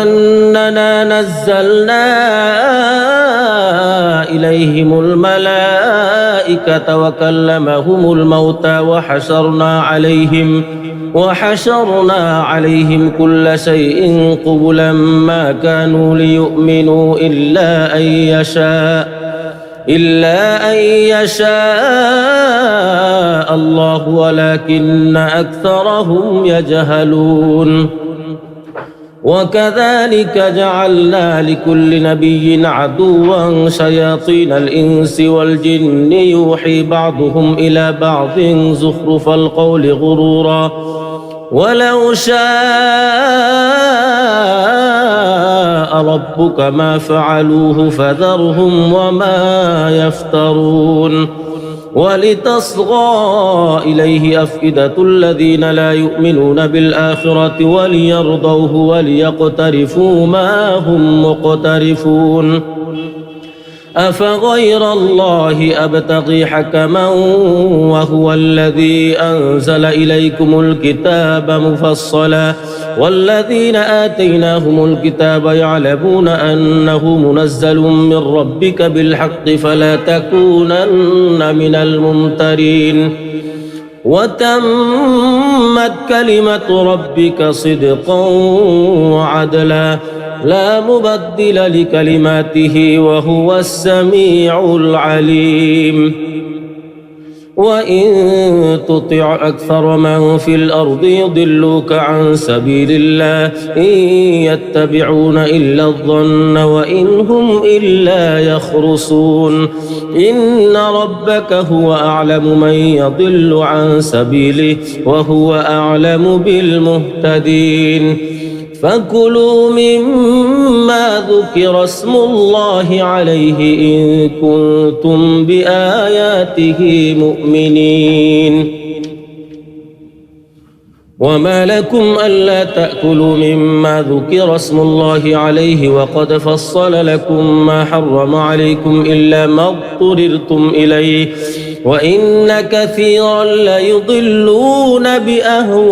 أننا نزلنا إليهم الملائكة وكلمهم الموتى وحشرنا عليهم كل شيء قبلا ما كانوا ليؤمنوا إلا أن يشاء الله ولكن أكثرهم يجهلون وكذلك جعلنا لكل نبي عدوا شياطين الإنس والجن يوحي بعضهم إلى بعض زخرف القول غرورا ولو شاء ربك ما فعلوه فذرهم وما يفترون ولتصغى إليه أفئدة الذين لا يؤمنون بالآخرة وليرضوه وليقترفوا ما هم مقترفون أفغير الله أبتغي حكما وهو الذي أنزل إليكم الكتاب مفصلا والذين آتيناهم الكتاب يعلمون أنه منزل من ربك بالحق فلا تكونن من الممترين وتمت كلمة ربك صدقا وعدلا لا مبدل لكلماته وهو السميع العليم وإن تطع أكثر من في الأرض يضلوك عن سبيل الله إن يتبعون إلا الظن وإن هم إلا يخرصون إن ربك هو أعلم من يضل عن سبيله وهو أعلم بالمهتدين فكلوا مما ذكر اسم الله عليه إن كنتم بآياته مؤمنين وما لكم ألا تأكلوا مما ذكر اسم الله عليه وقد فصل لكم ما حرم عليكم إلا ما اضطررتم إليه وإن كثيرا ليضلون بأهوائهم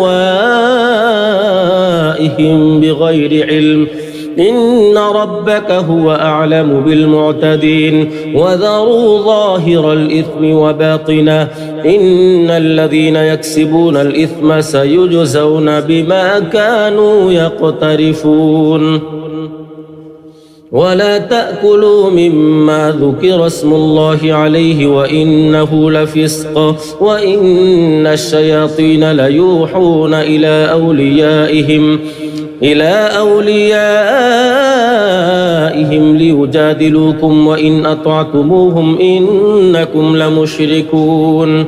بغير علم إن ربك هو أعلم بالمعتدين وذروا ظاهر الإثم وباطنه إن الذين يكسبون الإثم سيجزون بما كانوا يقترفون ولا تأكلوا مما ذكر اسم الله عليه وإنه لفسق وإن الشياطين ليوحون إلى أوليائهم ليجادلوكم وإن أطعتموهم إنكم لمشركون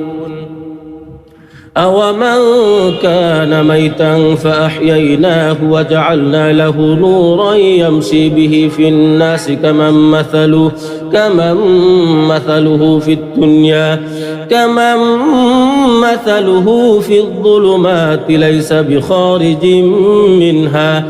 أومن كان ميتا فأحييناه وجعلنا له نورا يمشي به في الناس كمن مثله في الظلمات ليس بخارج منها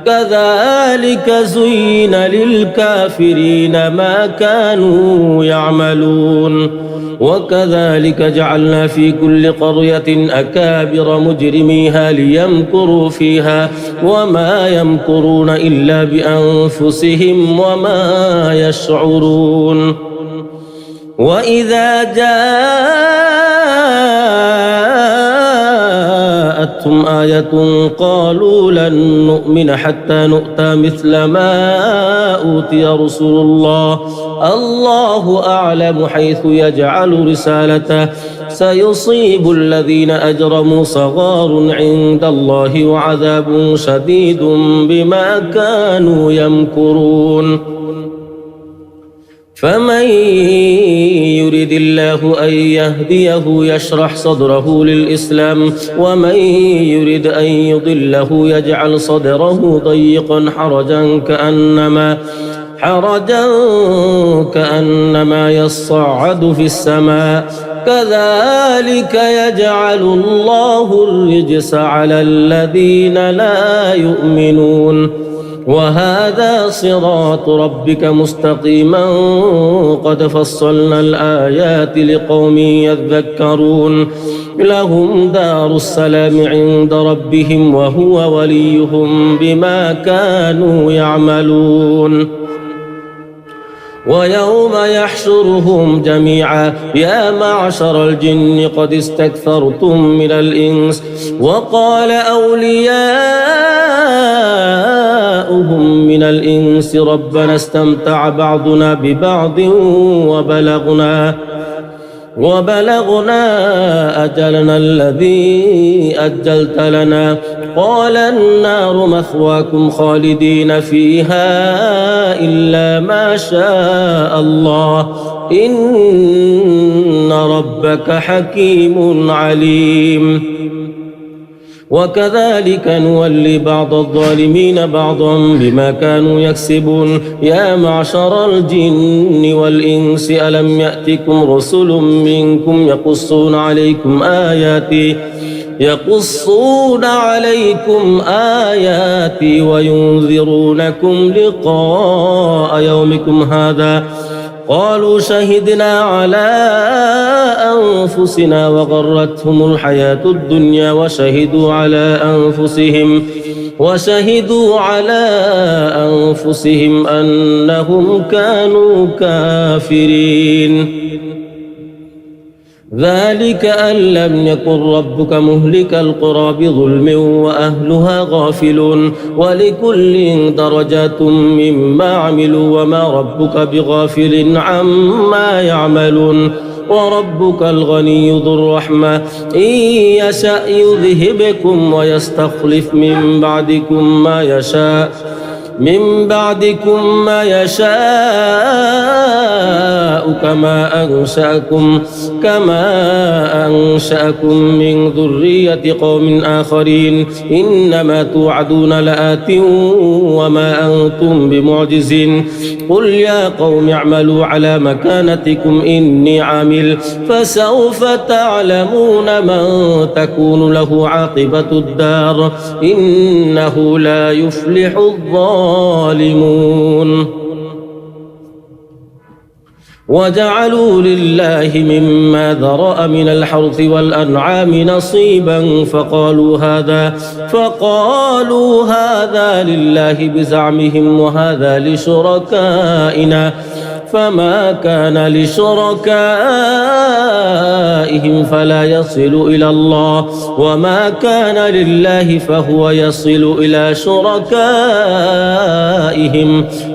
كذلك زين للكافرين ما كانوا يعملون وكذلك جعلنا في كل قرية أكابر مجرميها ليمكروا فيها وما يمكرون إلا بأنفسهم وما يشعرون وإذا جاءتهم آية قالوا لن نؤمن حتى نؤتى مثل ما أوتي رسل الله أعلم حيث يجعل رسالته سيصيب الذين أجرموا صغار عند الله وعذاب شديد بما كانوا يمكرون فمن يرد الله أن يهديه يشرح صدره للإسلام ومن يرد أن يضله يجعل صدره ضيقا حرجا حرجا كأنما يصعد في السماء كذلك يجعل الله الرجس على الذين لا يؤمنون وهذا صراط ربك مستقيما قد فصلنا الآيات لقوم يذكرون لهم دار السلام عند ربهم وهو وليهم بما كانوا يعملون ويوم يحشرهم جميعا يا معشر الجن قد استكثرتم من الإنس وقال أولياؤهم من الإنس ربنا استمتع بعضنا ببعض وبلغنا أجلنا الذي أجلت لنا قال النار مثواكم خالدين فيها إلا ما شاء الله إن ربك حكيم عليم وكذلك نولي بعض الظالمين بعضا بما كانوا يكسبون يا معشر الجن والإنس ألم يأتكم رسل منكم يقصون عليكم آياتي وينذرونكم لقاء يومكم هذا قالوا شهدنا على أنفسنا وغرتهم الحياة الدنيا وشهدوا على أنفسهم أنهم كانوا كافرين ذلك أن لم يكن ربك مهلك القرى بظلم وأهلها غافلون ولكل درجات مما عملوا وما ربك بغافل عما يعملون وربك الغني ذو الرحمة إن يشأ يذهبكم ويستخلف من بعدكم ما يشاء كما أنشأكم من ذرية قوم آخرين إنما توعدون لآت وما أنتم بمعجزين قل يا قوم اعملوا على مكانتكم إني عامل فسوف تعلمون من تكون له عاقبة الدار إنه لا يفلح الظالمون وجعلوا لله مما ذرأ من الحرث والأنعام نصيبا فقالوا هذا لله بزعمهم وهذا لشركائنا فما كان لشركائهم فلا يصل إلى الله وما كان لله فهو يصل إلى شركائهم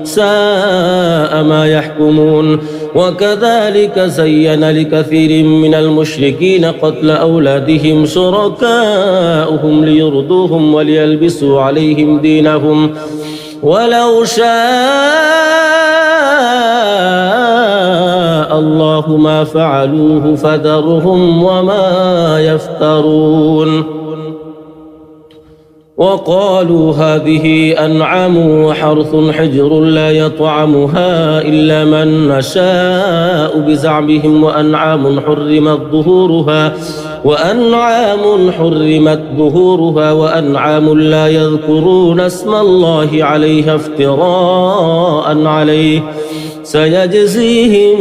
ساء ما يحكمون وكذلك زين لكثير من المشركين قتل أولادهم شركاؤهم ليرضوهم وليلبسوا عليهم دينهم ولو شاء الله ما فعلوه فذرهم وما يفترون وقالوا هذه أنعام وحرث حجر لا يطعمها إلا من نشاء بزعمهم وأنعام حرمت ظهورها وأنعام لا يذكرون اسم الله عليها افتراء عليه سيجزيهم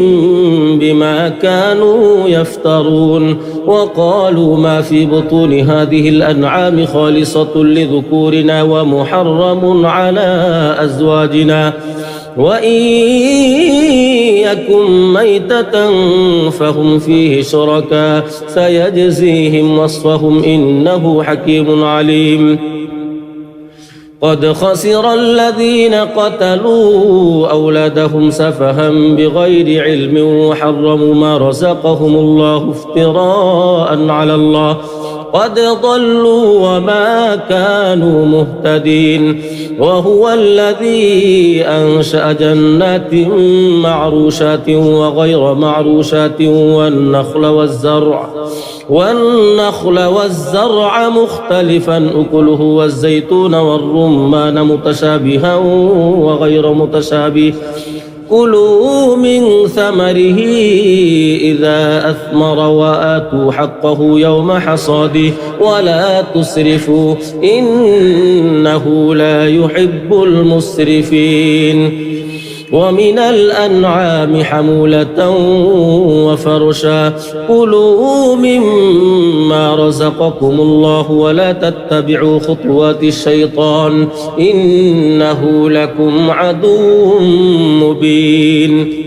بما كانوا يفترون وقالوا ما في بطون هذه الأنعام خالصة لذكورنا ومحرم على أزواجنا وإن يكن ميتة فهم فيه شركاء سيجزيهم وصفهم إنه حكيم عليم قد خسر الذين قتلوا أولادهم سفها بغير علم وحرموا ما رزقهم الله افتراء على الله قد ضلوا وما كانوا مهتدين وهو الذي أنشأ جنات معروشات وغير معروشات والنخل والزرع مختلفا أكله والزيتون والرمان متشابها وغير متشابه كلوا من ثمره إذا أثمر وآتوا حقه يوم حصاده ولا تسرفوا إنه لا يحب المسرفين ومن الأنعام حمولة وفرشا كلوا مما رزقكم الله ولا تتبعوا خطوات الشيطان إنه لكم عدو مبين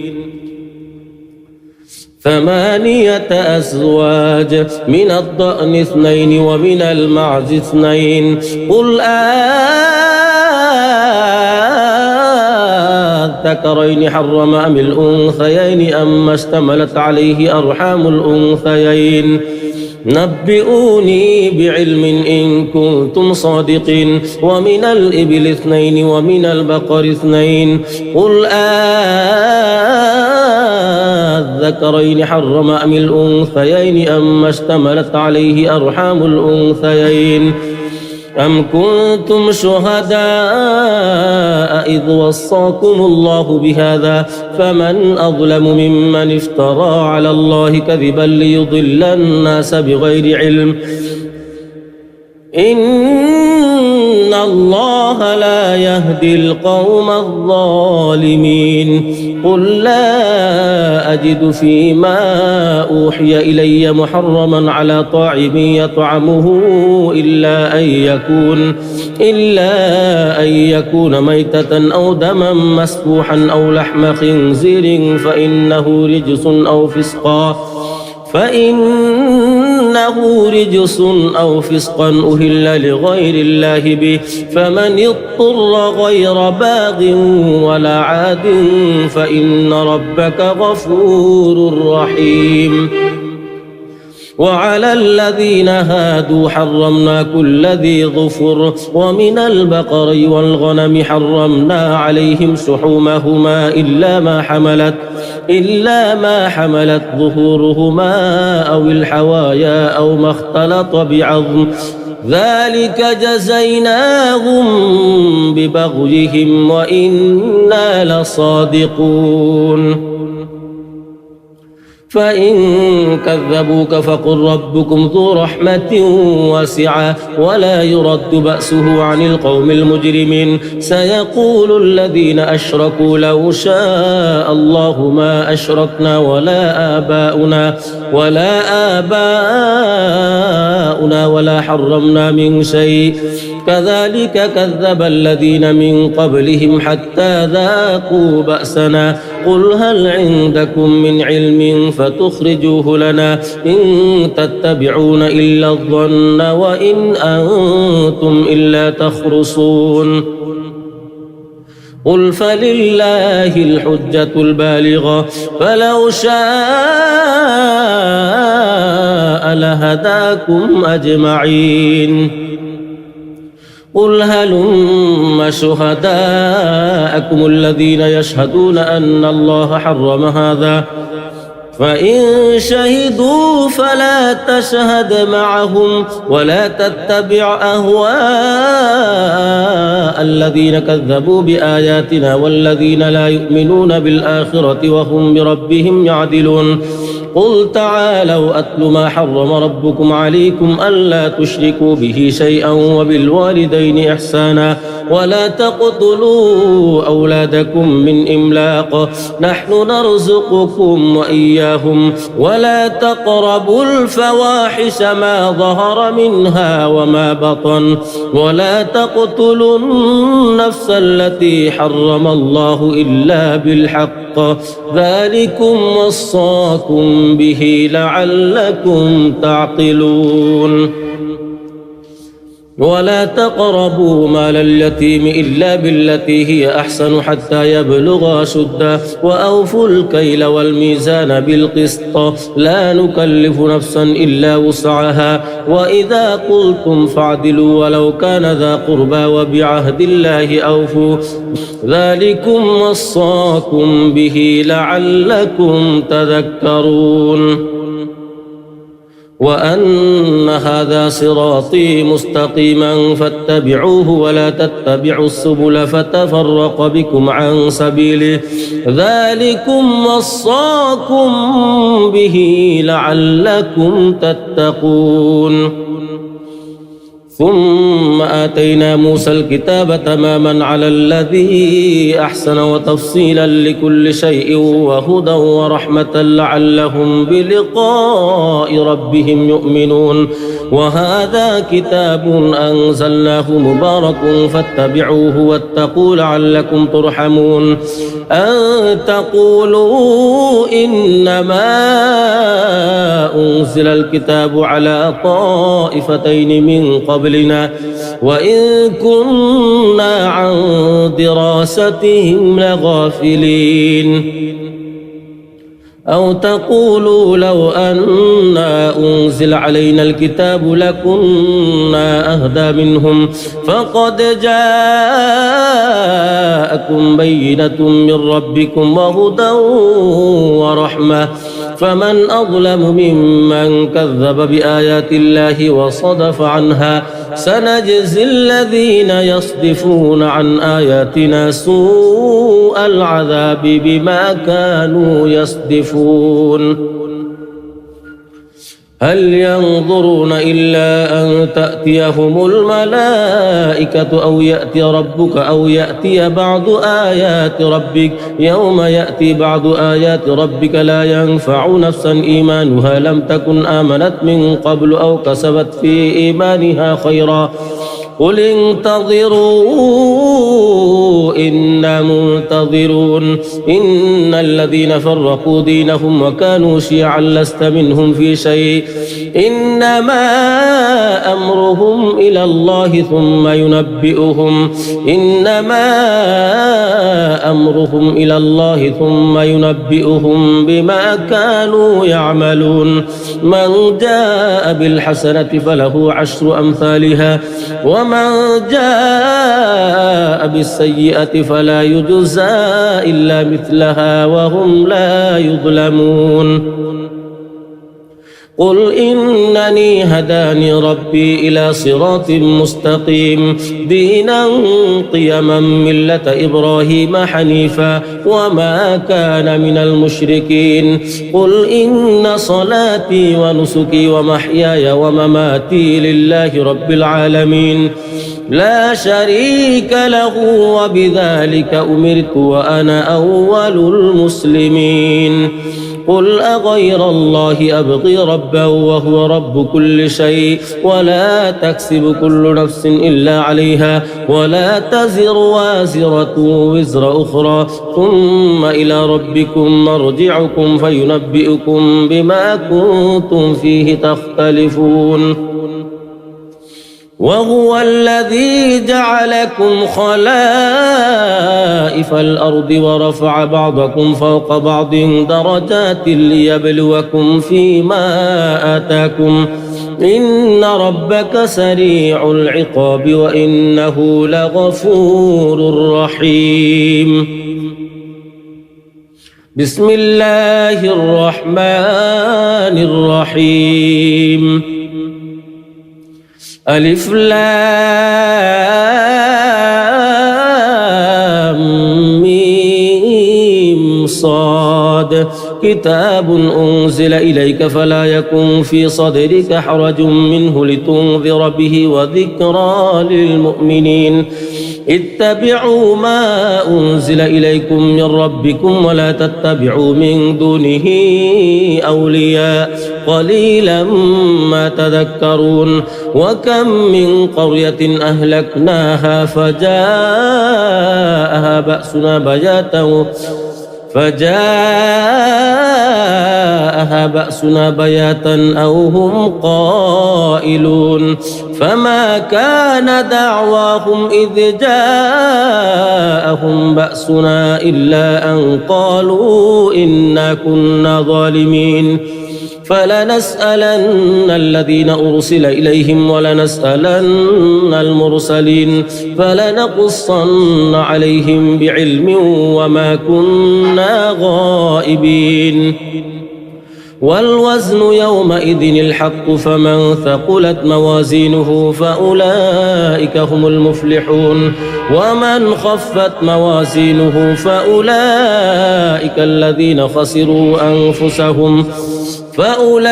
8 أزواج من الضأن 2 ومن المعز 2 قل الذكرين حرم أم الأنثيين أما اشتملت عليه أرحام الأنثيين نبئوني بعلم إن كنتم صادقين ومن الإبل 2 ومن البقر 2 قل الذكرين حرم أم الأنثيين أما اشتملت عليه أرحام الأنثيين أم كنتم شهداء إذ وصاكم الله بهذا فمن أظلم ممن افترى على الله كذبا ليضل الناس بغير علم إن الله لا يهدي القوم الظالمين قل لا أجد فيما أوحي إلي محرما على طاعم يطعمه إلا أن يكون ميتة أو دما مسفوحا أو لحم خنزير فإنه رجس أو فسقا أهل لغير الله به فمن اضطر غير باغ ولا عاد فإن ربك غفور رحيم وعلى الذين هادوا حرمنا كل ذي ظفر ومن البقر والغنم حرمنا عليهم شحومهما إلا ما حملت ظهورهما أو الحوايا أو ما اختلط بعظم ذلك جزيناهم ببغيهم وإنا لصادقون فإن كذبوك فقل ربكم ذو رحمة واسعة ولا يرد بأسه عن القوم المجرمين سيقول الذين أشركوا لو شاء الله ما أشركنا ولا آباؤنا ولا حرمنا من شيء كذلك كذب الذين من قبلهم حتى ذاقوا بأسنا قل هل عندكم من علم فتخرجوه لنا إن تتبعون إلا الظن وإن أنتم إلا تخرصون قل فلله الحجة البالغة فلو شاء لهداكم أجمعين قل هلم شهداءكم الذين يشهدون أن الله حرم هذا فإن شهدوا فلا تشهد معهم ولا تتبع أهواء الذين كذبوا بآياتنا والذين لا يؤمنون بالآخرة وهم بربهم يعدلون قل تعالوا أتل ما حرم ربكم عليكم ألا تشركوا به شيئا وبالوالدين إحسانا ولا تقتلوا أولادكم من إملاق نحن نرزقكم وإياهم ولا تقربوا الفواحش ما ظهر منها وما بطن ولا تقتلوا النفس التي حرم الله إلا بالحق ذلكم وصاكم به لعلكم تعقلون ولا تقربوا مال اليتيم إلا بالتي هي أحسن حتى يبلغ أشده وأوفوا الكيل والميزان بالقسط لا نكلف نفسا إلا وسعها وإذا قلتم فاعدلوا ولو كان ذا قربى وبعهد الله أوفوا ذلكم وصاكم به لعلكم تذكرون وأن هذا صراطي مستقيما فاتبعوه ولا تتبعوا السبل فتفرق بكم عن سبيله ذلكم وصاكم به لعلكم تتقون ثم آتينا موسى الكتاب تماما على الذي أحسن وتفصيلا لكل شيء وهدى ورحمة لعلهم بلقاء ربهم يؤمنون وهذا كتاب أنزلناه مبارك فاتبعوه واتقوا لعلكم ترحمون أن تقولوا إنما أنزل الكتاب على طائفتين من قبلنا وإن كنا عن دراستهم لغافلين أو تقولوا لو أنا أنزل علينا الكتاب لكنا أهدى منهم فقد جاءكم بينة من ربكم وهدى ورحمة فمن أظلم ممن كذب بآيات الله وصدف عنها سنجزي الذين يصدفون عن آياتنا سوء العذاب بما كانوا يصدفون هل ينظرون إلا أن تأتيهم الملائكة أو يأتي ربك أو يأتي بعض آيات ربك يوم يأتي بعض آيات ربك لا ينفع نفسا إيمانها لم تكن آمنت من قبل أو كسبت في إيمانها خيرا قل انتظروا إنا منتظرون إن الذين فرقوا دينهم وكانوا شيعا لست منهم في شيء إنما أمرهم إلى الله ثم ينبئهم بما كانوا يعملون من جاء بالحسنة فله عشر أمثالها ومن جاء بالسيئة فلا يجزى إلا مثلها وهم لا يظلمون قل إنني هداني ربي إلى صراط مستقيم دينا قيما ملة إبراهيم حنيفا وما كان من المشركين قل إن صلاتي ونسكي ومحياي ومماتي لله رب العالمين لا شريك له وبذلك أمرت وأنا أول المسلمين قل أغير الله أبغي ربا وهو رب كل شيء ولا تكسب كل نفس إلا عليها ولا تزر وازرة وزر أخرى ثم إلى ربكم مرجعكم فينبئكم بما كنتم فيه تختلفون وهو الذي جعلكم خلائف الأرض ورفع بعضكم فوق بعض درجات ليبلوكم فيما آتاكم إن ربك سريع العقاب وإنه لغفور رحيم بسم الله الرحمن الرحيم ألف لام ميم صاد كتاب أنزل إليك فلا يكن في صدرك حرج منه لتنذر به وذكرى للمؤمنين اتبعوا ما أنزل إليكم من ربكم ولا تتبعوا من دونه أولياء قليلا ما تذكرون وكم من قرية أهلكناها فجاءها بأسنا بياتا أو هم قائلون فما كان دعواهم إذ جاءهم بأسنا إلا أن قالوا إنا كنا ظالمين فلنسألن الذين أرسل إليهم ولنسألن المرسلين فلنقصن عليهم بعلم وما كنا غائبين والوزن يومئذ الحق فمن ثقلت موازينه فأولئك هم المفلحون ومن خفت موازينه فأولئك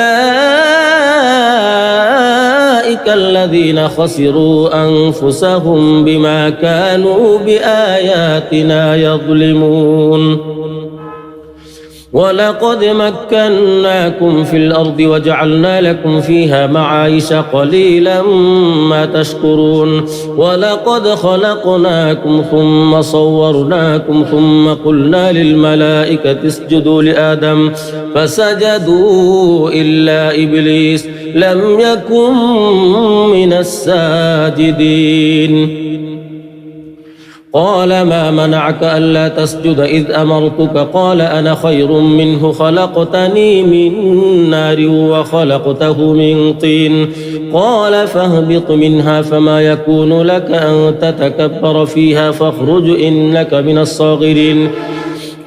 الذين خسروا أنفسهم بما كانوا بآياتنا يظلمون ولقد مكناكم في الأرض وجعلنا لكم فيها معايش قليلا ما تشكرون ولقد خلقناكم ثم صورناكم ثم قلنا للملائكة اسجدوا لآدم فسجدوا إلا إبليس لم يكن من الساجدين قال ما منعك ألا تسجد إذ أمرتك قال أنا خير منه خلقتني من نار وخلقته من طين قال فاهبط منها فما يكون لك أن تتكبر فيها فاخرج إنك من الصاغرين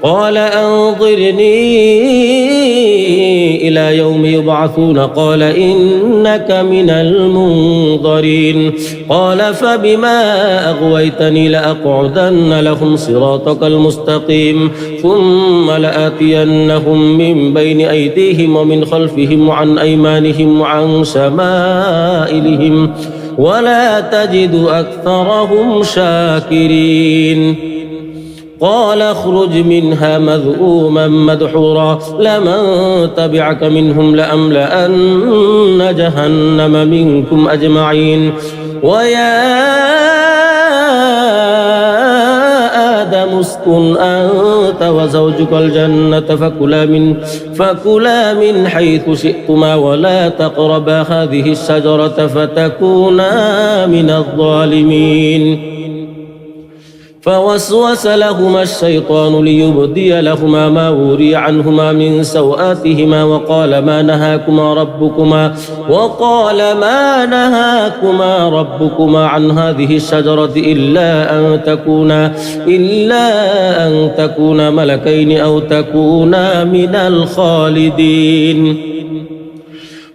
قال أنظرني إلى يوم يبعثون قال إنك من المنظرين قال فبما أغويتني لأقعدن لهم صراطك المستقيم ثم لآتينهم من بين أيديهم ومن خلفهم وعن أيمانهم وعن شمائلهم ولا تجد أكثرهم شاكرين قال اخرج منها مذءوما مدحورا لمن تبعك منهم لأملأن جهنم منكم أجمعين ويا آدم اسكن أنت وزوجك الجنة فكلا من حيث شئتما ولا تقربا هذه الشجرة فتكونا من الظالمين فوسوس لهما الشيطان ليبدي لهما ما وري عنهما من سوآتهما وقال ما نهاكما ربكما عن هذه الشجرة إلا أن تكونا ملكين أو تكونا من الخالدين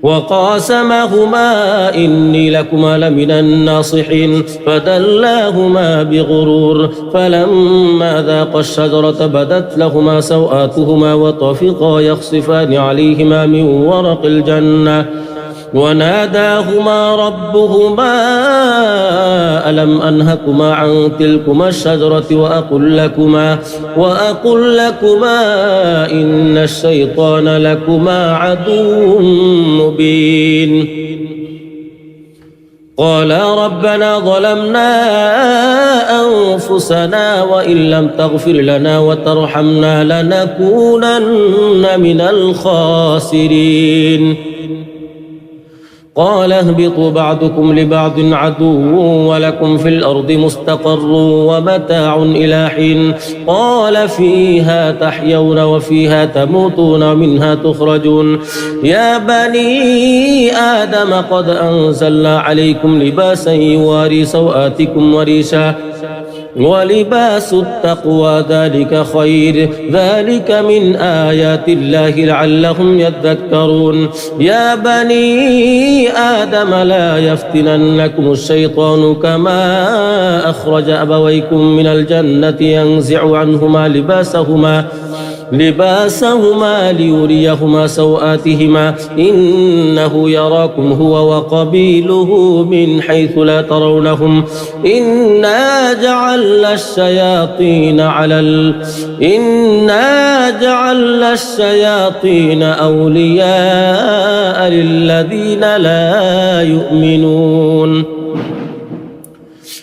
وقاسمهما إني لكما لمن الناصحين فدلاهما بغرور فلما ذاقا الشجرة بدت لهما سوآتهما وطفقا يخصفان عليهما من ورق الجنة وناداهما ربهما ألم أنهكما عن تلكما الشجرة وأقل لكما إن الشيطان لكما عدو مبين قالا ربنا ظلمنا أنفسنا وإن لم تغفر لنا وترحمنا لنكونن من الخاسرين قال اهبطوا بعضكم لبعض عدو ولكم في الأرض مستقر ومتاع إلى حين قال فيها تحيون وفيها تموتون ومنها تخرجون يا بني آدم قد أنزلنا عليكم لباسا يواري سوآتكم وريشا ولباس التقوى ذلك خير ذلك من آيات الله لعلهم يذكرون يا بني آدم لا يفتننكم الشيطان كما أخرج أبويكم من الجنة ينزع عنهما لباسهما ليريهما سوآتهما إنه يراكم هو وقبيله من حيث لا ترونهم إنا جعلنا الشياطين أولياء للذين لا يؤمنون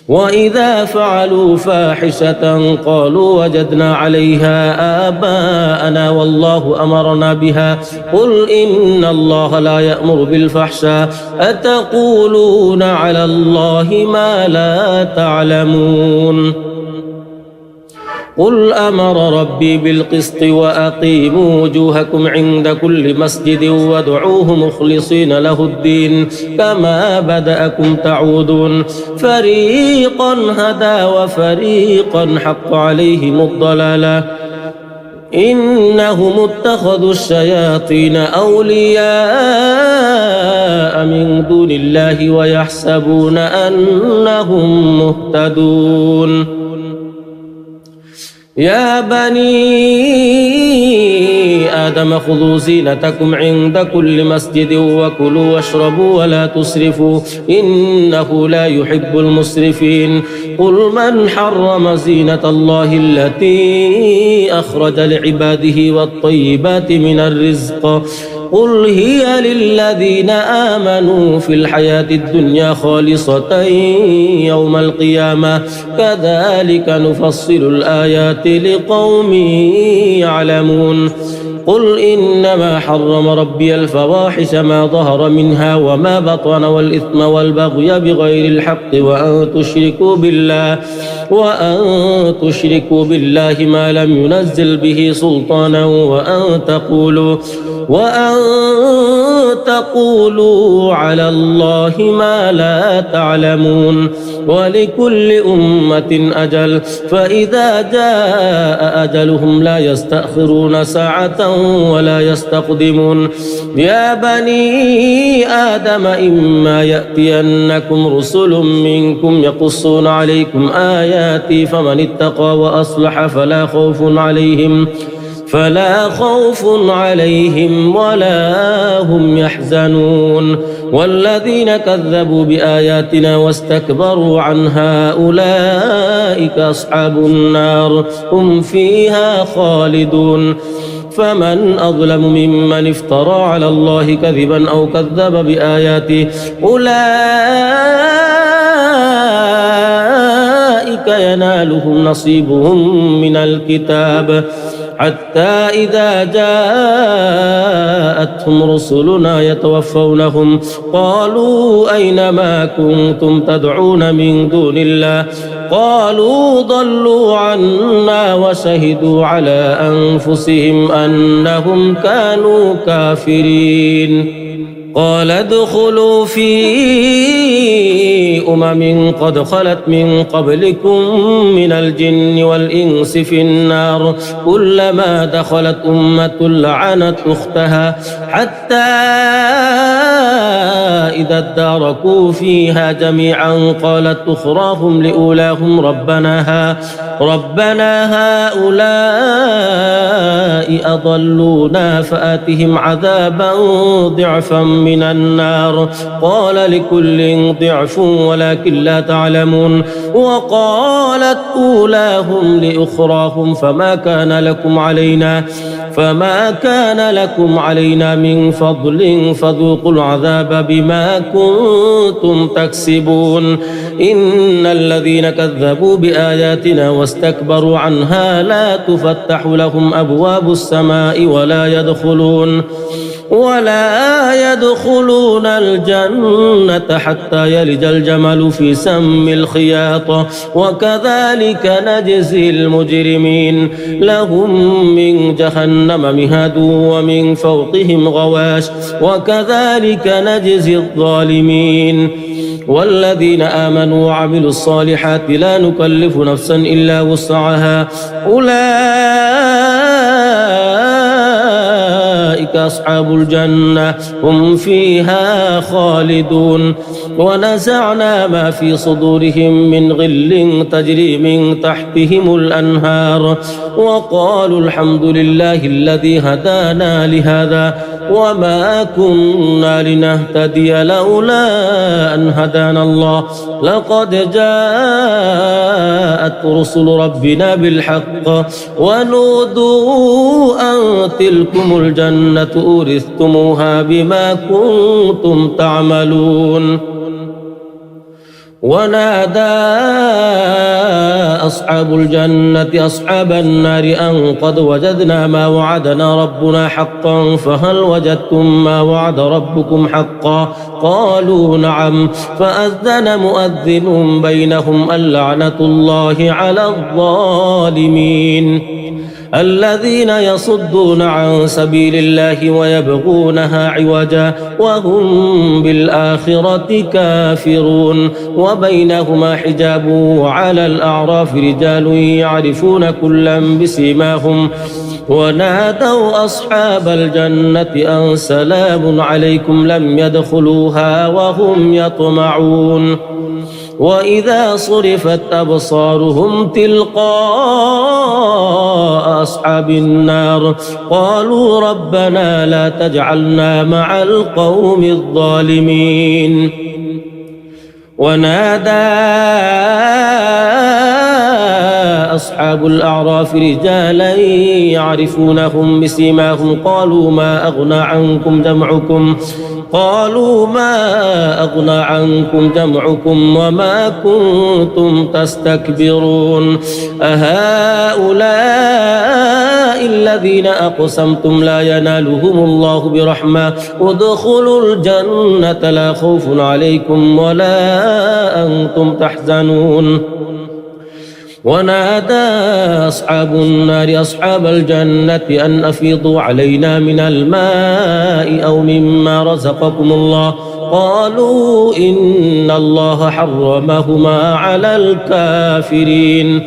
وإذا فعلوا فاحشة قالوا وجدنا عليها آباءنا والله أمرنا بها قل إن الله لا يأمر بالفحشاء أتقولون على الله ما لا تعلمون قل أمر ربي بالقسط وأقيموا وجوهكم عند كل مسجد وادعوه مخلصين له الدين كما بدأكم تعودون فريقا هدى وفريقا حق عليهم الضلالة إنهم اتخذوا الشياطين أولياء من دون الله ويحسبون أنهم مهتدون يا بني آدم خذوا زينتكم عند كل مسجد وكلوا واشربوا ولا تسرفوا إنه لا يحب المسرفين قل من حرم زينة الله التي أخرج لعباده والطيبات من الرزق قل هي للذين آمنوا في الحياة الدنيا خالصة يوم القيامة كذلك نفصل الآيات لقوم يعلمون قل إنما حرم ربي الفواحش ما ظهر منها وما بطن والإثم والبغي بغير الحق وأن تشركوا بالله ما لم ينزل به سلطانا وأن تقولوا على الله ما لا تعلمون ولكل أمة أجل فإذا جاء أجلهم لا يستأخرون ساعة ولا يستقدمون يا بني آدم إما يأتينكم رسل منكم يقصون عليكم آياتي فمن اتقى وأصلح فلا خوف عليهم ولا هم يحزنون والذين كذبوا بآياتنا واستكبروا عنها أولئك أصحاب النار هم فيها خالدون فمن أظلم ممن افترى على الله كذبا أو كذب بآياته أولئك ينالهم نصيبهم من الكتاب حتى إذا جاءتهم رسلنا يتوفونهم قالوا أين ما كنتم تدعون من دون الله قالوا ضلوا عنا وشهدوا على أنفسهم أنهم كانوا كافرين قال ادخلوا في قد خلت من قبلكم من الجن والإنس في النار كلما دخلت أمة لعنت أختها حتى إذا اداركوا فيها جميعا قالت أخراهم لأولاهم ربنا هؤلاء أضلونا فآتهم عذابا ضعفا من النار قال لكل ضعف ولكن لا تعلمون وقالت أولاهم لأخراهم فما كان لكم علينا من فضل فذوقوا العذاب بما كنتم تكسبون إن الذين كذبوا بآياتنا واستكبروا عنها لا تفتح لهم أبواب السماء ولا يدخلون الجنة حتى يلج الجمل في سم الخياط وكذلك نجزي المجرمين لهم من جهنم مهاد ومن فوقهم غواش وكذلك نجزي الظالمين والذين آمنوا وعملوا الصالحات لا نكلف نفسا إلا وسعها أولئك أصحاب الجنة هم فيها خالدون ونزعنا ما في صدورهم من غل تجري من تحتهم الأنهار وقالوا الحمد لله الذي هدانا لهذا وما كنا لنهتدي لولا أن هدانا الله لقد جاءت رسل ربنا بالحق ونودوا أن تلكم الجنة أورثتموها بما كنتم تعملون ونادى أصحاب الجنة أصحاب النار أن قد وجدنا ما وعدنا ربنا حقا فهل وجدتم ما وعد ربكم حقا قالوا نعم فأذن مؤذن بينهم اللعنة الله على الظالمين الذين يصدون عن سبيل الله ويبغونها عوجا وهم بالآخرة كافرون وبينهما حجاب وعلى الأعراف رجال يعرفون كلا بسيماهم ونادوا أصحاب الجنة أن سلام عليكم لم يدخلوها وهم يطمعون وإذا صرفت أبصارهم تلقاء أصحاب النار قالوا ربنا لا تجعلنا مع القوم الظالمين ونادى أصحاب الأعراف رجالا يعرفونهم بسيماهم قالوا ما أغنى عنكم جمعكم وما كنتم تستكبرون أهؤلاء الذين أقسمتم لا ينالهم الله برحمة ادخلوا الجنة لا خوف عليكم ولا أنتم تحزنون ونادى أصحاب النار أصحاب الجنة أن أفيضوا علينا من الماء أو مما رزقكم الله قالوا إن الله حرمهما على الكافرين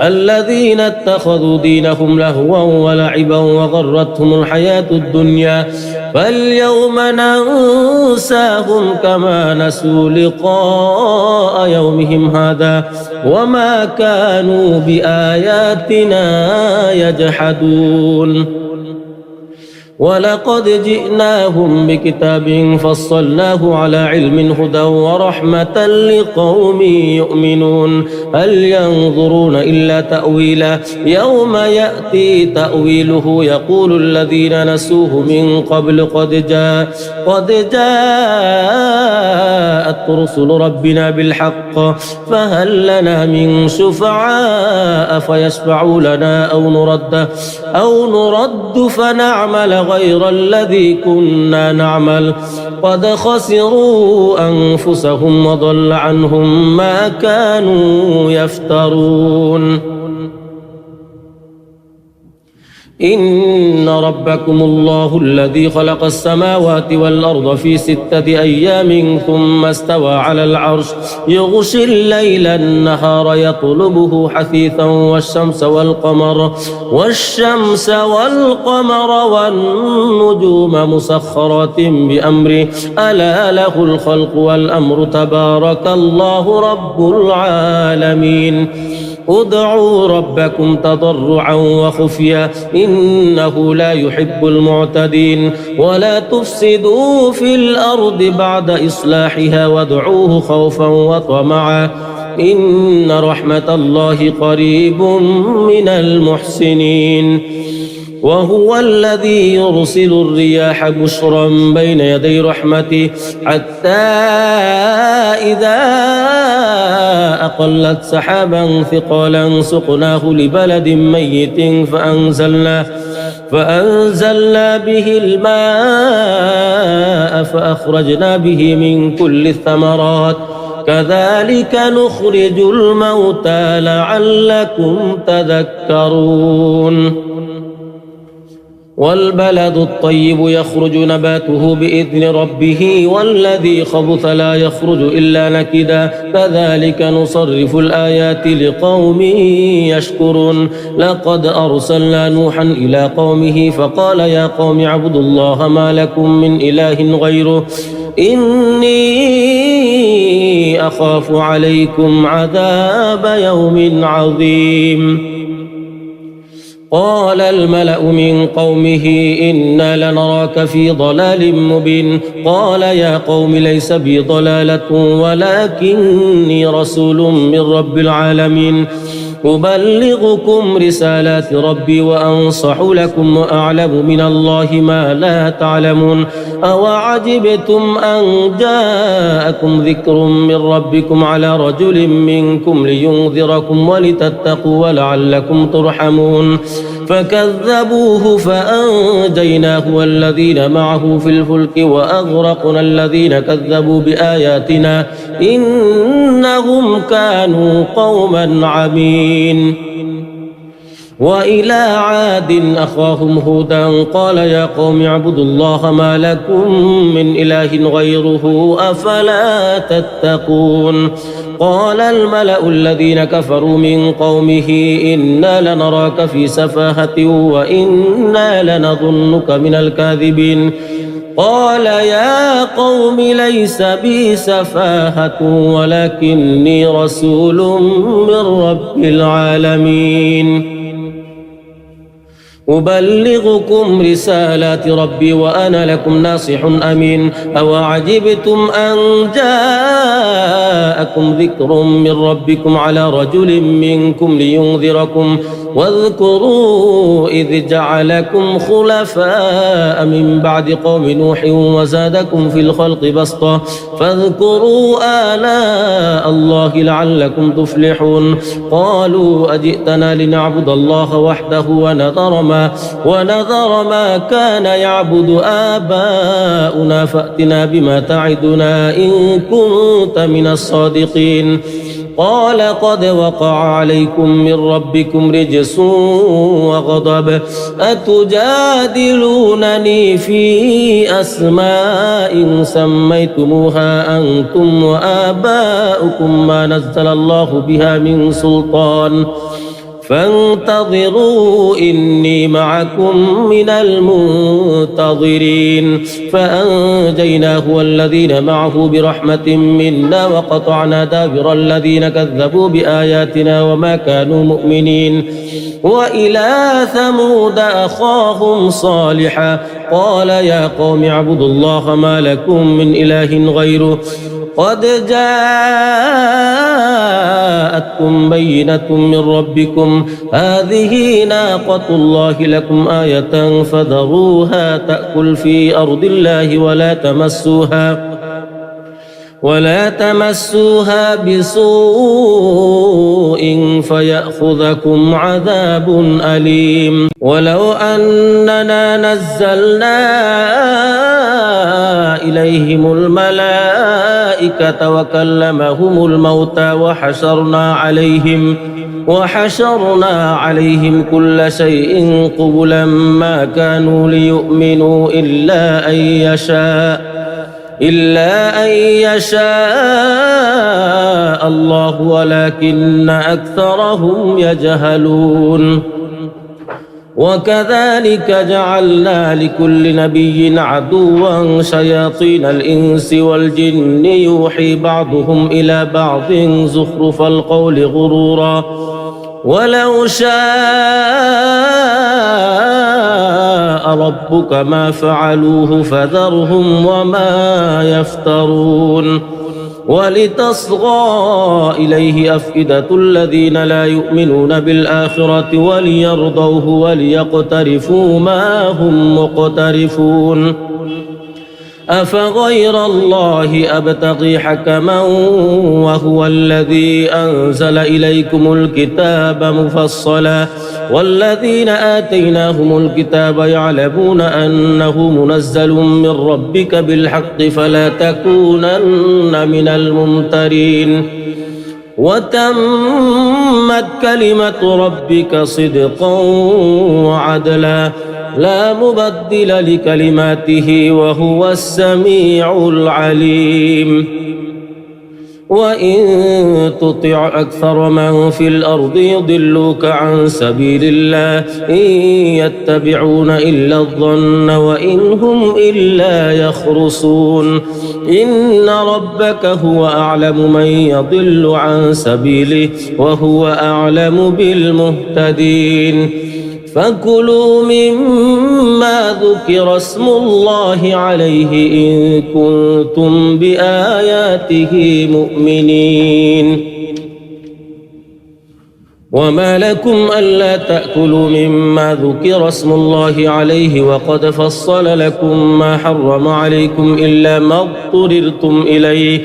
الذين اتخذوا دينهم لهوا ولعبا وغرتهم الحياة الدنيا فاليوم ننساهم كما نسوا لقاء يومهم هذا وما كانوا بآياتنا يجحدون ولقد جئناهم بكتاب فصلناه على علم هدى ورحمة لقوم يؤمنون هل ينظرون إلا تأويله يوم يأتي تأويله يقول الذين نسوه من قبل قد جاءت رسل ربنا بالحق فهل لنا من شفعاء فيشفعوا لنا أو نرد فنعمل غير الذي كنا نعمل قد خسروا أنفسهم وضل عنهم ما كانوا يفترون إن ربكم الله الذي خلق السماوات والأرض في 6 أيام ثم استوى على العرش يغشي الليل النهار يطلبه حثيثا والشمس والقمر والنجوم مسخرات بأمره ألا له الخلق والأمر تبارك الله رب العالمين ادعوا ربكم تضرعا وخفيا إنه لا يحب المعتدين ولا تفسدوا في الأرض بعد إصلاحها وادعوه خوفا وطمعا إن رحمة الله قريب من المحسنين وهو الذي يرسل الرياح بشرا بين يدي رحمته حتى إذا أقلت سحابا ثقالا سقناه لبلد ميت فأنزلنا به الماء فأخرجنا به من كل الثمرات كذلك نخرج الموتى لعلكم تذكرون والبلد الطيب يخرج نباته بإذن ربه والذي خبث لا يخرج إلا نكدا كذلك نصرف الآيات لقوم يشكرون لقد أرسلنا نوحا إلى قومه فقال يا قوم اعبدوا الله ما لكم من إله غيره إني أخاف عليكم عذاب يوم عظيم قال الملأ من قومه إنا لنراك في ضلال مبين قال يا قوم ليس بي ضلالة ولكني رسول من رب العالمين أبلغكم رسالات ربي وأنصح لكم وأعلم من الله ما لا تعلمون أوعجبتم أن جاءكم ذكر من ربكم على رجل منكم لينذركم ولتتقوا ولعلكم ترحمون فكذبوه فأنجيناه والذين معه في الفلك وأغرقنا الذين كذبوا بآياتنا إنهم كانوا قوما عمين وإلى عاد أخاهم هودا قال يا قوم اعبدوا الله ما لكم من إله غيره أفلا تتقون قال الملأ الذين كفروا من قومه إنا لنراك في سفاهة وإنا لنظنك من الكاذبين قال يا قوم ليس بي سفاهة ولكني رسول من رب العالمين أبلغكم رسالات ربي وأنا لكم ناصح أمين أوعجبتم أن جاءكم ذكر من ربكم على رجل منكم لينذركم واذكروا إذ جعلكم خلفاء من بعد قوم نوح وزادكم في الخلق بسطة فاذكروا آلاء الله لعلكم تفلحون قالوا أجئتنا لنعبد الله وحده ونذر ما كان يعبد آباؤنا فأتنا بما تعدنا إن كنت من الصادقين قال قد وقع عليكم من ربكم رجس وغضب أتجادلونني في أسماء سميتموها أنتم وآباؤكم ما نزل الله بها من سلطان فانتظروا إني معكم من المنتظرين فأنجيناه والذين معه برحمة منا وقطعنا دابر الذين كذبوا بآياتنا وما كانوا مؤمنين وإلى ثمود أخاهم صالحا قال يا قوم اعبدوا الله ما لكم من إله غيره قد جاءتكم بينة من ربكم هذه ناقة الله لكم آية فذروها تأكل في أرض الله ولا تمسوها بسوء فيأخذكم عذاب أليم ولو أننا نزلنا إليهم الملائكة وكلمهم الموتى وحشرنا عليهم كل شيء قبلا ما كانوا ليؤمنوا إلا أن يشاء الله ولكن أكثرهم يجهلون وكذلك جعلنا لكل نبي عدوا شياطين الإنس والجن يوحي بعضهم إلى بعض زخرف القول غرورا ولو شاء ربك ما فعلوه فذرهم وما يفترون ولتصغى إليه أفئدة الذين لا يؤمنون بالآخرة وليرضوه وليقترفوا ما هم مقترفون أفغير الله أبتغي حكما وهو الذي أنزل إليكم الكتاب مفصلا والذين آتيناهم الكتاب يعلمون أنه منزل من ربك بالحق فلا تكونن من الممترين وتمت كلمة ربك صدقا وعدلا لا مبدل لكلماته وهو السميع العليم وإن تطع أكثر من في الأرض يضلوك عن سبيل الله إن يتبعون إلا الظن وإن هم إلا يخرصون إن ربك هو أعلم من يضل عن سبيله وهو أعلم بالمهتدين فكلوا مما ذكر اسم الله عليه إن كنتم بآياته مؤمنين وما لكم ألا تأكلوا مما ذكر اسم الله عليه وقد فصل لكم ما حرم عليكم إلا ما اضطررتم إليه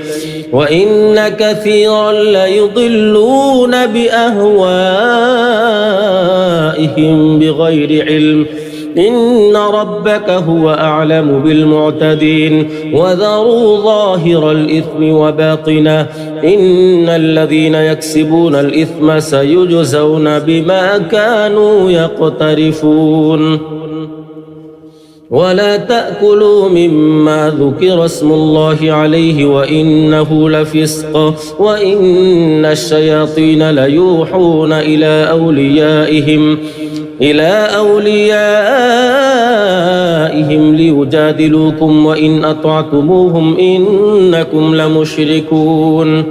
وإن كثيرا ليضلون بأهوائهم بغير علم إن ربك هو أعلم بالمعتدين وذروا ظاهر الإثم وباطنه إن الذين يكسبون الإثم سيجزون بما كانوا يقترفون ولا تأكلوا مما ذكر اسم الله عليه وإنه لفسق وإن الشياطين ليوحون إلى أوليائهم ليجادلوكم وإن أطعتموهم إنكم لمشركون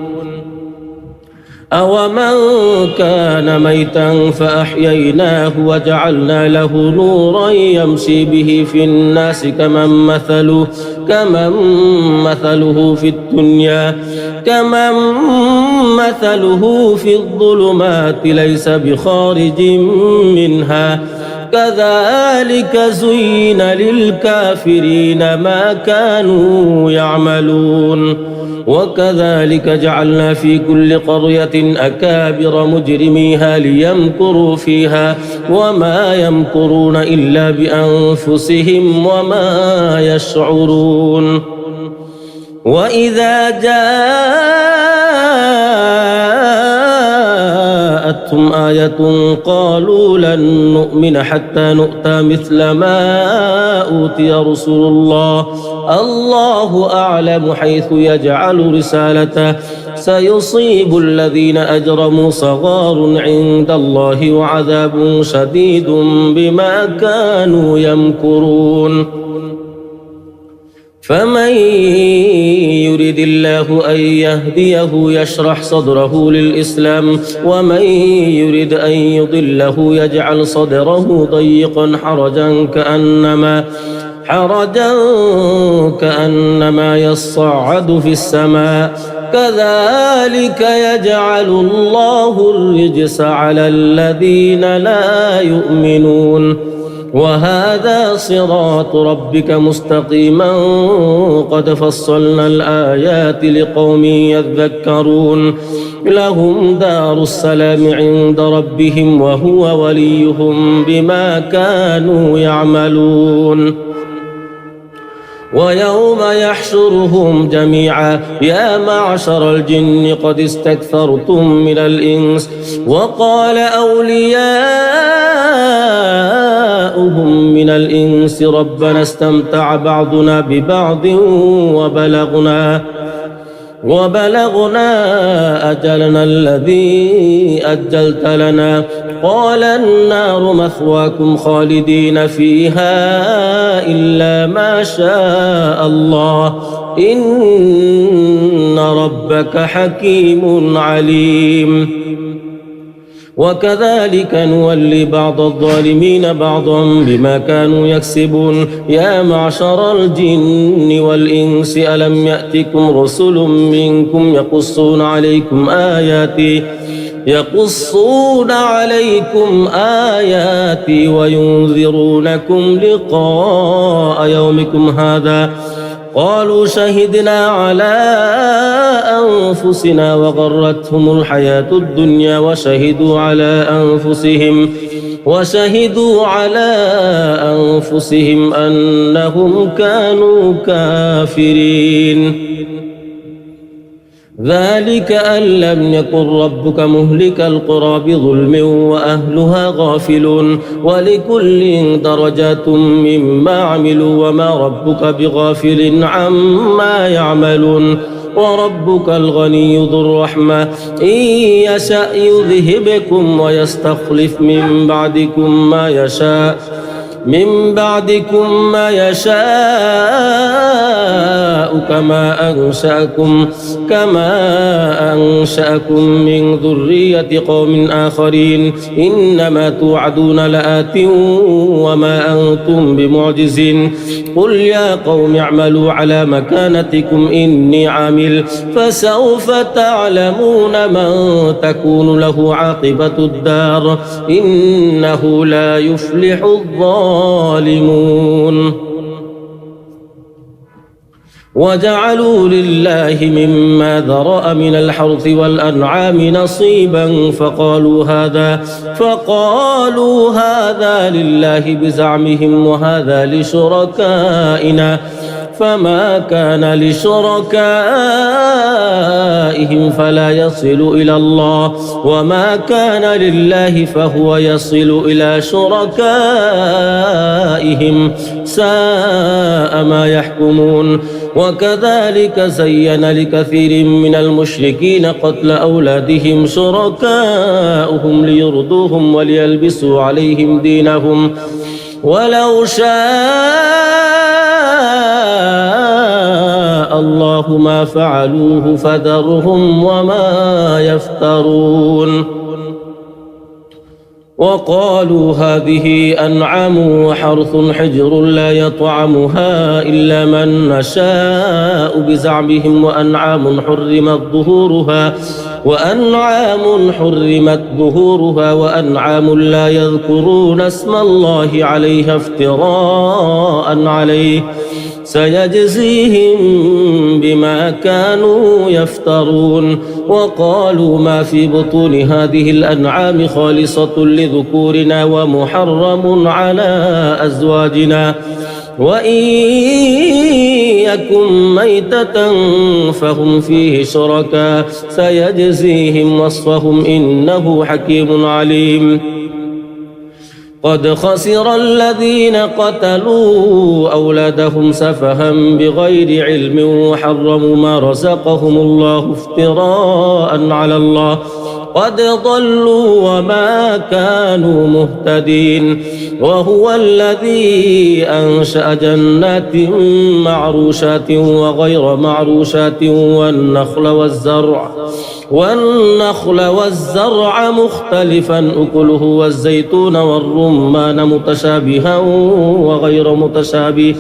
أومن كان ميتا فأحييناه وجعلنا له نورا يمشي به في الناس كمن مثله في الظلمات ليس بخارج منها كذلك زين للكافرين ما كانوا يعملون وكذلك جعلنا في كل قرية أكابر مجرميها ليمكروا فيها وما يمكرون إلا بأنفسهم وما يشعرون وإذا جاءتهم آية قالوا لن نؤمن حتى نؤتى مثل ما أوتي رسل الله الله أعلم حيث يجعل رسالته سيصيب الذين أجرموا صغار عند الله وعذاب شديد بما كانوا يمكرون فمن يرد الله أن يهديه يشرح صدره للإسلام ومن يرد أن يضله يجعل صدره ضيقا حرجا كأنما يصعد في السماء كذلك يجعل الله الرجس على الذين لا يؤمنون وهذا صراط ربك مستقيما قد فصلنا الآيات لقوم يذكرون لهم دار السلام عند ربهم وهو وليهم بما كانوا يعملون ويوم يحشرهم جميعا يا معشر الجن قد استكثرتم من الإنس وقال أولياؤهم من الإنس ربنا استمتع بعضنا ببعض وبلغنا أجلنا الذي أجلت لنا قال النار مثواكم خالدين فيها إلا ما شاء الله إن ربك حكيم عليم وكذلك نولي بعض الظالمين بعضا بما كانوا يكسبون يا معشر الجن والإنس ألم يأتكم رسل منكم يقصون عليكم آياتي وينذرونكم لقاء يومكم هذا قالوا شهدنا على أنفسنا وغرتهم الحياة الدنيا وشهدوا على أنفسهم أنهم كانوا كافرين ذلك أن لم يكن ربك مهلك القرى بظلم وأهلها غافلون ولكل درجات مما عملوا وما ربك بغافل عما يعملون وربك الغني ذو الرحمة إن يشأ يذهبكم ويستخلف من بعدكم ما يشاء من بعدكم ما يشاء كما أنشأكم من ذرية قوم آخرين إنما توعدون لآت وما أنتم بمعجزين قل يا قوم اعملوا على مكانتكم إني عامل فسوف تعلمون من تكون له عاقبة الدار إنه لا يفلح الظالمون وجعلوا لله مما ذرأ من الحرث والأنعام نصيبا فقالوا هذا لله بزعمهم وهذا لشركائنا فما كان لشركائهم فلا يصل إلى الله وما كان لله فهو يصل إلى شركائهم ساء ما يحكمون وكذلك زين لكثير من المشركين قتل أولادهم شركاؤهم ليرضوهم وليلبسوا عليهم دينهم ولو شاء الله ما فعلوه فذرهم وما يفترون وقالوا هذه أنعام وحرث حجر لا يطعمها إلا من نشاء بزعمهم وأنعام حرمت ظهورها وأنعام لا يذكرون اسم الله عليها افتراء عليه سيجزيهم بما كانوا يفترون وقالوا ما في بطون هذه الأنعام خالصة لذكورنا ومحرم على أزواجنا وإن يكن ميتة فهم فيه شركاء سيجزيهم وصفهم إنه حكيم عليم قد خسر الذين قتلوا أولادهم سفها بغير علم وحرموا ما رزقهم الله افتراء على الله قد ضلوا وما كانوا مهتدين وهو الذي أنشأ جنات معروشات وغير معروشات والنخل والزرع مختلفا أكله والزيتون والرمان متشابها وغير متشابه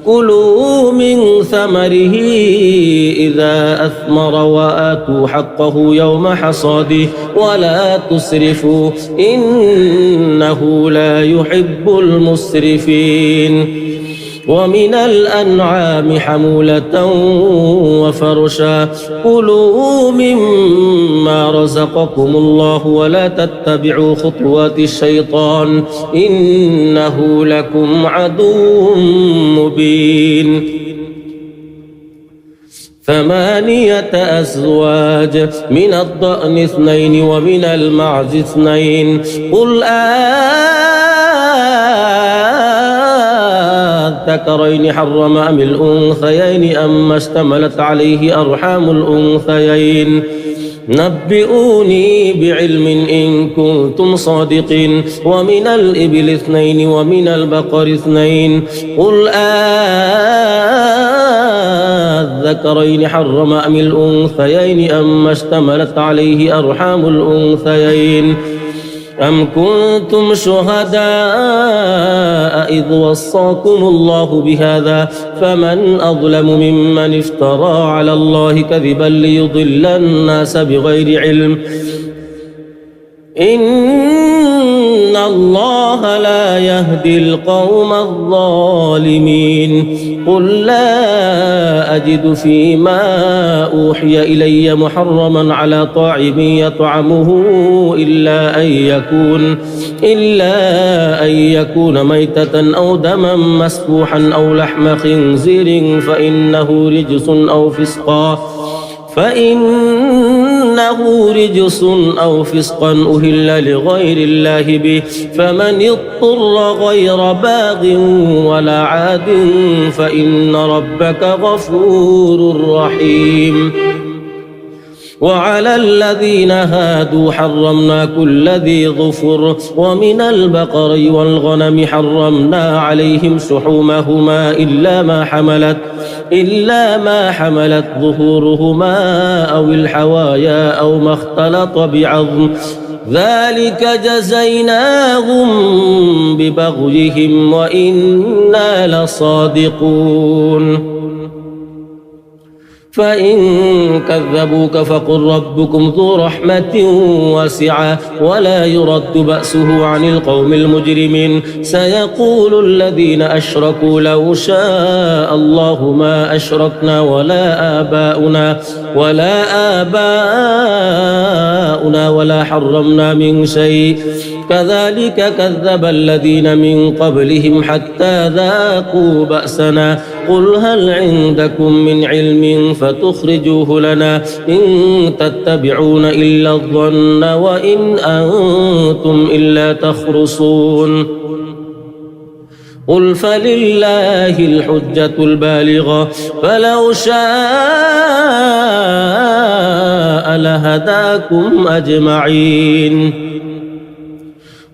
كلوا من ثمره إذا أثمر وآتوا حقه يوم حصاده ولا تسرفوا إنه لا يحب المسرفين ومن الأنعام حمولة وفرشا كلوا مما رزقكم الله ولا تتبعوا خطوات الشيطان إنه لكم عدو مبين 8 أزواج من الضأن 2 ومن المعز 2 قل الذكرين حرم أم الأنثيين أما اشتملت عليه أرحام الأنثيين نبئوني بعلم إن كنتم صادقين ومن الإبل 2 ومن البقر 2 قل الذكرين حرم أم الأنثيين أما اشتملت عليه أرحام الأنثيين أم كنتم شهداء إذ وصاكم الله بهذا فمن أظلم ممن افترى على الله كذبا ليضل الناس بغير علم إن الله لا يهدي القوم الظالمين قل لا أجد فيما أوحي إلي محرما على طاعم يطعمه إلا أن يكون ميتة أو دما مسفوحا أو لحم خنزير فإنه رجس أو فسقا أهل لغير الله به فمن اضطر غير باغ ولا عاد فإن ربك غفور رحيم وعلى الذين هادوا حرمنا كل ذي ظفر ومن البقر والغنم حرمنا عليهم شحومهما إلا ما حملت ظهورهما أو الحوايا أو ما اختلط بعظم ذلك جزيناهم ببغيهم وإنا لصادقون فإن كذبوك فقل ربكم ذو رحمة واسعة ولا يرد بأسه عن القوم المجرمين سيقول الذين أشركوا لو شاء الله ما أشركنا ولا آباؤنا ولا حرمنا من شيء كذلك كذب الذين من قبلهم حتى ذاقوا بأسنا قل هل عندكم من علم فتخرجوه لنا إن تتبعون إلا الظن وإن أنتم إلا تخرصون قل فلله الحجة البالغة فلو شاء لهداكم أجمعين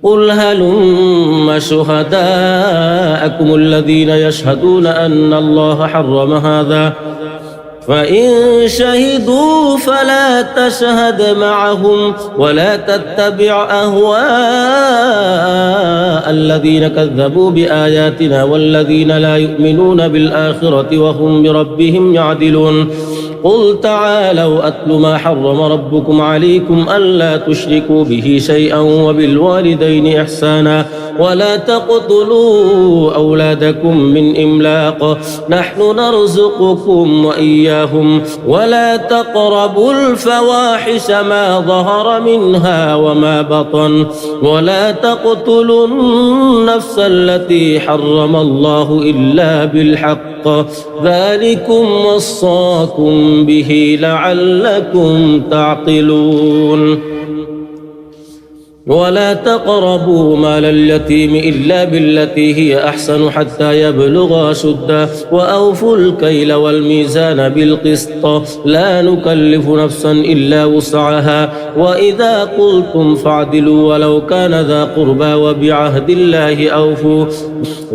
قل هلم شهداءكم الذين يشهدون أن الله حرم هذا فإن شهدوا فلا تشهد معهم ولا تتبع أهواء الذين كذبوا بآياتنا والذين لا يؤمنون بالآخرة وهم بربهم يعدلون قل تعالوا أتل ما حرم ربكم عليكم ألا تشركوا به شيئا وبالوالدين إحسانا ولا تقتلوا أولادكم من إملاق نحن نرزقكم وإياهم ولا تقربوا الفواحش ما ظهر منها وما بطن ولا تقتلوا النفس التي حرم الله إلا بالحق ذلكم وصاكم به لعلكم تعقلون ولا تقربوا مال اليتيم إلا بالتي هي أحسن حتى يبلغ أشده وأوفوا الكيل والميزان بالقسط لا نكلف نفسا إلا وسعها وإذا قلتم فاعدلوا ولو كان ذا قربى وبعهد الله أوفوا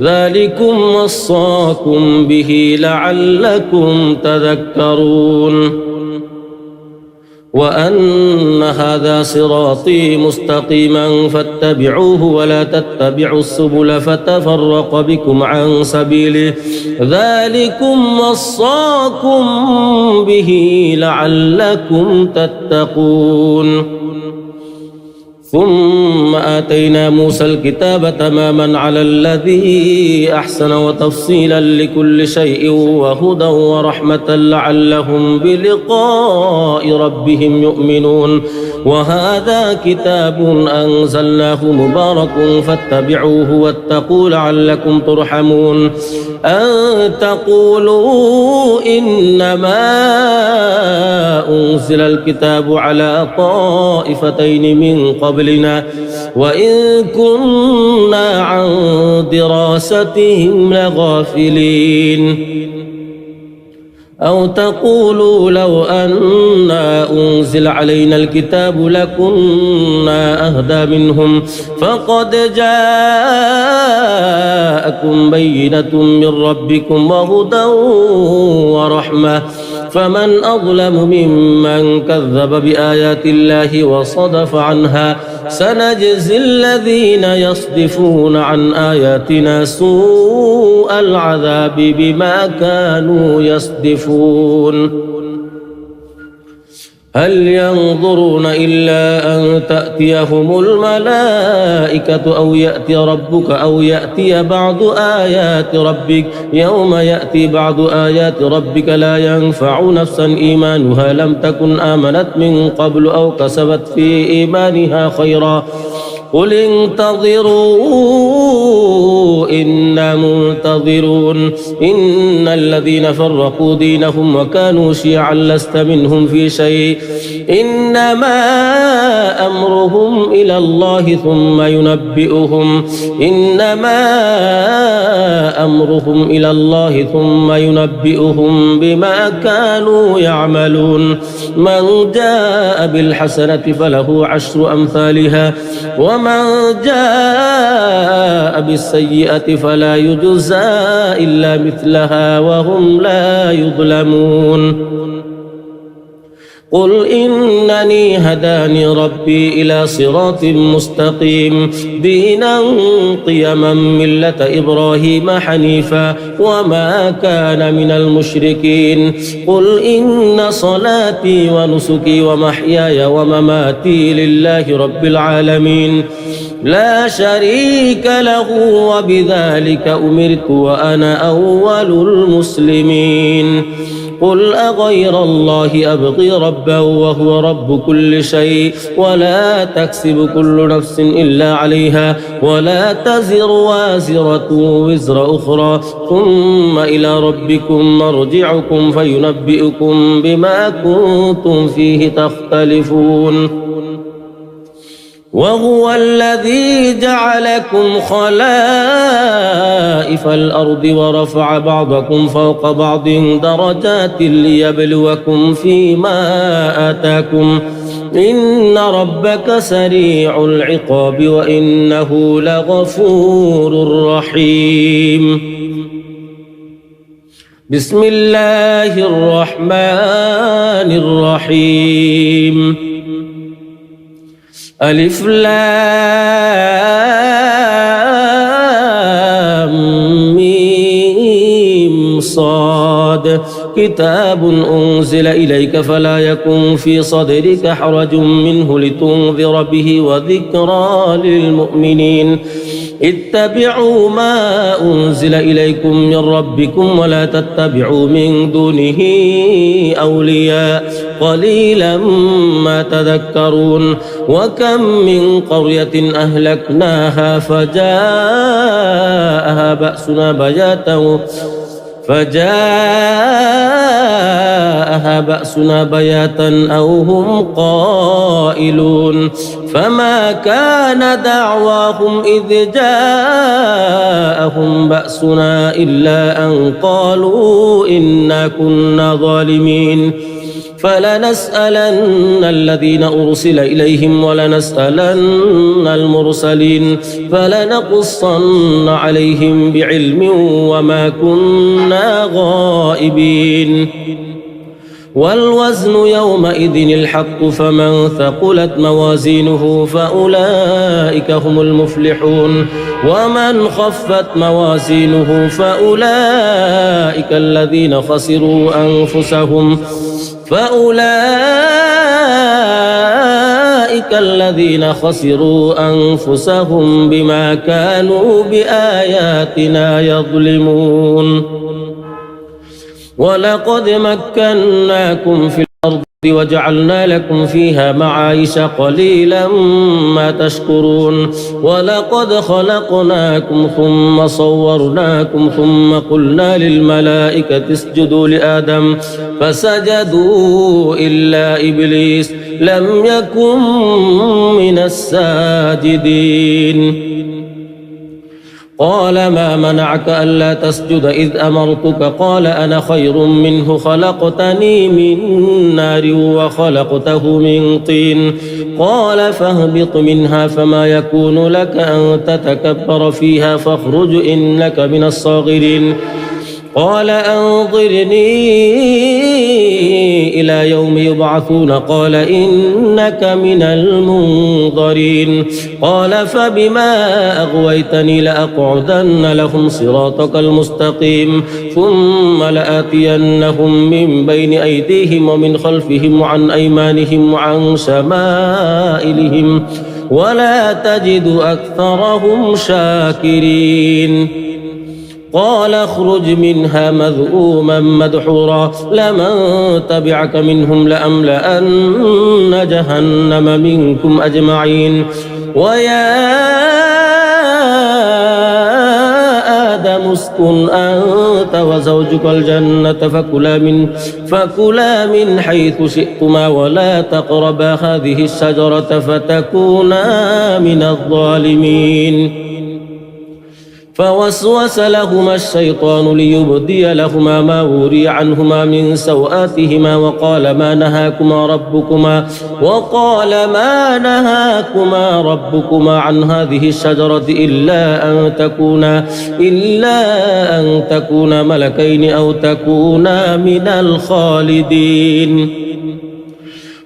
ذلكم وصاكم به لعلكم تذكرون وأن هذا صراطي مستقيما فاتبعوه ولا تتبعوا السبل فتفرق بكم عن سبيله ذلكم وصاكم به لعلكم تتقون ثم آتينا موسى الكتاب تماما على الذي أحسن وتفصيلا لكل شيء وهدى ورحمة لعلهم بلقاء ربهم يؤمنون وهذا كتاب أنزلناه مبارك فاتبعوه واتقوا لعلكم ترحمون أن تقولوا إنما أنزل الكتاب على طائفتين من قبلنا وإن كنا عن دراستهم لغافلين أو تقولوا لو أنا أنزل علينا الكتاب لكنا أهدى منهم فقد جاءكم بينة من ربكم وهدى ورحمة فمن أظلم ممن كذب بآيات الله وصدف عنها سنجزي الذين يصدفون عن آياتنا سوء العذاب بما كانوا يصدفون هل ينظرون إلا أن تأتيهم الملائكة أو يأتي ربك أو يأتي بعض آيات ربك يوم يأتي بعض آيات ربك لا ينفع نفسا إيمانها لم تكن آمنت من قبل أو كسبت في إيمانها خيرا قل انتظروا إنا منتظرون إن الذين فرقوا دينهم وكانوا شيعا لست منهم في شيء إنما أمرهم إلى الله ثم ينبئهم بما كانوا يعملون من جاء بالحسنة فله 10 أمثالها ومن جاء بالسيئة فلا يجزى إلا مثلها وهم لا يظلمون قل إنني هداني ربي إلى صراط مستقيم دينا قيما ملة إبراهيم حنيفا وما كان من المشركين قل إن صلاتي ونسكي ومحياي ومماتي لله رب العالمين لا شريك له وبذلك أمرت وأنا أول المسلمين قل أغير الله أبغي ربا وهو رب كل شيء ولا تكسب كل نفس إلا عليها ولا تزر وازرة وزر أخرى ثم إلى ربكم مرجعكم فينبئكم بما كنتم فيه تختلفون وهو الذي جعلكم خلائف الأرض ورفع بعضكم فوق بعض درجات ليبلوكم فيما آتاكم إن ربك سريع العقاب وإنه لغفور رحيم بسم الله الرحمن الرحيم ألف لام ميم صاد كتاب أنزل إليك فلا يكن في صدرك حرج منه لتنذر به وذكرى للمؤمنين اتبعوا ما أنزل إليكم من ربكم ولا تتبعوا من دونه أولياء قليلا ما تذكرون وكم من قرية أهلكناها فجاءها بأسنا بياتا أو هم قائلون فما كان دعواهم إذ جاءهم بأسنا إلا أن قالوا إنا كنا ظالمين فلنسألن الذين أرسل إليهم ولنسألن المرسلين فلنقصن عليهم بعلم وما كنا غائبين والوزن يومئذ الحق فمن ثقلت موازينه فأولئك هم المفلحون ومن خفت موازينه فأولئك الذين خسروا أنفسهم بما كانوا بآياتنا يظلمون ولقد مكناكم في الأرض وجعلنا لكم فيها معايش قليلا ما تشكرون ولقد خلقناكم ثم صورناكم ثم قلنا للملائكة اسجدوا لآدم فسجدوا إلا إبليس لم يكن من الساجدين قال ما منعك ألا تسجد إذ أمرتك قال أنا خير منه خلقتني من نار وخلقته من طين قال فاهبط منها فما يكون لك أن تتكبر فيها فاخرج إنك من الصاغرين قال أنظرني إلى يوم يبعثون قال إنك من المنظرين قال فبما أغويتني لأقعدن لهم صراطك المستقيم ثم لآتينهم من بين أيديهم ومن خلفهم وعن أيمانهم وعن شمائلهم ولا تجد أكثرهم شاكرين قال اخرج منها مذءوما مدحورا لمن تبعك منهم لأملأن جهنم منكم أجمعين ويا اسكن أنت وزوجك الجنة فكلا من حيث شئتما ولا تقربا هذه الشجرة فتكونا من الظالمين. فوسوس لهما الشيطان ليبدي لهما ما وري عنهما من سوآتهما وقال ما نهاكما ربكما عن هذه الشجرة إلا أن تكونا ملكين أو تكونا من الخالدين.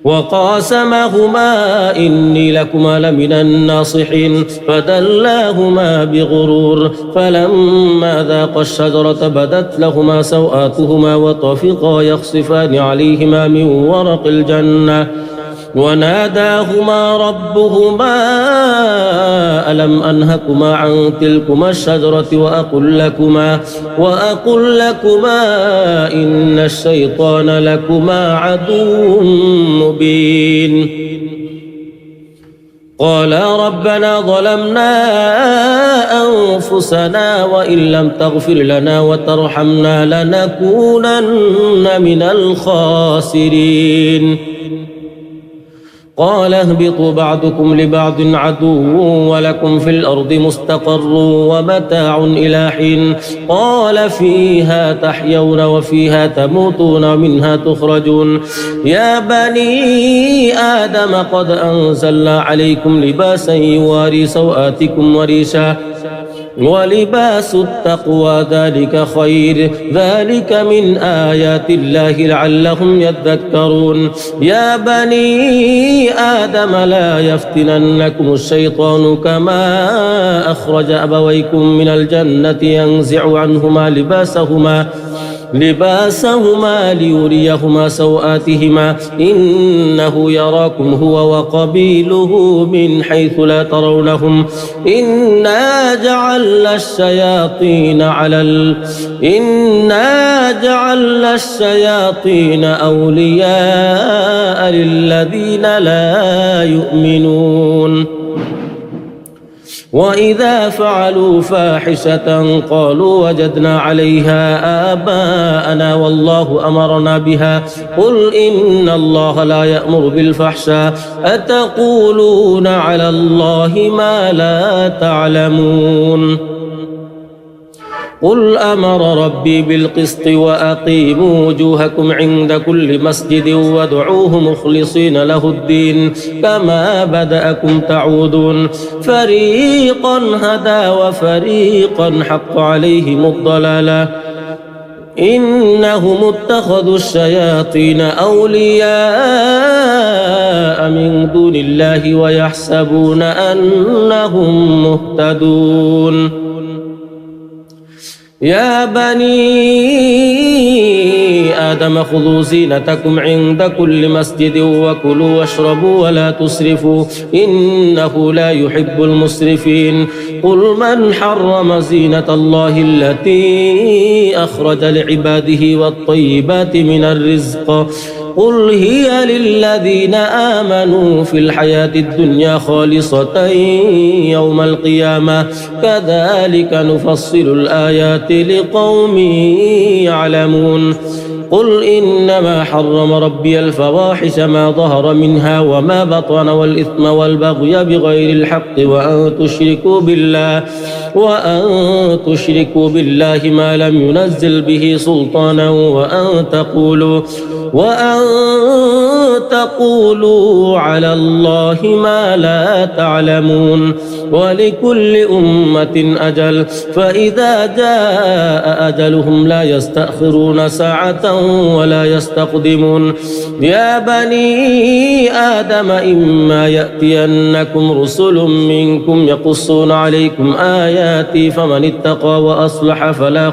وقاسمهما إني لكما لمن الناصحين فدلاهما بغرور فلما ذاقا الشجرة بدت لهما سوآتهما وطفقا يخصفان عليهما من ورق الجنة وناداهما ربهما ألم أنهكما عن تلكما الشجرة وأقل لكما إن الشيطان لكما عدو مبين. قالا ربنا ظلمنا أنفسنا وإن لم تغفر لنا وترحمنا لنكونن من الخاسرين. قال اهبطوا بعضكم لبعض عدو ولكم في الأرض مستقر ومتاع إلى حين. قال فيها تحيون وفيها تموتون ومنها تخرجون. يا بني آدم قد أنزلنا عليكم لباسا يواري سوآتكم وريشا ولباس التقوى ذلك خير ذلك من آيات الله لعلهم يذكرون. يا بني آدم لا يفتننكم الشيطان كما أخرج أبويكم من الجنة ينزع عنهما لباسهما ليريهما سوآتهما إنه يراكم هو وقبيله من حيث لا ترونهم إنا جعلنا الشياطين أولياء للذين لا يؤمنون. وإذا فعلوا فاحشة قالوا وجدنا عليها آباءنا والله أمرنا بها قل إن الله لا يأمر بالفحشاء أتقولون على الله ما لا تعلمون. قل أمر ربي بالقسط وأقيموا وجوهكم عند كل مسجد وادعوه مخلصين له الدين كما بدأكم تعودون. فريقا هدى وفريقا حق عليهم الضلالة إنهم اتخذوا الشياطين أولياء من دون الله ويحسبون أنهم مهتدون. يا بني آدم خذوا زينتكم عند كل مسجد وكلوا واشربوا ولا تسرفوا إنه لا يحب المسرفين. قل من حرم زينة الله التي أخرج لعباده والطيبات من الرزق قل هي للذين آمنوا في الحياة الدنيا خالصة يوم القيامة كذلك نفصل الآيات لقوم يعلمون. قل إنما حرم ربي الفواحش ما ظهر منها وما بطن والإثم والبغي بغير الحق وأن تشركوا بالله ما لم ينزل به سلطانا وأن تقولوا على الله ما لا تعلمون. ولكل أمة أجل فإذا جاء أجلهم لا يستأخرون ساعة ولا يستقدمون. يا بني آدم إما يأتينكم رسل منكم يقصون عليكم آياتي فمن اتقى وأصلح فلا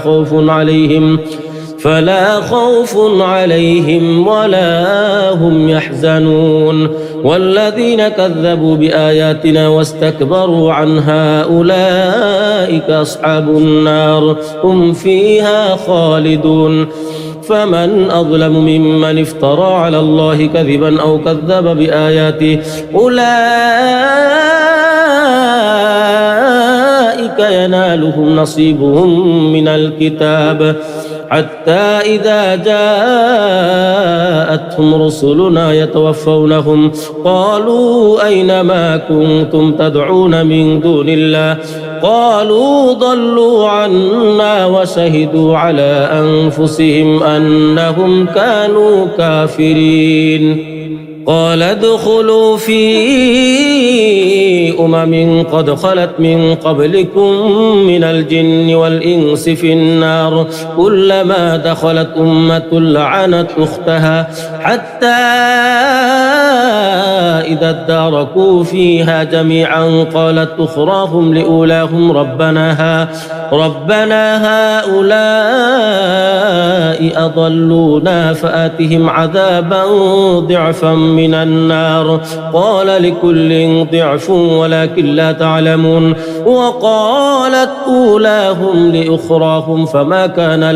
خوف عليهم ولا هم يحزنون. والذين كذبوا بآياتنا واستكبروا عنها أولئك أصحاب النار هم فيها خالدون. فمن أظلم ممن افترى على الله كذبا أو كذب بآياته أولئك أولئك ينالهم نصيبهم من الكتاب حتى إذا جاءتهم رسلنا يتوفونهم قالوا أين ما كنتم تدعون من دون الله قالوا ضلوا عنا وشهدوا على أنفسهم أنهم كانوا كافرين قال ادخلوا في قد خلت من قبلكم من الجن والإنس في النار كلما دخلت أمة لعنت أختها حتى إذا اداركوا فيها جميعا قالت أخراهم لأولاهم ربنا هؤلاء أضلونا فآتهم عذابا ضعفا من النار قال لكل ضعف ولكن لا تعلمون وقالت أولاهم لأخراهم فما كان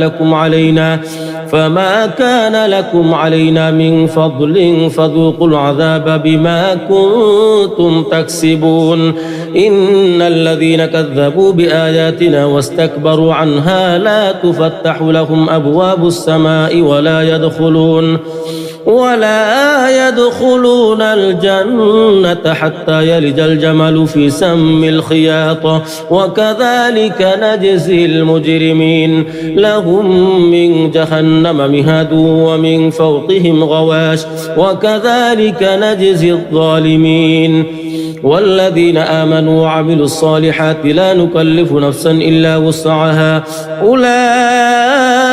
لكم علينا من فضل فذوقوا العذاب بما كنتم تكسبون إن الذين كذبوا بآياتنا واستكبروا عنها لا تفتح لهم أبواب السماء ولا يدخلون الجنة حتى يلج الجمل في سم الخياط وكذلك نجزي المجرمين لهم من جهنم مهاد ومن فوقهم غواش وكذلك نجزي الظالمين والذين آمنوا وعملوا الصالحات لا نكلف نفسا إلا وسعها أولئك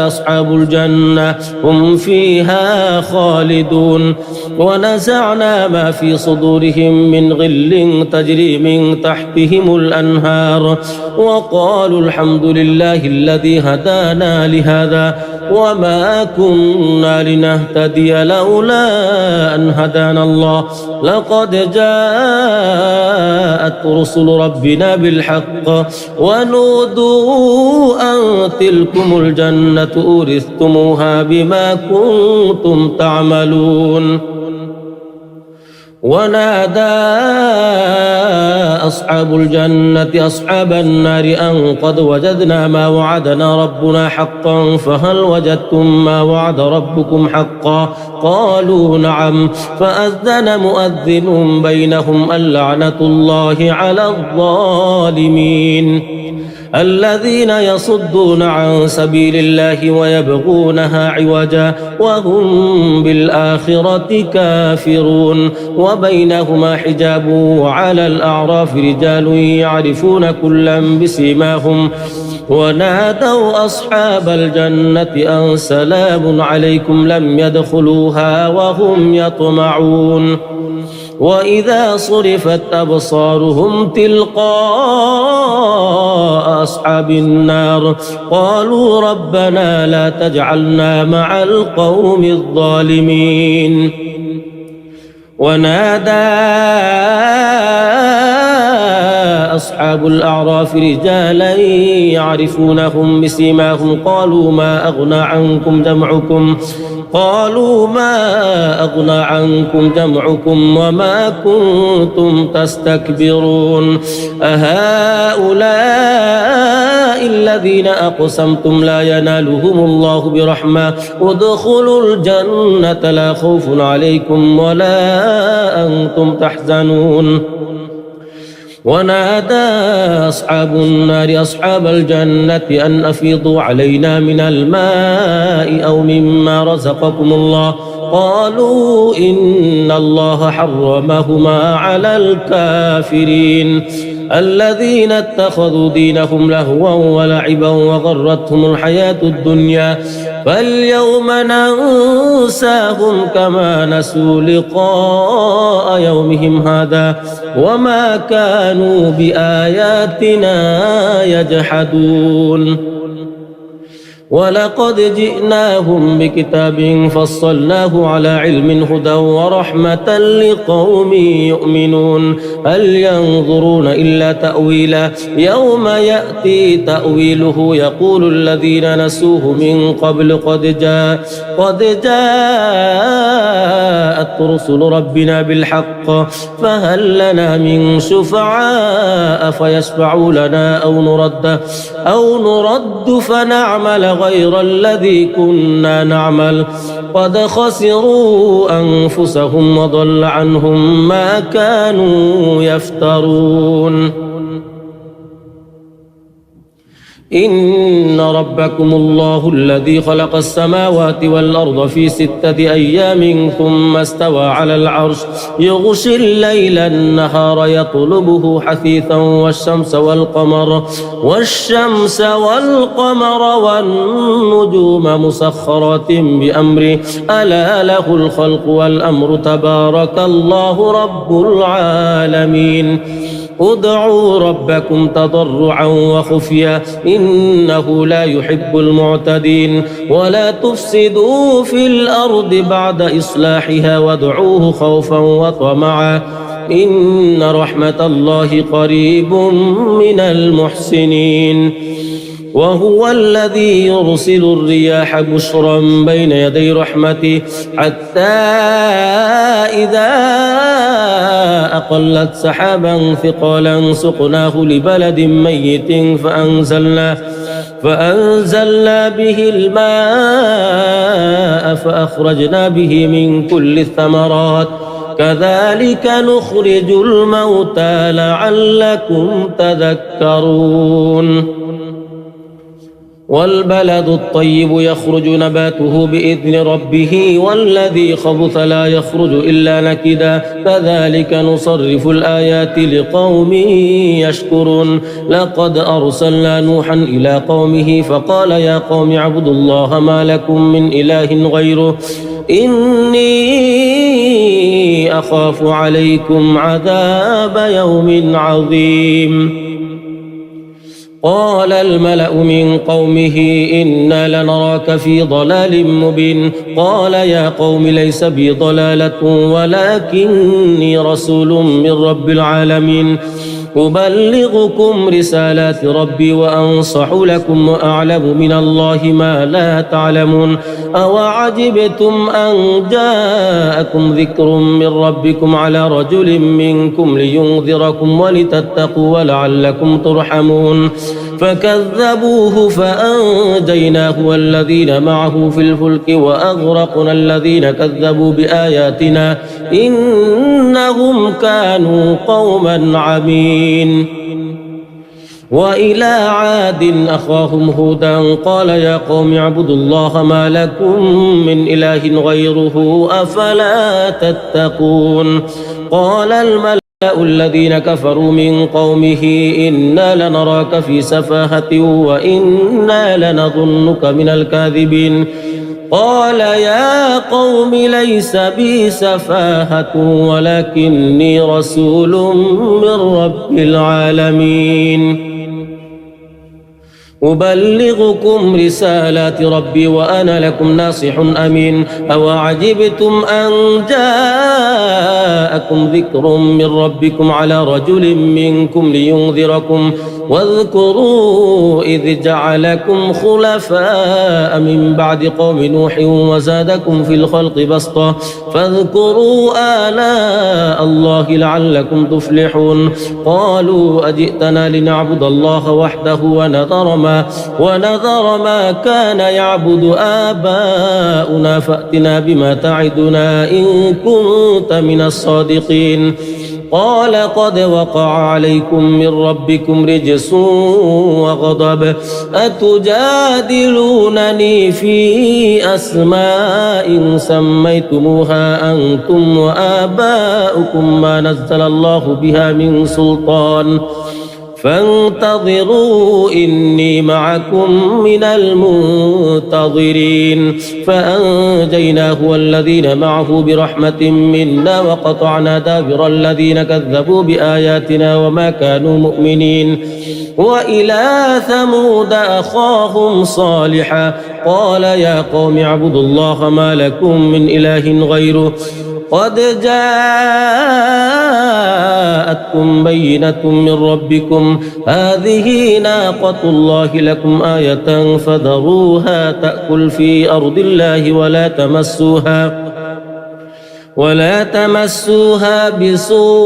أصحاب الجنة هم فيها خالدون ونزعنا ما في صدورهم من غل تجري من تحتهم الأنهار وقالوا الحمد لله الذي هدانا لهذا وما كنا لنهتدي لولا أن هدانا الله لقد جاءت رسل ربنا بالحق ونودوا أن تلكم الجنة أورثتموها بما كنتم تعملون ونادى أصحاب الجنة أصحاب النار أن قد وجدنا ما وعدنا ربنا حقا فهل وجدتم ما وعد ربكم حقا قالوا نعم فأذن مؤذن بينهم اللعنة الله على الظالمين الذين يصدون عن سبيل الله ويبغونها عوجا وهم بالآخرة كافرون وبينهما حجاب وعلى الأعراف رجال يعرفون كلا بسيماهم ونادوا أصحاب الجنة أن سلام عليكم لم يدخلوها وهم يطمعون وإذا صرفت أبصارهم تلقاء أصحاب النار قالوا ربنا لا تجعلنا مع القوم الظالمين ونادى أصحاب الأعراف رجالا يعرفونهم بسيماهم قالوا ما أغنى عنكم جمعكم وما كنتم تستكبرون أهؤلاء الذين أقسمتم لا ينالهم الله برحمة ادخلوا الجنة لا خوف عليكم ولا أنتم تحزنون ونادى أصحاب النار أصحاب الجنة أن أفيضوا علينا من الماء أو مما رزقكم الله قالوا إن الله حرمهما على الكافرين الذين اتخذوا دينهم لهوا ولعبا وغرتهم الحياة الدنيا فاليوم ننساهم كما نسوا لقاء يومهم هذا وما كانوا بآياتنا يجحدون ولقد جئناهم بكتاب فصلناه على علم هدى ورحمة لقوم يؤمنون هل ينظرون إلا تأويله يوم يأتي تأويله يقول الذين نسوه من قبل قد جاءت رسل ربنا بالحق فهل لنا من شفعاء فيشفعوا لنا أو نرد فنعمل غير الذي كنا نعمل قد خسروا أنفسهم وضل عنهم ما كانوا يفترون إن ربكم الله الذي خلق السماوات والأرض في 6 أيام ثم استوى على العرش يغشي الليل النهار يطلبه حثيثا والشمس والقمر والنجوم مسخرات بأمره ألا له الخلق والأمر تبارك الله رب العالمين ادعوا ربكم تضرعا وخفيا إنه لا يحب المعتدين ولا تفسدوا في الأرض بعد إصلاحها وادعوه خوفا وطمعا إن رحمة الله قريب من المحسنين وهو الذي يرسل الرياح بشرا بين يدي رحمته حتى إذا أقلت سحابا ثقالا سقناه لبلد ميت فأنزلنا به الماء فأخرجنا به من كل الثمرات كذلك نخرج الموتى لعلكم تذكرون والبلد الطيب يخرج نباته بإذن ربه والذي خبث لا يخرج إلا نكدا كذلك نصرف الآيات لقوم يشكرون لقد أرسلنا نوحا إلى قومه فقال يا قوم اعبدوا الله ما لكم من إله غيره إني أخاف عليكم عذاب يوم عظيم قال الملأ من قومه إنا لنراك في ضلال مبين قال يا قوم ليس بي ضلالة ولكني رسول من رب العالمين أبلغكم رسالات ربي وأنصح لكم وأعلم من الله ما لا تعلمون أوعجبتم أن جاءكم ذكر من ربكم على رجل منكم لينذركم ولتتقوا ولعلكم ترحمون فكذبوه فأنجيناه والذين معه في الفلك وأغرقنا الذين كذبوا بآياتنا إنهم كانوا قوما عمين وإلى عاد أخاهم هودا قال يا قوم اعبدوا الله ما لكم من إله غيره أفلا تتقون قال الملأ الذين كفروا من قومه إنا لنراك في سفاهة وإنا لنظنك من الكاذبين قال يا قوم ليس بي سفاهة ولكني رسول من رب العالمين أبلغكم رسالات ربي وأنا لكم ناصح أمين أوعجبتم أن جاءكم ذكر من ربكم على رجل منكم لينذركم واذكروا إذ جعلكم خلفاء من بعد قوم نوح وزادكم في الخلق بسطة فاذكروا آلاء الله لعلكم تفلحون قالوا أجئتنا لنعبد الله وحده ونذر ما كان يعبد آباؤنا فأتنا بما تعدنا إن كنت من الصادقين قال قد وقع عليكم من ربكم رجس وغضب أتجادلونني في أسماء سميتموها أنتم وآباؤكم ما نزل الله بها من سلطان فانتظروا إني معكم من المنتظرين فأنجيناه والذين معه برحمة منا وقطعنا دابر الذين كذبوا بآياتنا وما كانوا مؤمنين وإلى ثمود أخاهم صالحا قال يا قوم اعبدوا الله ما لكم من إله غيره قد جاءتكم بينة من ربكم هذه ناقة الله لكم آية فذروها تأكل في أرض الله ولا تمسوها بسوء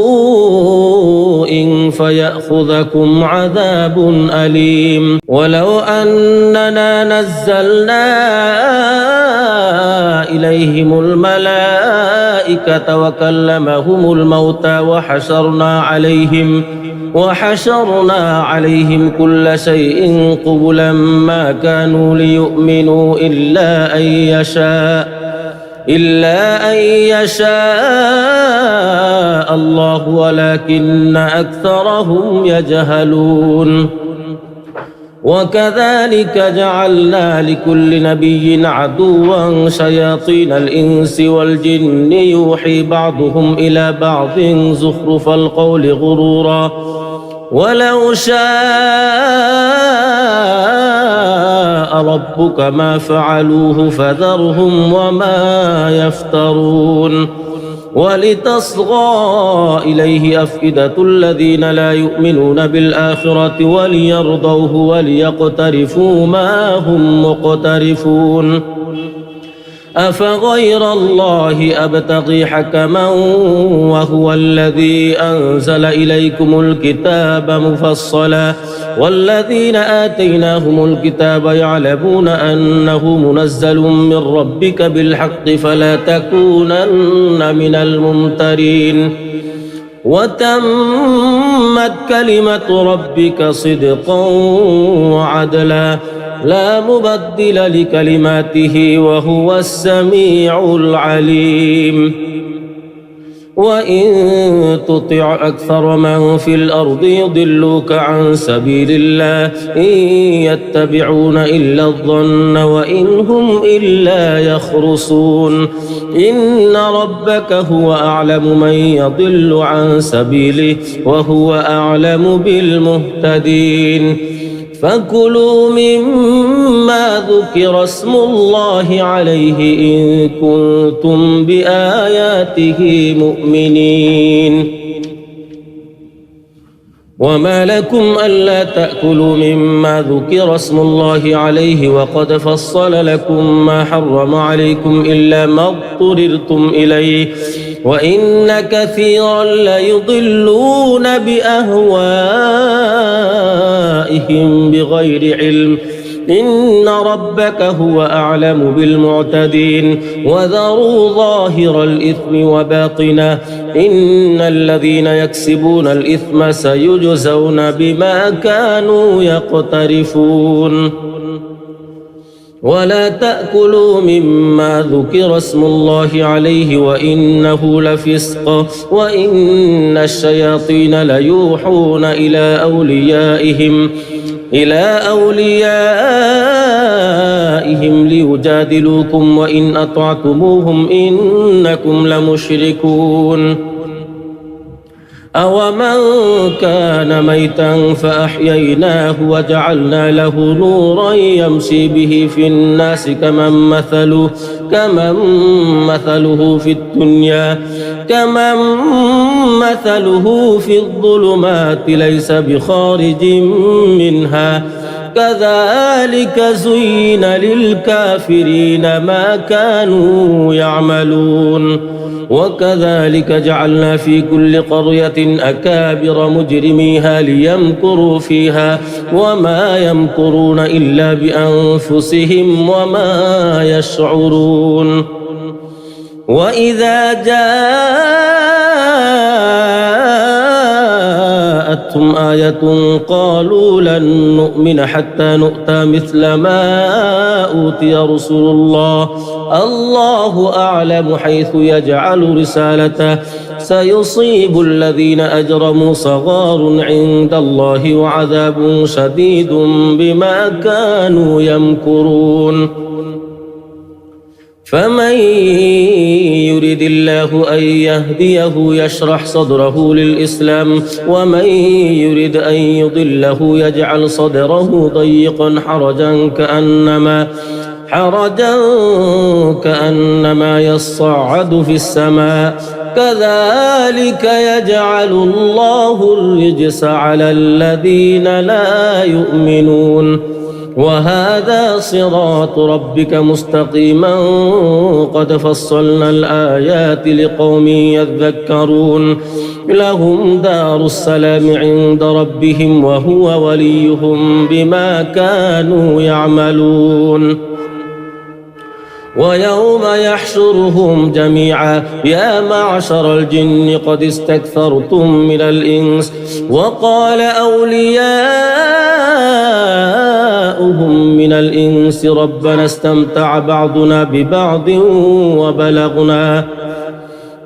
فيأخذكم عذاب أليم ولو أننا نزلنا إليهم الملائكة وكلمهم الموتى وحشرنا عليهم كل شيء قبلا ما كانوا ليؤمنوا إلا أن يشاء الله ولكن أكثرهم يجهلون وكذلك جعلنا لكل نبي عدوا شياطين الإنس والجن يوحي بعضهم إلى بعض زخرف القول غرورا ولو شاء ربك ما فعلوه فذرهم وما يفترون ولتصغى إليه أفئدة الذين لا يؤمنون بالآخرة وليرضوه وليقترفوا ما هم مقترفون أفغير الله أبتغي حكما وهو الذي أنزل إليكم الكتاب مفصلا والذين آتيناهم الكتاب يعلمون أنه منزل من ربك بالحق فلا تكونن من الممترين وتمت كلمة ربك صدقا وعدلا لا مبدل لكلماته وهو السميع العليم وإن تطع أكثر من في الأرض يضلوك عن سبيل الله إن يتبعون إلا الظن وإن هم إلا يخرصون إن ربك هو أعلم من يضل عن سبيله وهو أعلم بالمهتدين فكلوا مما ذكر اسم الله عليه إن كنتم بآياته مؤمنين وما لكم ألا تأكلوا مما ذكر اسم الله عليه وقد فصل لكم ما حرم عليكم إلا ما اضطررتم إليه وإن كثيرا ليضلون بأهوائهم بغير علم إن ربك هو أعلم بالمعتدين وذروا ظاهر الإثم وباطنه إن الذين يكسبون الإثم سيجزون بما كانوا يقترفون ولا تأكلوا مما ذكر اسم الله عليه وإنه لفسق وإن الشياطين ليوحون إلى أوليائهم ليجادلوكم وإن أطعتموهم إنكم لمشركون أومن كان ميتا فأحييناه وجعلنا له نورا يمشي به في الناس كمن مثله في الظلمات ليس بخارج منها كذلك زين للكافرين ما كانوا يعملون وكذلك جعلنا في كل قرية أكابر مجرميها ليمكروا فيها وما يمكرون إلا بأنفسهم وما يشعرون وإذا جاءتهم آية قالوا لن نؤمن حتى نؤتى مثل ما أوتي رسول الله الله أعلم حيث يجعل رسالته سيصيب الذين أجرموا صغار عند الله وعذاب شديد بما كانوا يمكرون فمن يرد الله أن يهديه يشرح صدره للإسلام ومن يرد أن يضله يجعل صدره ضيقا حرجا كأنما يصعد في السماء كذلك يجعل الله الرجس على الذين لا يؤمنون وهذا صراط ربك مستقيما قد فصلنا الآيات لقوم يذكرون لهم دار السلام عند ربهم وهو وليهم بما كانوا يعملون ويوم يحشرهم جميعا يا معشر الجن قد استكثرتم من الإنس وقال أولياؤهم من الإنس ربنا استمتع بعضنا ببعض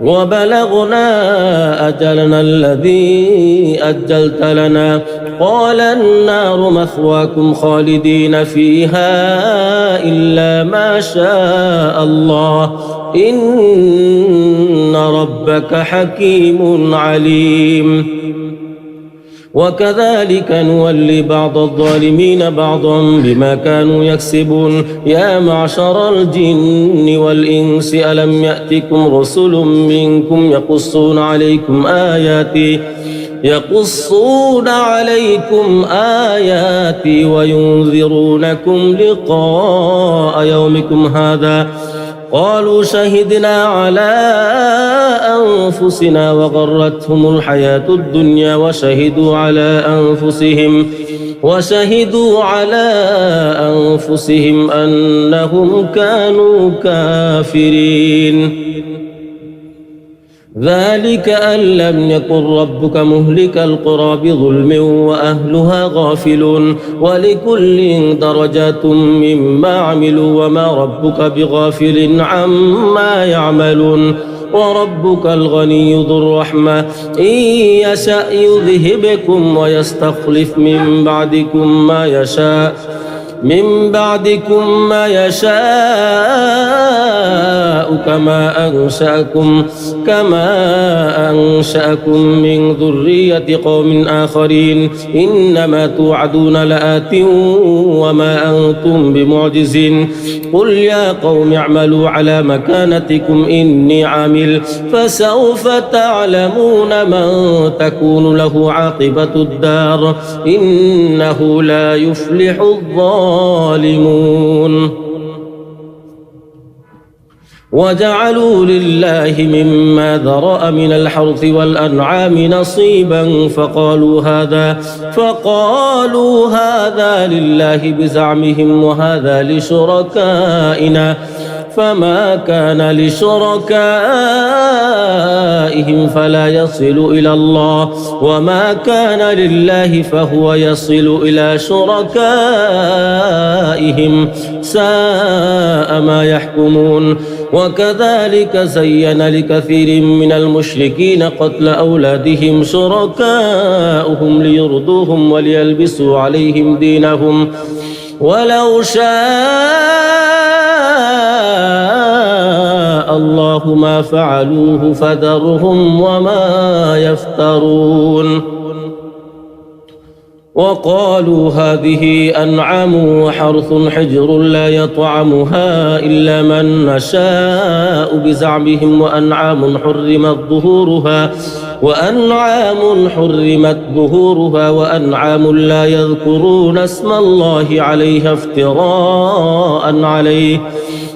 وبلغنا أجلنا الذي أجلت لنا قال النار مثواكم خالدين فيها إلا ما شاء الله إن ربك حكيم عليم وكذلك نولي بعض الظالمين بعضا بما كانوا يكسبون يا معشر الجن والإنس ألم يأتكم رسل منكم يقصون عليكم آياتي وينذرونكم لقاء يومكم هذا قالوا شهدنا على أنفسنا وغرتهم الحياة الدنيا وشهدوا على أنفسهم أنهم كانوا كافرين ذلك أن لم يكن ربك مهلك القرى بظلم وأهلها غافلون ولكل درجات مما عملوا وما ربك بغافل عما يعملون وربك الغني ذو الرحمة إن يشأ يذهبكم ويستخلف من بعدكم ما يشاء كما أنشأكم من ذرية قوم آخرين إنما توعدون لآت وما أنتم بمعجزين قل يا قوم اعملوا على مكانتكم إني عامل فسوف تعلمون من تكون له عاقبة الدار إنه لا يفلح الظالمون وجعلوا لله مما ذرأ من الحرث والأنعام نصيبا فقالوا هذا لله بزعمهم وهذا لشركائنا فما كان لشركائهم فلا يصل إلى الله وما كان لله فهو يصل إلى شركائهم ساء ما يحكمون وكذلك زين لكثير من المشركين قتل أولادهم شركاؤهم ليرضوهم وليلبسوا عليهم دينهم ولو شاء الله ما فعلوه فذرهم وما يفترون وقالوا هذه أنعام وحرث حجر لا يطعمها إلا من نشاء بزعمهم وأنعام حرمت ظهورها وأنعام لا يذكرون اسم الله عليها افتراء عليه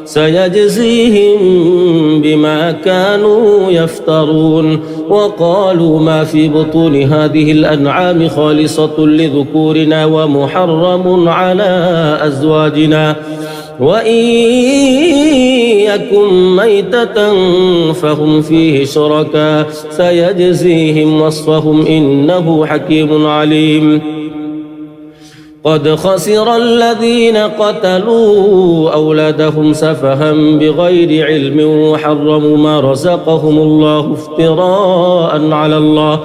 سيجزيهم بما كانوا يفترون وقالوا ما في بطون هذه الأنعام خالصة لذكورنا ومحرم على أزواجنا وإن يكن ميتة فهم فيه شركاء سيجزيهم وصفهم إنه حكيم عليم قد خسر الذين قتلوا أولادهم سفها بغير علم وحرموا ما رزقهم الله افتراء على الله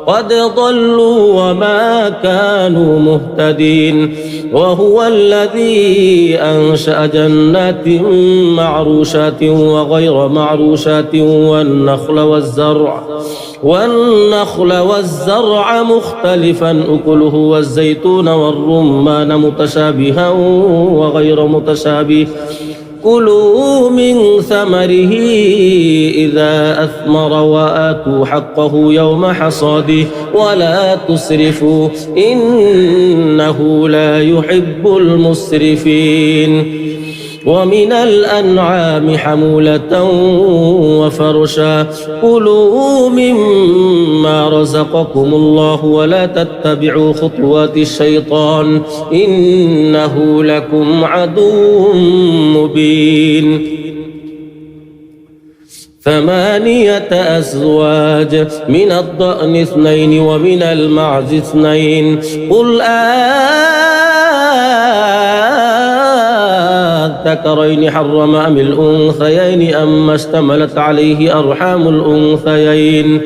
قد ضلوا وما كانوا مهتدين وهو الذي أنشأ جنات معروشات وغير معروشات والنخل والزرع مختلفا أكله والزيتون والرمان متشابها وغير متشابه كلوا من ثمره إذا أثمر وآتوا حقه يوم حصاده ولا تسرفوا إنه لا يحب المسرفين ومن الأنعام حمولة وفرشا كلوا مما رزقكم الله ولا تتبعوا خطوات الشيطان إنه لكم عدو مبين 8 أزواج من الضأن 2 ومن المعز 2 قل الذكرين حرم أم الأنثيين أما اشتملت عليه أرحام الأنثيين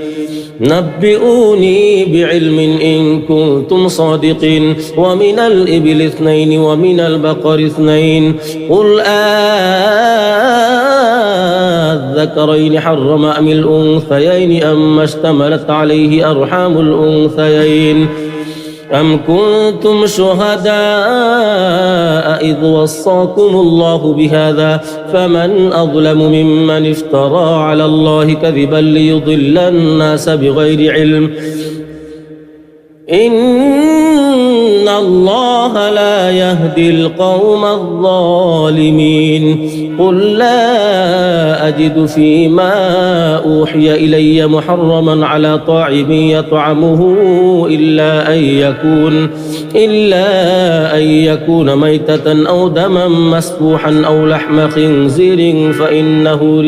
نبئوني بعلم إن كنتم صادقين ومن الإبل 2 ومن البقر 2 قل الذكرين حرم أم الأنثيين أما اشتملت عليه أرحام الأنثيين أم كنتم شهداء إذ وصاكم الله بهذا فمن أظلم ممن افترى على الله كذبا ليضل الناس بغير علم إن الله لا يهدي القوم الظالمين قل لا أجد فيما أوحي إلي محرما على طاعم يطعمه إلا أن يكون ميتة أو دما مسفوحا أو لحم خنزير فإنه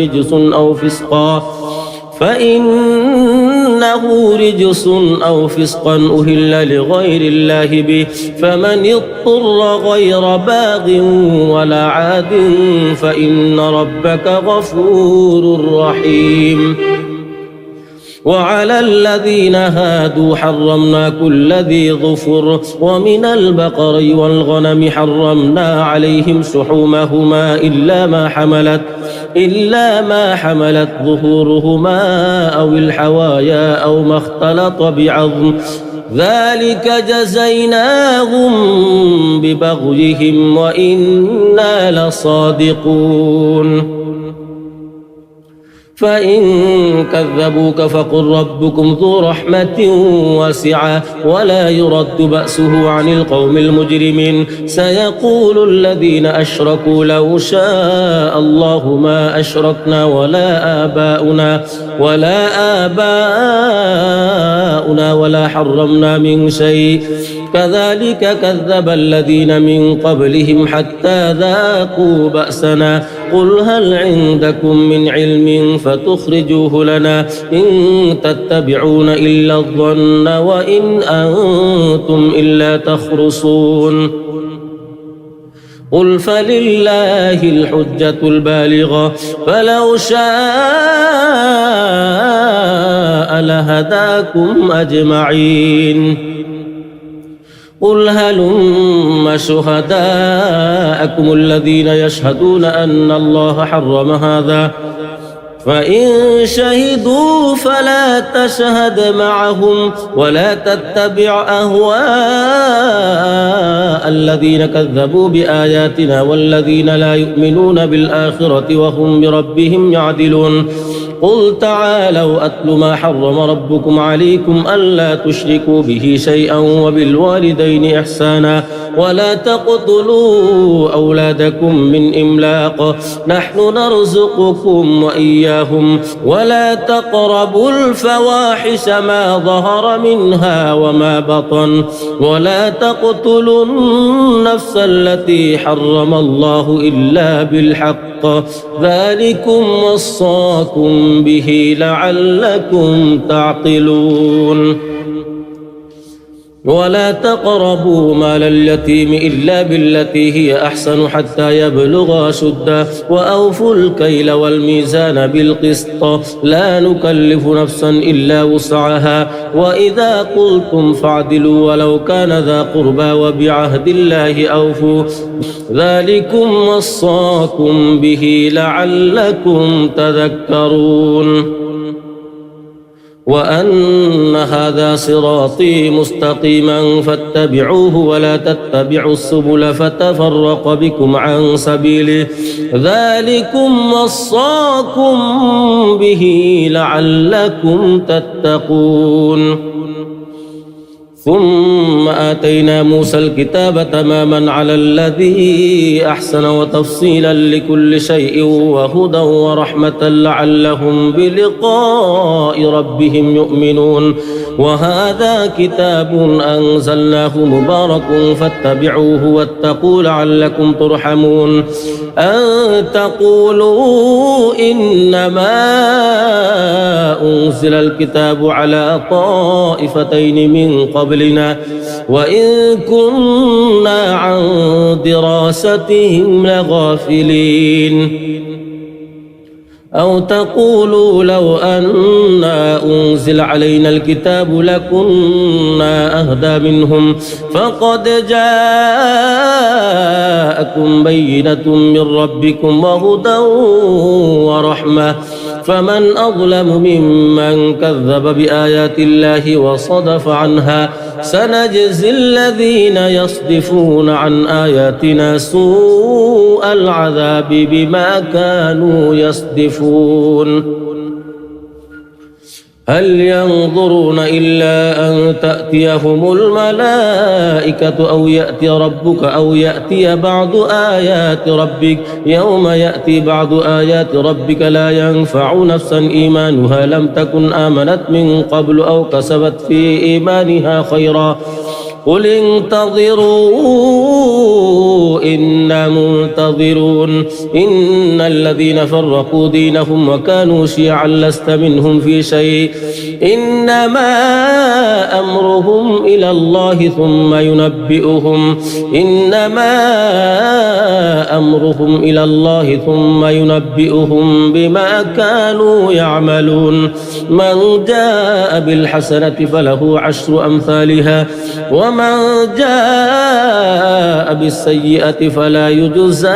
رجس أو فسقا أهل لغير الله به فمن اضطر غير باغ ولا عاد فإن ربك غفور رحيم وعلى الذين هادوا حرمنا كل ذي ظفر ومن البقر والغنم حرمنا عليهم شحومهما إلا ما حملت ظهورهما أو الحوايا أو ما اختلط بعظم ذلك جزيناهم ببغيهم وإنا لصادقون فإن كذبوك فقل ربكم ذو رحمة واسعة ولا يرد بأسه عن القوم المجرمين سيقول الذين أشركوا لو شاء الله ما أشركنا ولا آباؤنا ولا حرمنا من شيء كذلك كذب الذين من قبلهم حتى ذاقوا بأسنا قل هل عندكم من علم فتخرجوه لنا إن تتبعون إلا الظن وإن أنتم إلا تخرصون قل فلله الحجة البالغة فلو شاء لهداكم أجمعين قل هلم شهداءكم الذين يشهدون أن الله حرم هذا فإن شهدوا فلا تشهد معهم ولا تتبع أهواء الذين كذبوا بآياتنا والذين لا يؤمنون بالآخرة وهم بربهم يعدلون قل تعالوا أتل ما حرم ربكم عليكم ألا تشركوا به شيئا وبالوالدين إحسانا ولا تقتلوا أولادكم من إملاق نحن نرزقكم وإياهم ولا تقربوا الفواحش ما ظهر منها وما بطن ولا تقتلوا النفس التي حرم الله إلا بالحق ذلكم وصاكم به لعلكم تعقلون ولا تقربوا مال اليتيم إلا بالتي هي أحسن حتى يبلغ أشده وأوفوا الكيل والميزان بالقسط لا نكلف نفسا إلا وسعها وإذا قلتم فاعدلوا ولو كان ذا قربى وبعهد الله أوفوا ذلكم وصاكم به لعلكم تذكرون وأن هذا صراطي مستقيما فاتبعوه ولا تتبعوا السبل فتفرق بكم عن سبيله ذلكم وصاكم به لعلكم تتقون ثم آتينا موسى الكتاب تماما على الذي أحسن وتفصيلا لكل شيء وهدى ورحمة لعلهم بلقاء ربهم يؤمنون وهذا كتاب أنزلناه مبارك فاتبعوه واتقوا لعلكم ترحمون أن تقولوا إنما أنزل الكتاب على طائفتين من قبلنا وإن كنا عن دراستهم لغافلين أو تقولوا لو أنا أنزل علينا الكتاب لكنا أهدى منهم فقد جاءكم بينة من ربكم وهدى ورحمة فمن أظلم ممن كذب بآيات الله وصدف عنها سنجزي الذين يصدفون عن آياتنا سوء العذاب بما كانوا يصدفون هل ينظرون إلا أن تأتيهم الملائكة أو يأتي ربك أو يأتي بعض آيات ربك يوم يأتي بعض آيات ربك لا ينفع نفسا إيمانها لم تكن آمنت من قبل أو كسبت في إيمانها خيرا قل انتظروا إنا منتظرون إن الذين فرقوا دينهم وكانوا شيعا لست منهم في شيء إنما أمرهم إلى الله ثم ينبئهم إنما أمرهم إلى الله ثم ينبئهم بما كانوا يعملون من جاء بالحسنة فله عشر أمثالها ومن جاء بالسيئة فلا يجزى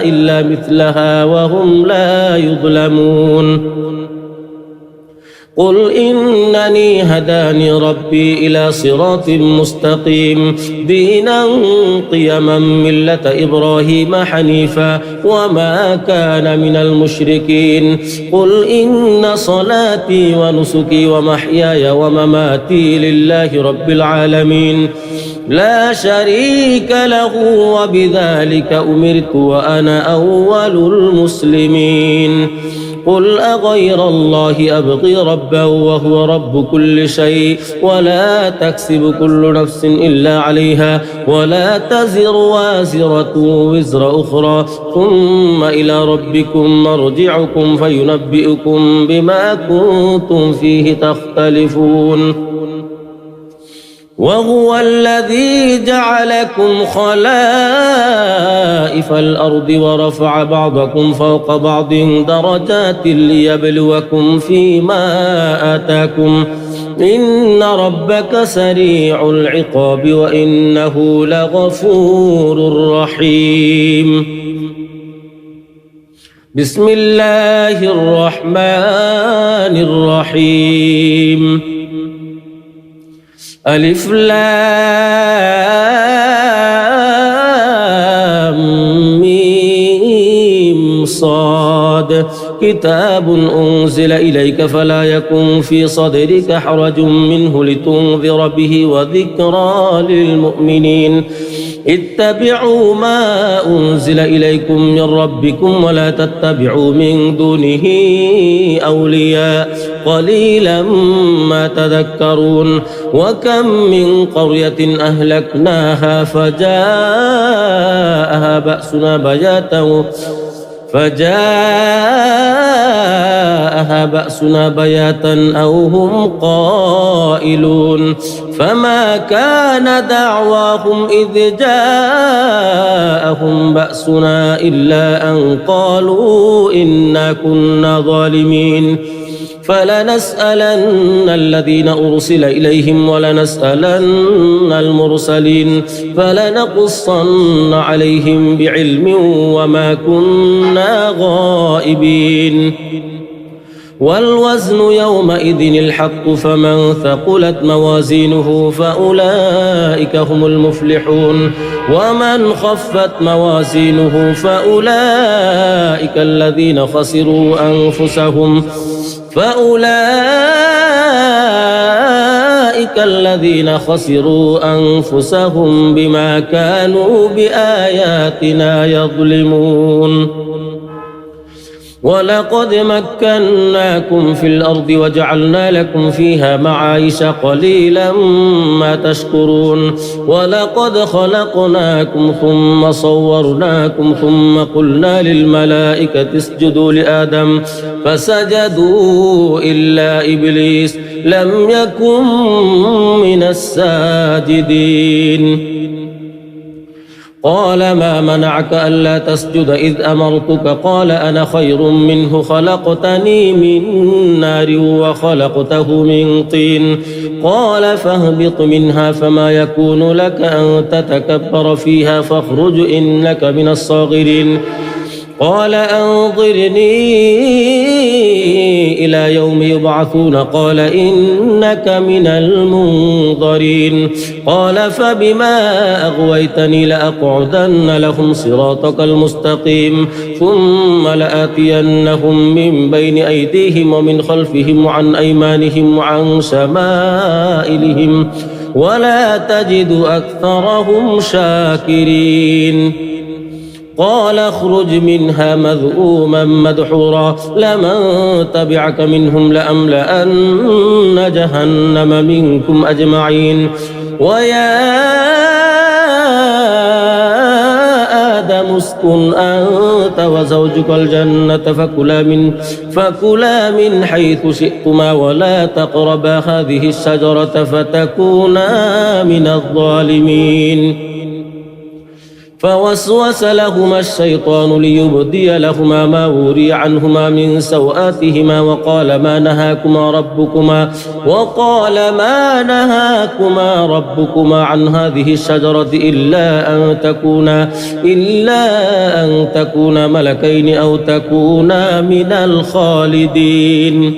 إلا مثلها وهم لا يظلمون قل إنني هداني ربي إلى صراط مستقيم دينا قيما ملة إبراهيم حنيفا وما كان من المشركين قل إن صلاتي ونسكي ومحياي ومماتي لله رب العالمين لا شريك له وبذلك أمرت وأنا أول المسلمين قل أغير الله أبغي ربا وهو رب كل شيء ولا تكسب كل نفس إلا عليها ولا تزر وازرة وزر أخرى ثم إلى ربكم مرجعكم فينبئكم بما كنتم فيه تختلفون وهو الذي جعلكم خلائف الأرض ورفع بعضكم فوق بعض درجات ليبلوكم فيما آتاكم إن ربك سريع العقاب وإنه لغفور رحيم بسم الله الرحمن الرحيم ألف لام ميم صاد كتاب أنزل إليك فلا يكن في صدرك حرج منه لتنذر به وذكرى للمؤمنين اتبعوا ما أنزل إليكم من ربكم ولا تتبعوا من دونه أولياء قليلا ما تذكرون وكم من قرية أهلكناها فجاءها بأسنا بياتا أو هم قائلون فما كان دعواهم إذ جاءهم بأسنا إلا أن قالوا إنا كنا ظالمين فلنسألن الذين أرسل إليهم ولنسألن المرسلين فلنقصن عليهم بعلم وما كنا غائبين والوزن يومئذ الحق فمن ثقلت موازينه فأولئك هم المفلحون ومن خفت موازينه فأولئك الذين خسروا أنفسهم بما كانوا بآياتنا يظلمون ولقد مكناكم في الأرض وجعلنا لكم فيها معايش قليلا ما تشكرون ولقد خلقناكم ثم صورناكم ثم قلنا للملائكة اسجدوا لآدم فسجدوا إلا إبليس لم يكن من الساجدين قال ما منعك ألا تسجد إذ أمرتك قال أنا خير منه خلقتني من نار وخلقته من طين قال فاهبط منها فما يكون لك أن تتكبر فيها فاخرج إنك من الصاغرين قال أنظرني إلى يوم يبعثون قال إنك من المنظرين قال فبما أغويتني لأقعدن لهم صراطك المستقيم ثم لآتينهم من بين أيديهم ومن خلفهم وعن أيمانهم وعن شمائلهم ولا تجد أكثرهم شاكرين قال اخرج منها مذءوما مدحورا لمن تبعك منهم لأملأن جهنم منكم أجمعين ويا آدم اسكن أنت وزوجك الجنة فكلا من حيث شئتما ولا تقربا هذه الشجرة فتكونا من الظالمين فوسوس لهما الشيطان ليبدي لهما ما وري عنهما من سوآتهما وقال ما نهاكما ربكما عن هذه الشجرة إلا أن تكونا ملكين أو تكونا من الخالدين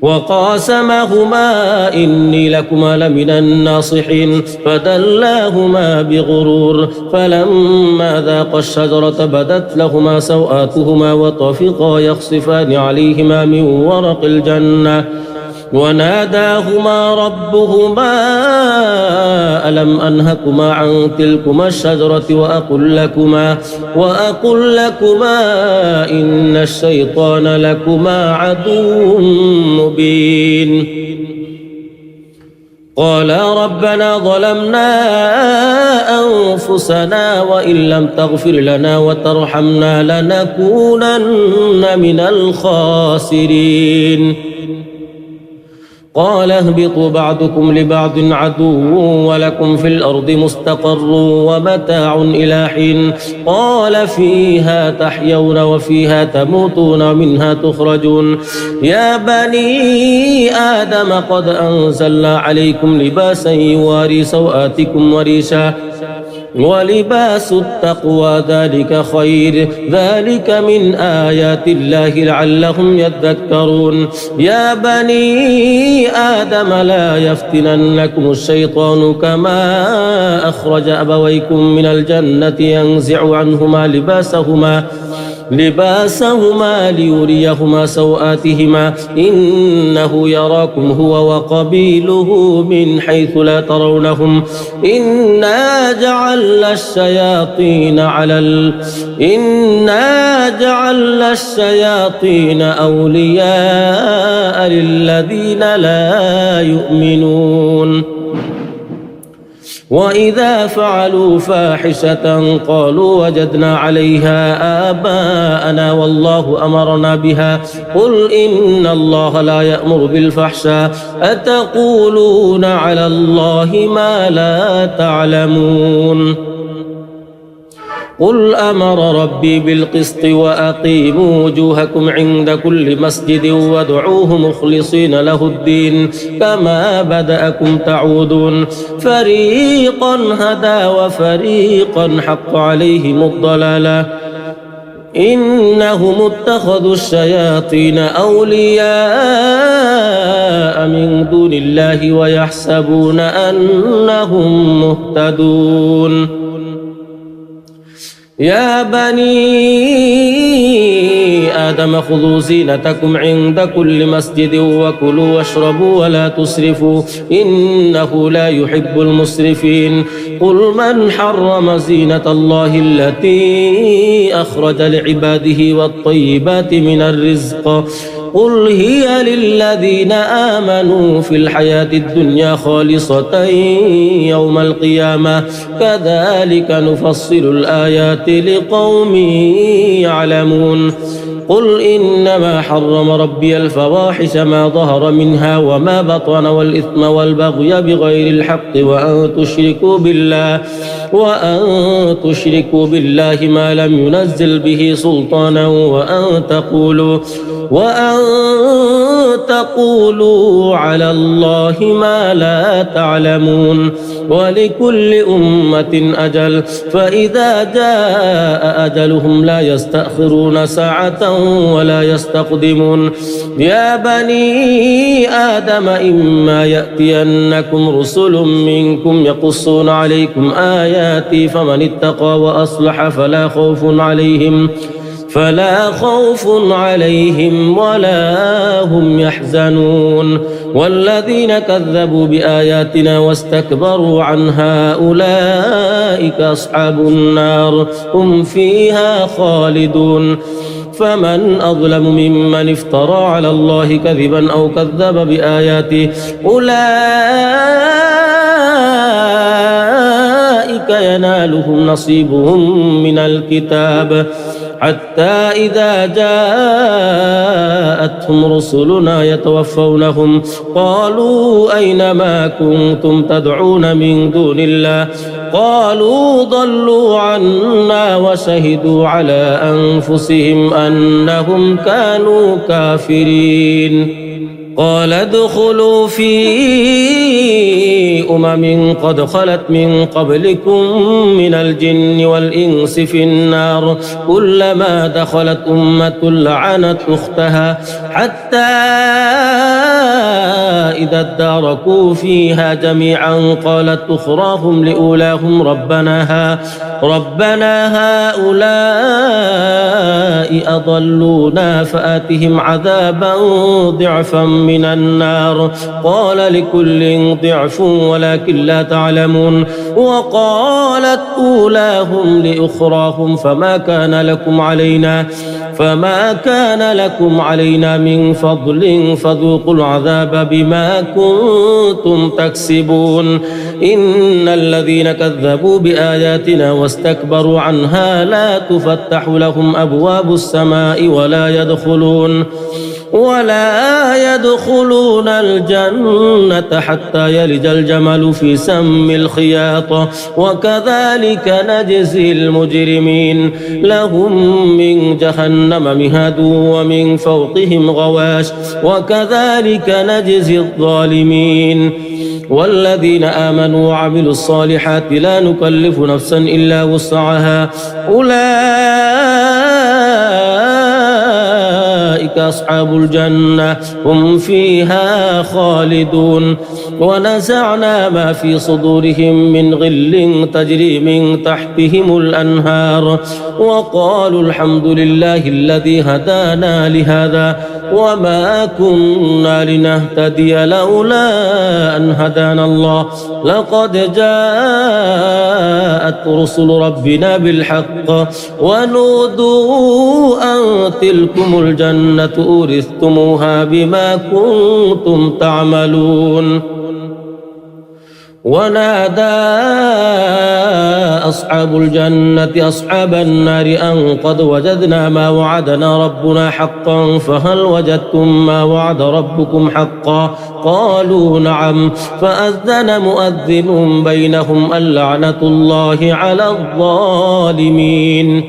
وقاسمهما إني لكما لمن الناصحين فدلاهما بغرور فلما ذاقا الشجرة بدت لهما سوآتهما وطفقا يخصفان عليهما من ورق الجنة وناداهما ربهما ألم أنهكما عن تلكما الشجرة وأقل لكما إن الشيطان لكما عدو مبين قالا ربنا ظلمنا أنفسنا وإن لم تغفر لنا وترحمنا لنكونن من الخاسرين قال اهبطوا بعضكم لبعض عدو ولكم في الأرض مستقر ومتاع إلى حين قال فيها تحيون وفيها تموتون ومنها تخرجون يا بني آدم قد أنزلنا عليكم لباسا يواري سوآتكم وريشا ولباس التقوى ذلك خير ذلك من آيات الله لعلهم يذكرون يا بني آدم لا يفتننكم الشيطان كما أخرج أبويكم من الجنة ينزع عنهما لباسهما ليريهما سوآتهما إنه يراكم هو وقبيله من حيث لا ترونهم إنا جعلنا الشياطين أولياء للذين لا يؤمنون وإذا فعلوا فاحشة قالوا وجدنا عليها آباءنا والله أمرنا بها قل إن الله لا يأمر بالفحشاء أتقولون على الله ما لا تعلمون قل أمر ربي بالقسط وأقيموا وجوهكم عند كل مسجد وادعوه مخلصين له الدين كما بدأكم تعودون فريقا هدى وفريقا حق عليهم الضلالة إنهم اتخذوا الشياطين أولياء من دون الله ويحسبون أنهم مهتدون يا بني آدم خذوا زينتكم عند كل مسجد وكلوا واشربوا ولا تسرفوا إنه لا يحب المسرفين قل من حرم زينة الله التي أخرج لعباده والطيبات من الرزق قل هي للذين آمنوا في الحياة الدنيا خالصة يوم القيامة كذلك نفصل الآيات لقوم يعلمون قل إنما حرم ربي الفواحش ما ظهر منها وما بطن والإثم والبغي بغير الحق وأن تشركوا بالله ما لم ينزل به سلطانا وأن تقولوا على الله ما لا تعلمون ولكل أمة أجل فإذا جاء أجلهم لا يستأخرون ساعة ولا يستقدمون يا بني آدم إما يأتينكم رسل منكم يقصون عليكم آياتي فمن اتقى وأصلح فلا خوف عليهم ولا هم يحزنون والذين كذبوا بآياتنا واستكبروا عنها أولئك أصحاب النار هم فيها خالدون فمن أظلم ممن افترى على الله كذبا أو كذب بآياته أولئك ينالهم نصيبهم من الكتاب حتى إذا جاءتهم رسلنا يتوفونهم قالوا أين ما كنتم تدعون من دون الله قالوا ضلوا عنا وشهدوا على أنفسهم أنهم كانوا كافرين قال ادخلوا في قد خلت من قبلكم من الجن والإنس في النار كلما دخلت أمة لعنت أختها حتى إذا اداركوا فيها جميعا قالت أخراهم لأولاهم ربنا هؤلاء أضلونا فآتهم عذابا ضعفا من النار قال لكل ضعف ولكن لا تعلمون وقالت أولاهم لأخراهم فما كان لكم علينا من فضل فذوقوا العذاب بما كنتم تكسبون إن الذين كذبوا بآياتنا واستكبروا عنها لا تفتح لهم أبواب السماء ولا يدخلون الجنة حتى يلج الجمل في سم الخياط وكذلك نجزي المجرمين لهم من جهنم مهاد ومن فوقهم غواش وكذلك نجزي الظالمين والذين آمنوا وعملوا الصالحات لا نكلف نفسا إلا وسعها أولئك أصحاب الجنة هم فيها خالدون ونزعنا ما في صدورهم من غل تجري من تحتهم الأنهار وقالوا الحمد لله الذي هدانا لهذا وما كنا لنهتدي لولا أن هدانا الله لقد جاءت رسل ربنا بالحق ونودوا أن تلكم الجنة أورثتموها بما كنتم تعملون ونادى أصحاب الجنة أصحاب النار أن قد وجدنا ما وعدنا ربنا حقا فهل وجدتم ما وعد ربكم حقا قالوا نعم فأذن مؤذن بينهم اللعنة الله على الظالمين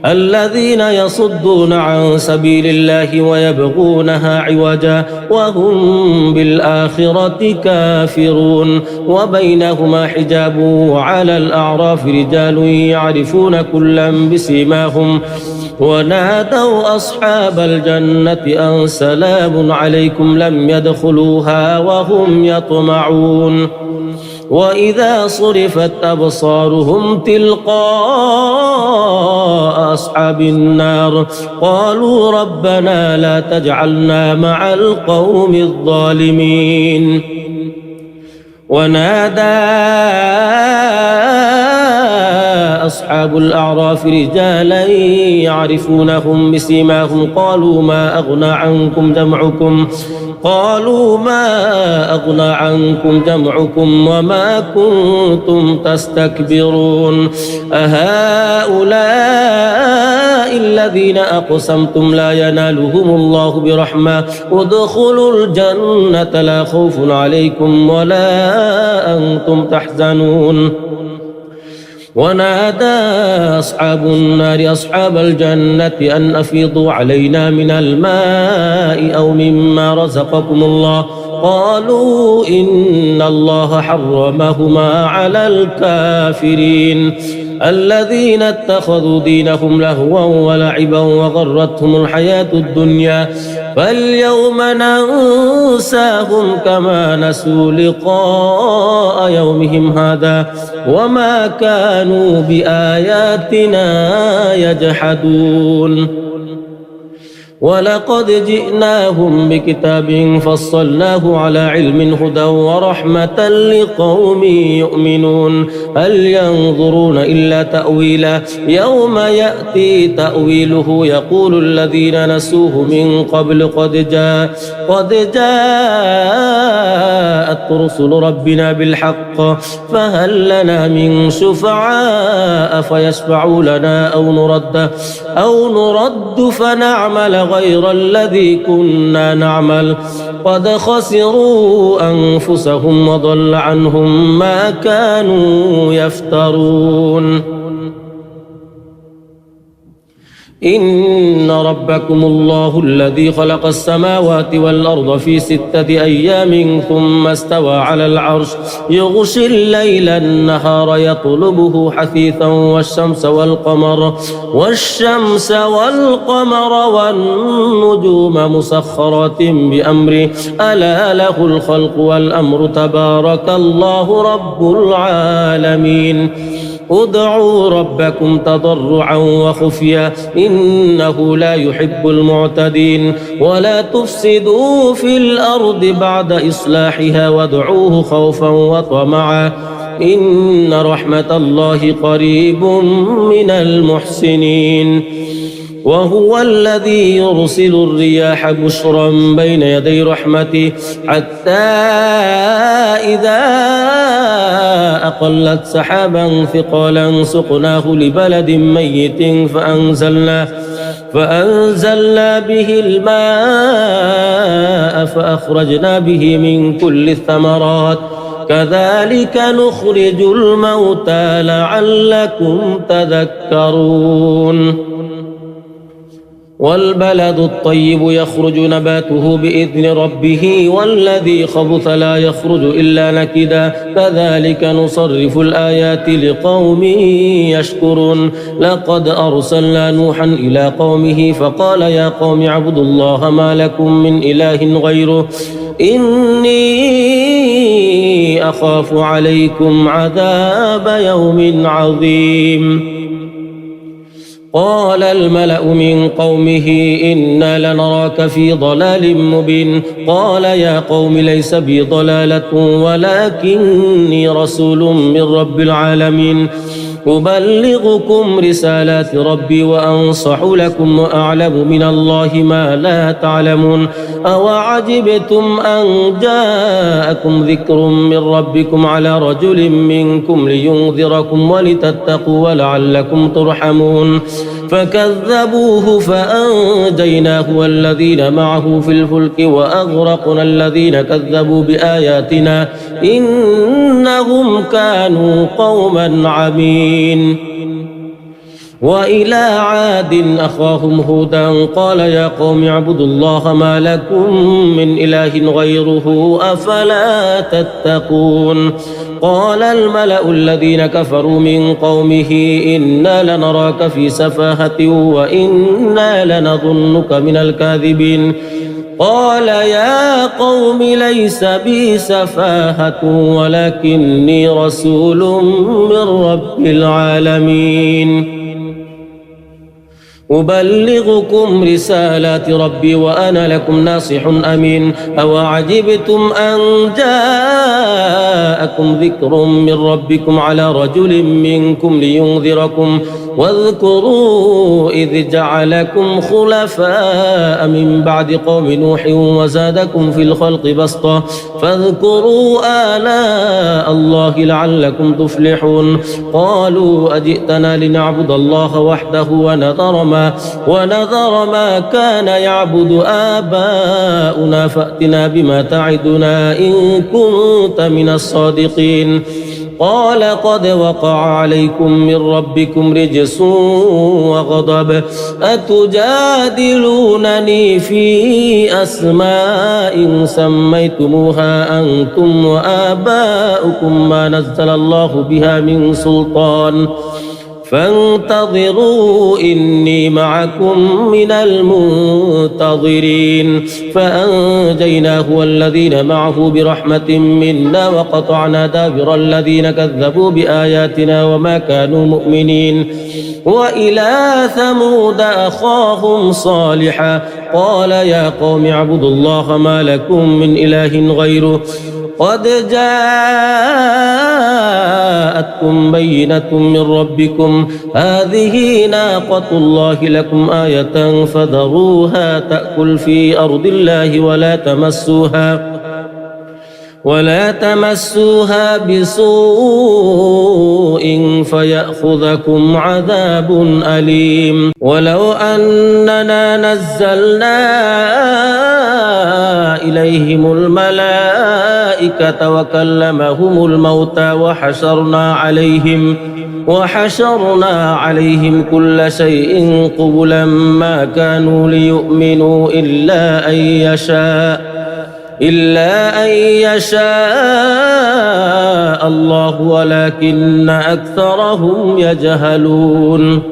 الذين يصدون عن سبيل الله ويبغونها عوجا وهم بالآخرة كافرون وبينهما حجاب وعلى الأعراف رجال يعرفون كلا بسيماهم ونادوا أصحاب الجنة أن سلام عليكم لم يدخلوها وهم يطمعون وإذا صرفت أبصارهم تلقاء أصحاب النار قالوا ربنا لا تجعلنا مع القوم الظالمين ونادى أصحاب الأعراف رجالا يعرفونهم بسيماهم قالوا ما أغنى عنكم جمعكم وما كنتم تستكبرون أهؤلاء الذين أقسمتم لا ينالهم الله برحمة ادخلوا الجنة لا خوف عليكم ولا أنتم تحزنون ونادى أصحاب النار أصحاب الجنة أن أفيضوا علينا من الماء أو مما رزقكم الله قالوا إن الله حرمهما على الكافرين الذين اتخذوا دينهم لهوا ولعبا وغرتهم الحياة الدنيا فاليوم ننساهم كما نسوا لقاء يومهم هذا وما كانوا بآياتنا يجحدون ولقد جئناهم بكتاب فصلناه على علم هدى ورحمة لقوم يؤمنون هل ينظرون إلا تأويله يوم يأتي تأويله يقول الذين نسوه من قبل قد جاءت رسل ربنا بالحق فهل لنا من شفعاء فيشفعوا لنا أو نرد فنعمل غير الذي كنا نعمل قد خسروا أنفسهم وضل عنهم ما كانوا يفترون إن ربكم الله الذي خلق السماوات والأرض في 6 أيام ثم استوى على العرش يغشي الليل النهار يطلبه حثيثا والشمس والقمر والنجوم مسخرات بأمره ألا له الخلق والأمر تبارك الله رب العالمين ادعوا ربكم تضرعا وخفيا إنه لا يحب المعتدين ولا تفسدوا في الأرض بعد إصلاحها وادعوه خوفا وطمعا إن رحمة الله قريب من المحسنين وهو الذي يرسل الرياح بشرا بين يدي رحمته حتى إذا أقلت سحابا ثقالا سقناه لبلد ميت فأنزلنا به الماء فأخرجنا به من كل الثمرات كذلك نخرج الموتى لعلكم تذكرون والبلد الطيب يخرج نباته بإذن ربه والذي خبث لا يخرج إلا نكدا كذلك نصرف الآيات لقوم يشكرون لقد أرسلنا نوحا إلى قومه فقال يا قوم اعبدوا الله ما لكم من إله غيره إني أخاف عليكم عذاب يوم عظيم قال الملأ من قومه إنا لنراك في ضلال مبين قال يا قوم ليس بي ضلالة ولكني رسول من رب العالمين أبلغكم رسالات ربي وأنصح لكم وأعلم من الله ما لا تعلمون أوعجبتم أن جاءكم ذكر من ربكم على رجل منكم لينذركم ولتتقوا ولعلكم ترحمون فكذبوه فأنجيناه والذين معه في الفلك وأغرقنا الذين كذبوا بآياتنا إنهم كانوا قوما عمين وإلى عاد أخاهم هودا قال يا قوم اعبدوا الله ما لكم من إله غيره أفلا تتقون قال الملأ الذين كفروا من قومه إنا لنراك في سفاهة وإنا لنظنك من الكاذبين قال يا قوم ليس بي سفاهة ولكني رسول من رب العالمين أبلغكم رسالات ربي وأنا لكم ناصح أمين أوعجبتم أن جاءكم ذكر من ربكم على رجل منكم لينذركم واذكروا إذ جعلكم خلفاء من بعد قوم نوح وزادكم في الخلق بسطة فاذكروا آلاء الله لعلكم تفلحون قالوا أجئتنا لنعبد الله وحده ونذر ما كان يعبد آباؤنا فأتنا بما تعدنا إن كنت من الصادقين قال قد وقع عليكم من ربكم رجس وغضب أتجادلونني في أسماء سميتموها أنتم وآباؤكم ما نزل الله بها من سلطان فانتظروا إني معكم من المنتظرين فأنجيناه والذين معه برحمة منا وقطعنا دابر الذين كذبوا بآياتنا وما كانوا مؤمنين وإلى ثمود أخاهم صالحا قال يا قوم اعبدوا الله ما لكم من إله غيره قد جاءتكم بينة من ربكم هذه ناقة الله لكم آية فذروها تأكل في أرض الله ولا تمسوها بسوء فيأخذكم عذاب أليم ولو أننا نزلنا إليهم الملائكة وكلمهم الموتى وحشرنا عليهم كل شيء قبلا ما كانوا ليؤمنوا إلا أن يشاء الله ولكن أكثرهم يجهلون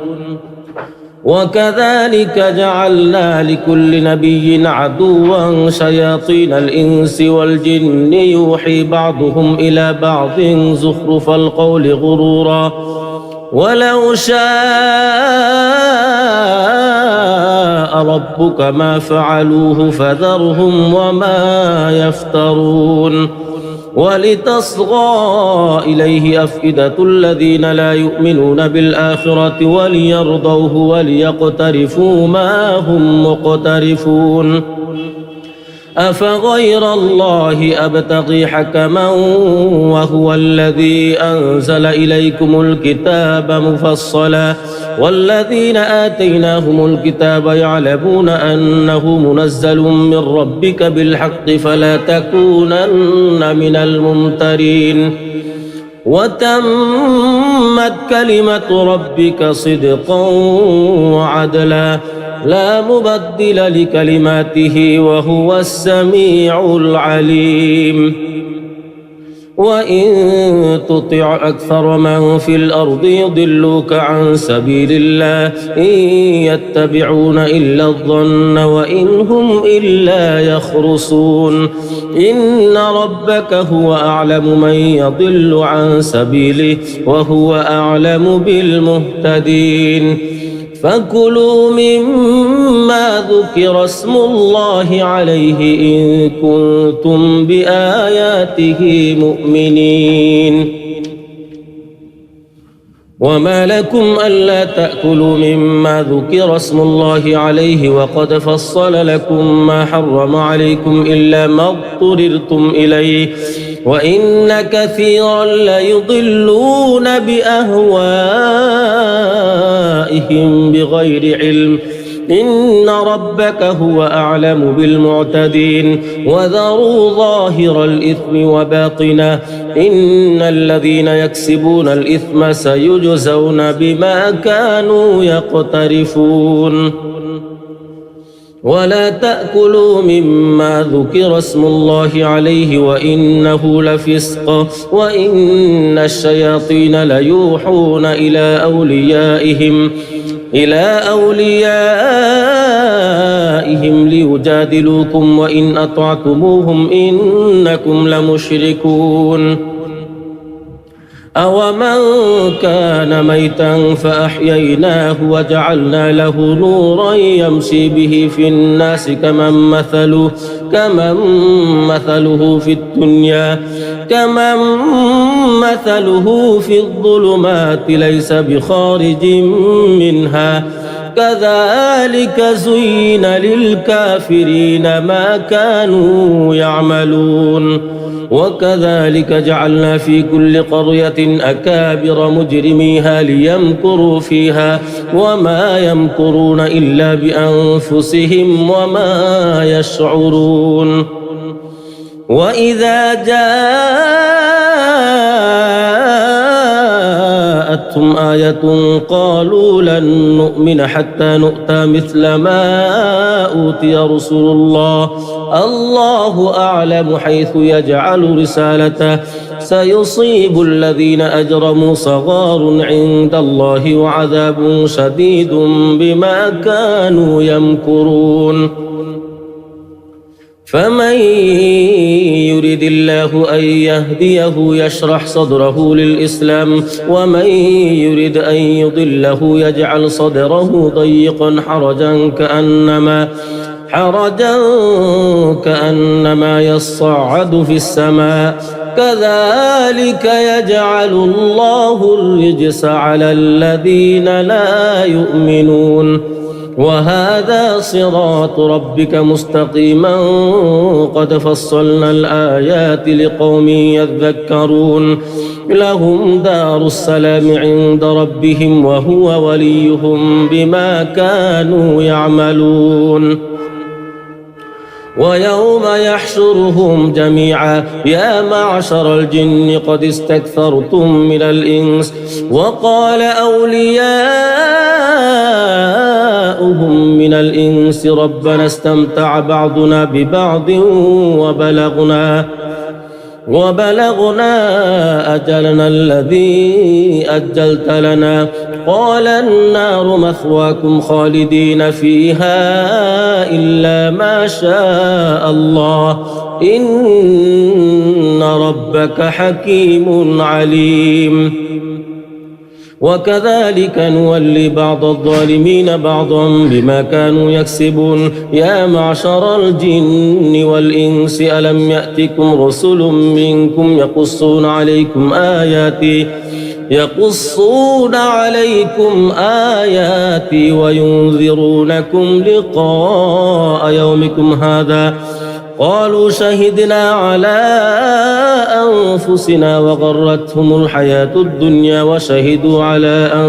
وكذلك جعلنا لكل نبي عدوا شياطين الإنس والجن يوحي بعضهم إلى بعض زخرف القول غرورا ولو شاء ربك ما فعلوه فذرهم وما يفترون ولتصغى إليه أفئدة الذين لا يؤمنون بالآخرة وليرضوه وليقترفوا ما هم مقترفون أفغير الله أبتغي حكما وهو الذي أنزل إليكم الكتاب مفصلا والذين آتيناهم الكتاب يعلمون أنه منزل من ربك بالحق فلا تكونن من الممترين وتمت كلمة ربك صدقا وعدلا لا مبدل لكلماته وهو السميع العليم وإن تطع أكثر من في الأرض يضلوك عن سبيل الله إن يتبعون إلا الظن وإن هم إلا يخرصون إن ربك هو أعلم من يضل عن سبيله وهو أعلم بالمهتدين فكلوا مما ذكر اسم الله عليه إن كنتم بآياته مؤمنين وما لكم ألا تأكلوا مما ذكر اسم الله عليه وقد فصل لكم ما حرم عليكم إلا ما اضطررتم إليه وإن كثيرا ليضلون بأهوائهم بغير علم إن ربك هو أعلم بالمعتدين وذروا ظاهر الإثم وباطنه إن الذين يكسبون الإثم سيجزون بما كانوا يقترفون ولا تأكلوا مما ذكر اسم الله عليه وإنه لفسق وإن الشياطين ليوحون إلى أوليائهم ليجادلوكم وإن أطعتموهم إنكم لمشركون أومن كان ميتا فأحييناه وجعلنا له نورا يمشي به في الناس كمن مثله في الظلمات ليس بخارج منها كذلك زين للكافرين ما كانوا يعملون وكذلك جعلنا في كل قرية أكابر مجرميها ليمكروا فيها وما يمكرون إلا بأنفسهم وما يشعرون وإذا جاءتهم آية قالوا لن نؤمن حتى نؤتى مثل ما أوتي رسل الله الله أعلم حيث يجعل رسالته سيصيب الذين أجرموا صغار عند الله وعذاب شديد بما كانوا يمكرون فمن يرد الله أن يهديه يشرح صدره للإسلام ومن يرد أن يضله يجعل صدره ضيقا حرجا كأنما يصعد في السماء كذلك يجعل الله الرجس على الذين لا يؤمنون وهذا صراط ربك مستقيما قد فصلنا الآيات لقوم يذكرون لهم دار السلام عند ربهم وهو وليهم بما كانوا يعملون ويوم يحشرهم جميعا يا معشر الجن قد استكثرتم من الإنس وقال أولياؤهم من الإنس ربنا استمتع بعضنا ببعض وبلغنا أجلنا الذي أجلت لنا قال النار مثواكم خالدين فيها إلا ما شاء الله إن ربك حكيم عليم وكذلك نولي بعض الظالمين بعضا بما كانوا يكسبون يا معشر الجن والإنس ألم يأتكم رسل منكم يقصون عليكم آياتي وينذرونكم لقاء يومكم هذا قالوا شهدنا على أنفسنا وغرتهم الحياة الدنيا وشهدوا على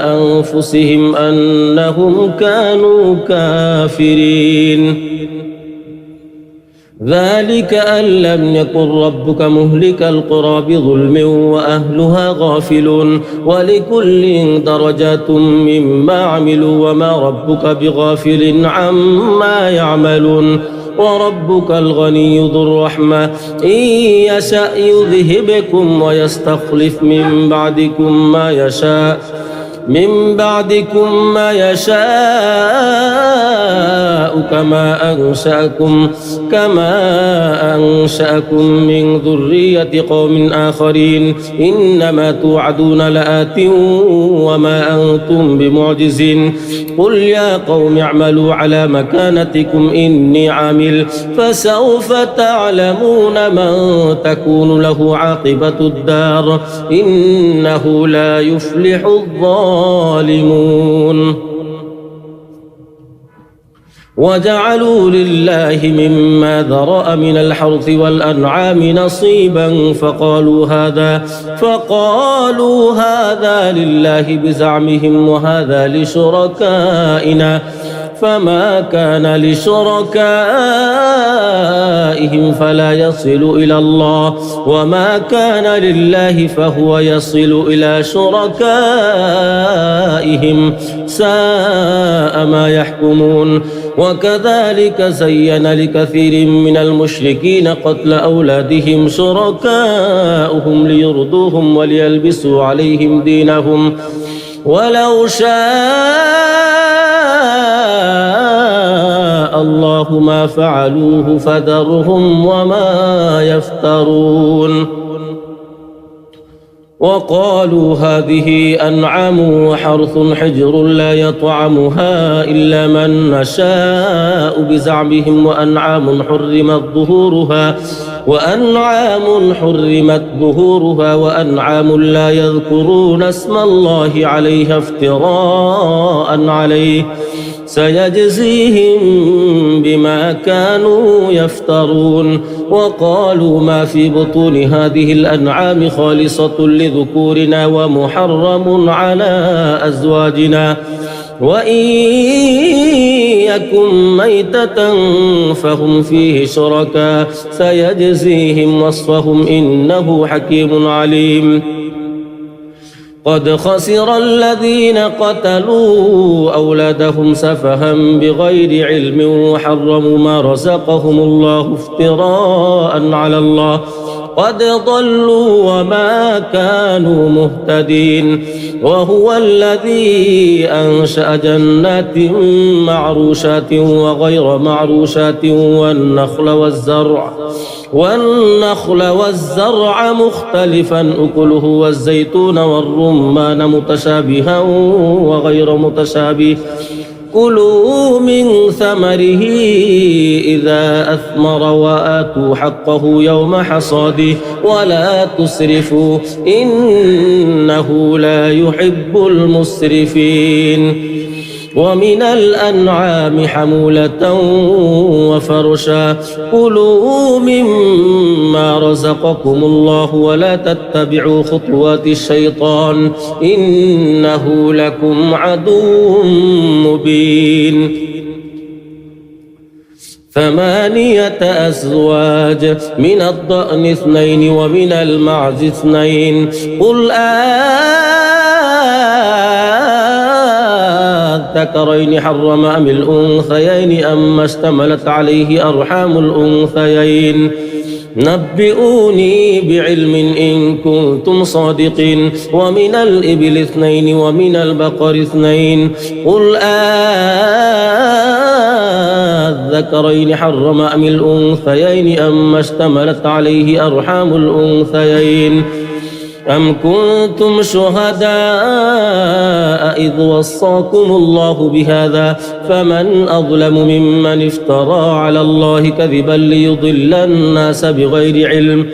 أنفسهم أنهم كانوا كافرين ذلك أن لم يكن ربك مهلك القرى بظلم وأهلها غافلون ولكل درجات مما عملوا وما ربك بغافل عما يعملون وربك الغني ذو الرحمة إن يشأ يذهبكم ويستخلف من بعدكم ما يشاء من بعدكم ما يشاء كما أنشأكم من ذرية قوم آخرين إنما توعدون لآت وما أنتم بمعجزين قل يا قوم اعملوا على مكانتكم إني عامل فسوف تعلمون من تكون له عاقبة الدار إنه لا يفلح الظالمون وجعلوا لله مما ذرأ من الحرث والأنعام نصيبا فقالوا هذا لله بزعمهم وهذا لشركائنا فما كان لشركائهم فلا يصل إلى الله وما كان لله فهو يصل إلى شركائهم ساء ما يحكمون وكذلك زين لكثير من المشركين قتل أولادهم شركاؤهم ليرضوهم وليلبسوا عليهم دينهم ولو شاء الله ما فعلوه فذرهم وما يفترون وقالوا هذه أنعام وحرث حجر لا يطعمها إلا من نشاء بزعمهم وأنعام حرمت ظهورها وأنعام لا يذكرون اسم الله عليها افتراء عليه سيجزيهم بما كانوا يفترون وقالوا ما في بطون هذه الأنعام خالصة لذكورنا ومحرم على أزواجنا وإن يكن ميتة فهم فيه شركاء سيجزيهم وصفهم إنه حكيم عليم قد خسر الذين قتلوا أولادهم سفها بغير علم وحرموا ما رزقهم الله افتراء على الله قد ضلوا وما كانوا مهتدين وهو الذي أنشأ جنات معروشات وغير معروشات والنخل والزرع مختلفا أكله والزيتون والرمان متشابها وغير متشابه كلوا من ثمره إذا أثمر وآتوا حقه يوم حصاده ولا تسرفوا إنه لا يحب المسرفين ومن الأنعام حمولة وفرشا كلوا مما رزقكم الله ولا تتبعوا خطوات الشيطان إنه لكم عدو مبين 8 أزواج من الضأن 2 ومن المعز 2 قل الذكرين حرم أم الأنثيين أما اشتملت عليه أرحام الأنثيين نبئوني بعلم إن كنتم صادقين ومن الإبل 2 ومن البقر 2 قل الذكرين حرم أم الأنثيين أما اشتملت عليه أرحام الأنثيين أم كنتم شهداء إذ وصاكم الله بهذا فمن أظلم ممن افترى على الله كذبا ليضل الناس بغير علم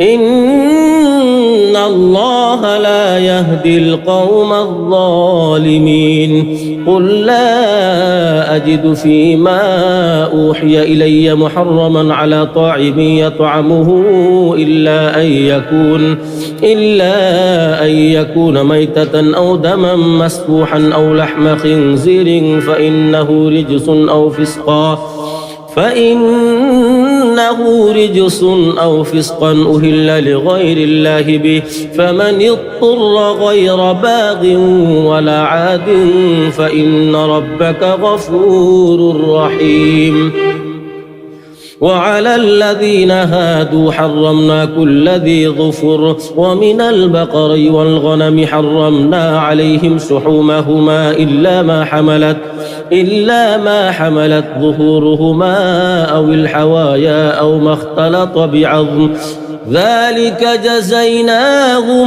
إن الله لا يهدي القوم الظالمين قل لا أجد فيما أوحي إلي محرما على طاعم يطعمه إلا أن يكون ميتة أو دما مسفوحا أو لحم خنزير فإنه رجس أو فسقا أهل لغير الله به فمن اضطر غير باغ ولا عاد فإن ربك غفور رحيم وعلى الذين هادوا حرمنا كل ذي ظفر ومن البقر والغنم حرمنا عليهم شحومهما إلا ما حملت ظهورهما أو الحوايا أو ما اختلط بعظم ذلك جزيناهم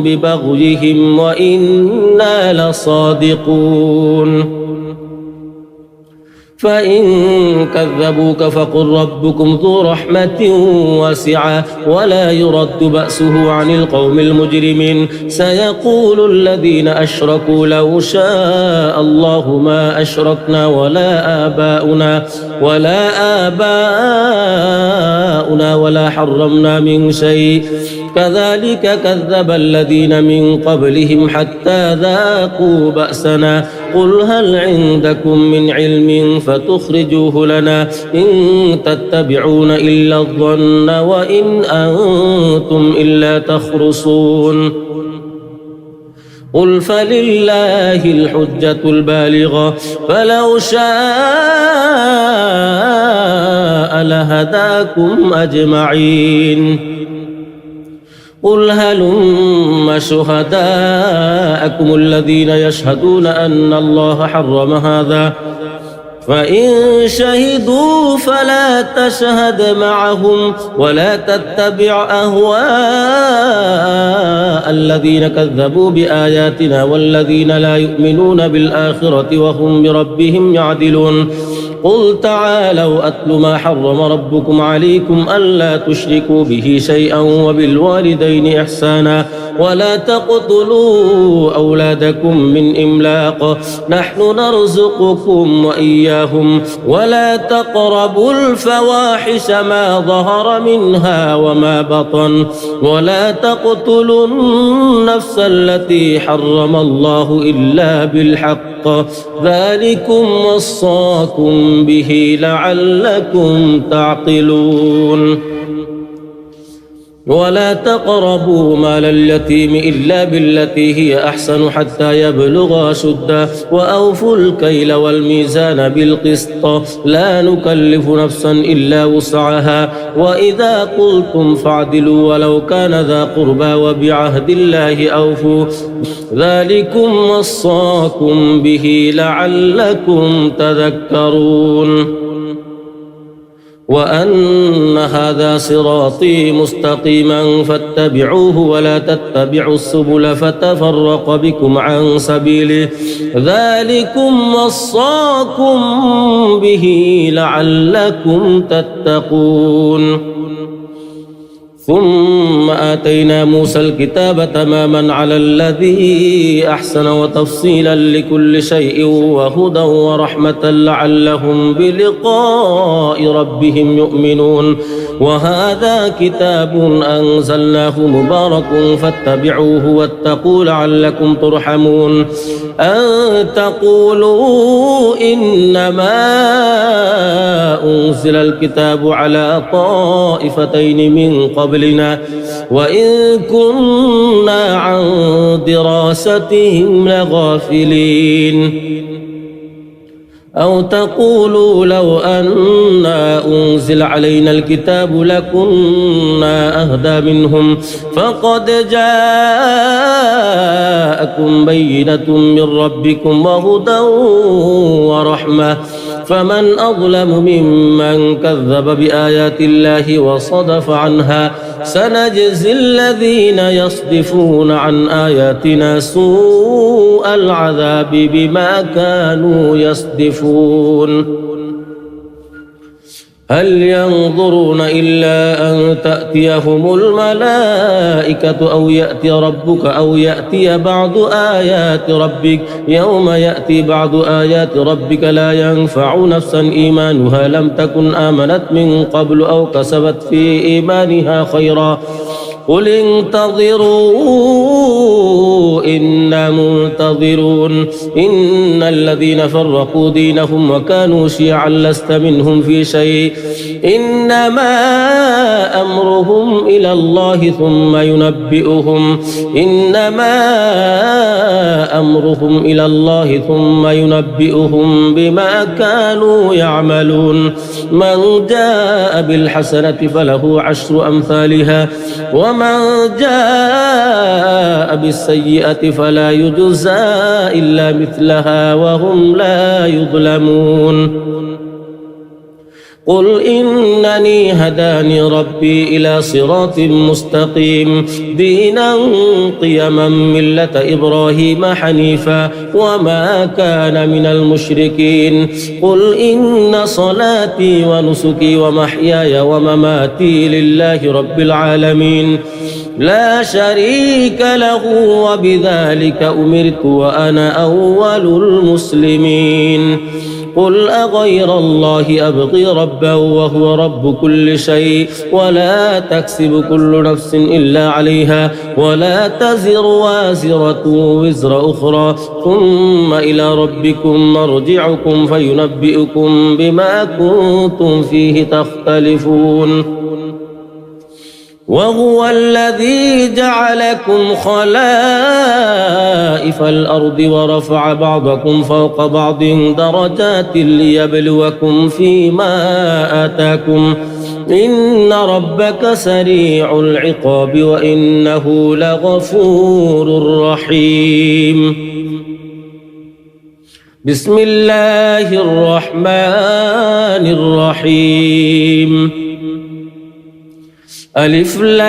ببغيهم وإنا لصادقون فإن كذبوك فقل ربكم ذو رحمة واسعة ولا يرد بأسه عن القوم المجرمين سيقول الذين أشركوا لو شاء الله ما أشركنا ولا آباؤنا ولا حرمنا من شيء كذلك كذب الذين من قبلهم حتى ذاقوا بأسنا قل هل عندكم من علم فتخرجوه لنا إن تتبعون إلا الظن وإن أنتم إلا تخرصون قل فلله الحجة البالغة فلو شاء لهداكم أجمعين قل هلم شهداءكم الذين يشهدون أن الله حرم هذا فإن شهدوا فلا تشهد معهم ولا تتبع أهواء الذين كذبوا بآياتنا والذين لا يؤمنون بالآخرة وهم بربهم يعدلون قل تعالوا أتل ما حرم ربكم عليكم ألا تشركوا به شيئا وبالوالدين إحسانا ولا تقتلوا أولادكم من إملاق نحن نرزقكم وإياهم ولا تقربوا الفواحش ما ظهر منها وما بطن ولا تقتلوا النفس التي حرم الله إلا بالحق ذلكم وصاكم به لعلكم تعقلون ولا تقربوا مال اليتيم إلا بالتي هي أحسن حتى يبلغ أشده وأوفوا الكيل والميزان بالقسط لا نكلف نفسا إلا وسعها وإذا قلتم فاعدلوا ولو كان ذا قربى وبعهد الله أوفوا ذلكم وصاكم به لعلكم تذكرون وأن هذا صراطي مستقيما فاتبعوه ولا تتبعوا السبل فتفرق بكم عن سبيله ذلكم وصاكم به لعلكم تتقون ثم آتينا موسى الكتاب تماما على الذي أحسن وتفصيلا لكل شيء وهدى ورحمة لعلهم بلقاء ربهم يؤمنون وهذا كتاب أنزلناه مبارك فاتبعوه واتقوا لعلكم ترحمون أن تقولوا إنما أنزل الكتاب على طائفتين من قبلنا وإن كنا عن دراستهم لغافلين أو تقولوا لو أنا أنزل علينا الكتاب لكنا أهدى منهم فقد جاءكم بينة من ربكم وهدى ورحمة فمن أظلم ممن كذب بآيات الله وصدف عنها سنجزي الذين يصدفون عن آياتنا سوء العذاب بما كانوا يصدفون هل ينظرون إلا أن تأتيهم الملائكة أو يأتي ربك أو يأتي بعض آيات ربك يوم يأتي بعض آيات ربك لا ينفع نفسا إيمانها لم تكن آمنت من قبل أو كسبت في إيمانها خيرا قل انتظروا إنا منتظرون إن الذين فرقوا دينهم وكانوا شيعا لست منهم في شيء إنما أمرهم إلى الله ثم ينبئهم إنما أمرهم إلى الله ثم ينبئهم بما كانوا يعملون من جاء بالحسنة فله 10 أمثالها ومن جاء بالسيئة فلا يجزى إلا مثلها وهم لا يظلمون قل إنني هداني ربي إلى صراط مستقيم دينا قيما ملة إبراهيم حنيفا وما كان من المشركين قل إن صلاتي ونسكي ومحياي ومماتي لله رب العالمين لا شريك له وبذلك أمرت وأنا أول المسلمين قل أغير الله أبغي ربا وهو رب كل شيء ولا تكسب كل نفس إلا عليها ولا تزر وازرة وزر أخرى ثم إلى ربكم مرجعكم فينبئكم بما كنتم فيه تختلفون وهو الذي جعلكم خلائف الأرض ورفع بعضكم فوق بعض درجات ليبلوكم فيما آتاكم إن ربك سريع العقاب وإنه لغفور رحيم بسم الله الرحمن الرحيم ألف لام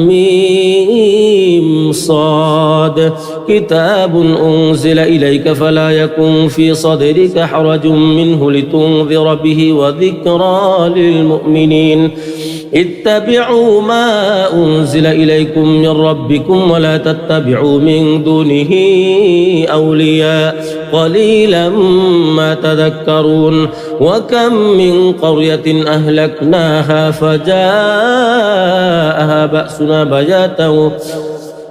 ميم صاد كتاب أنزل إليك فلا يكن في صدرك حرج منه لتنذر به وذكرى للمؤمنين اتبعوا ما أنزل إليكم من ربكم ولا تتبعوا من دونه أولياء قليلا ما تذكرون وكم من قرية أهلكناها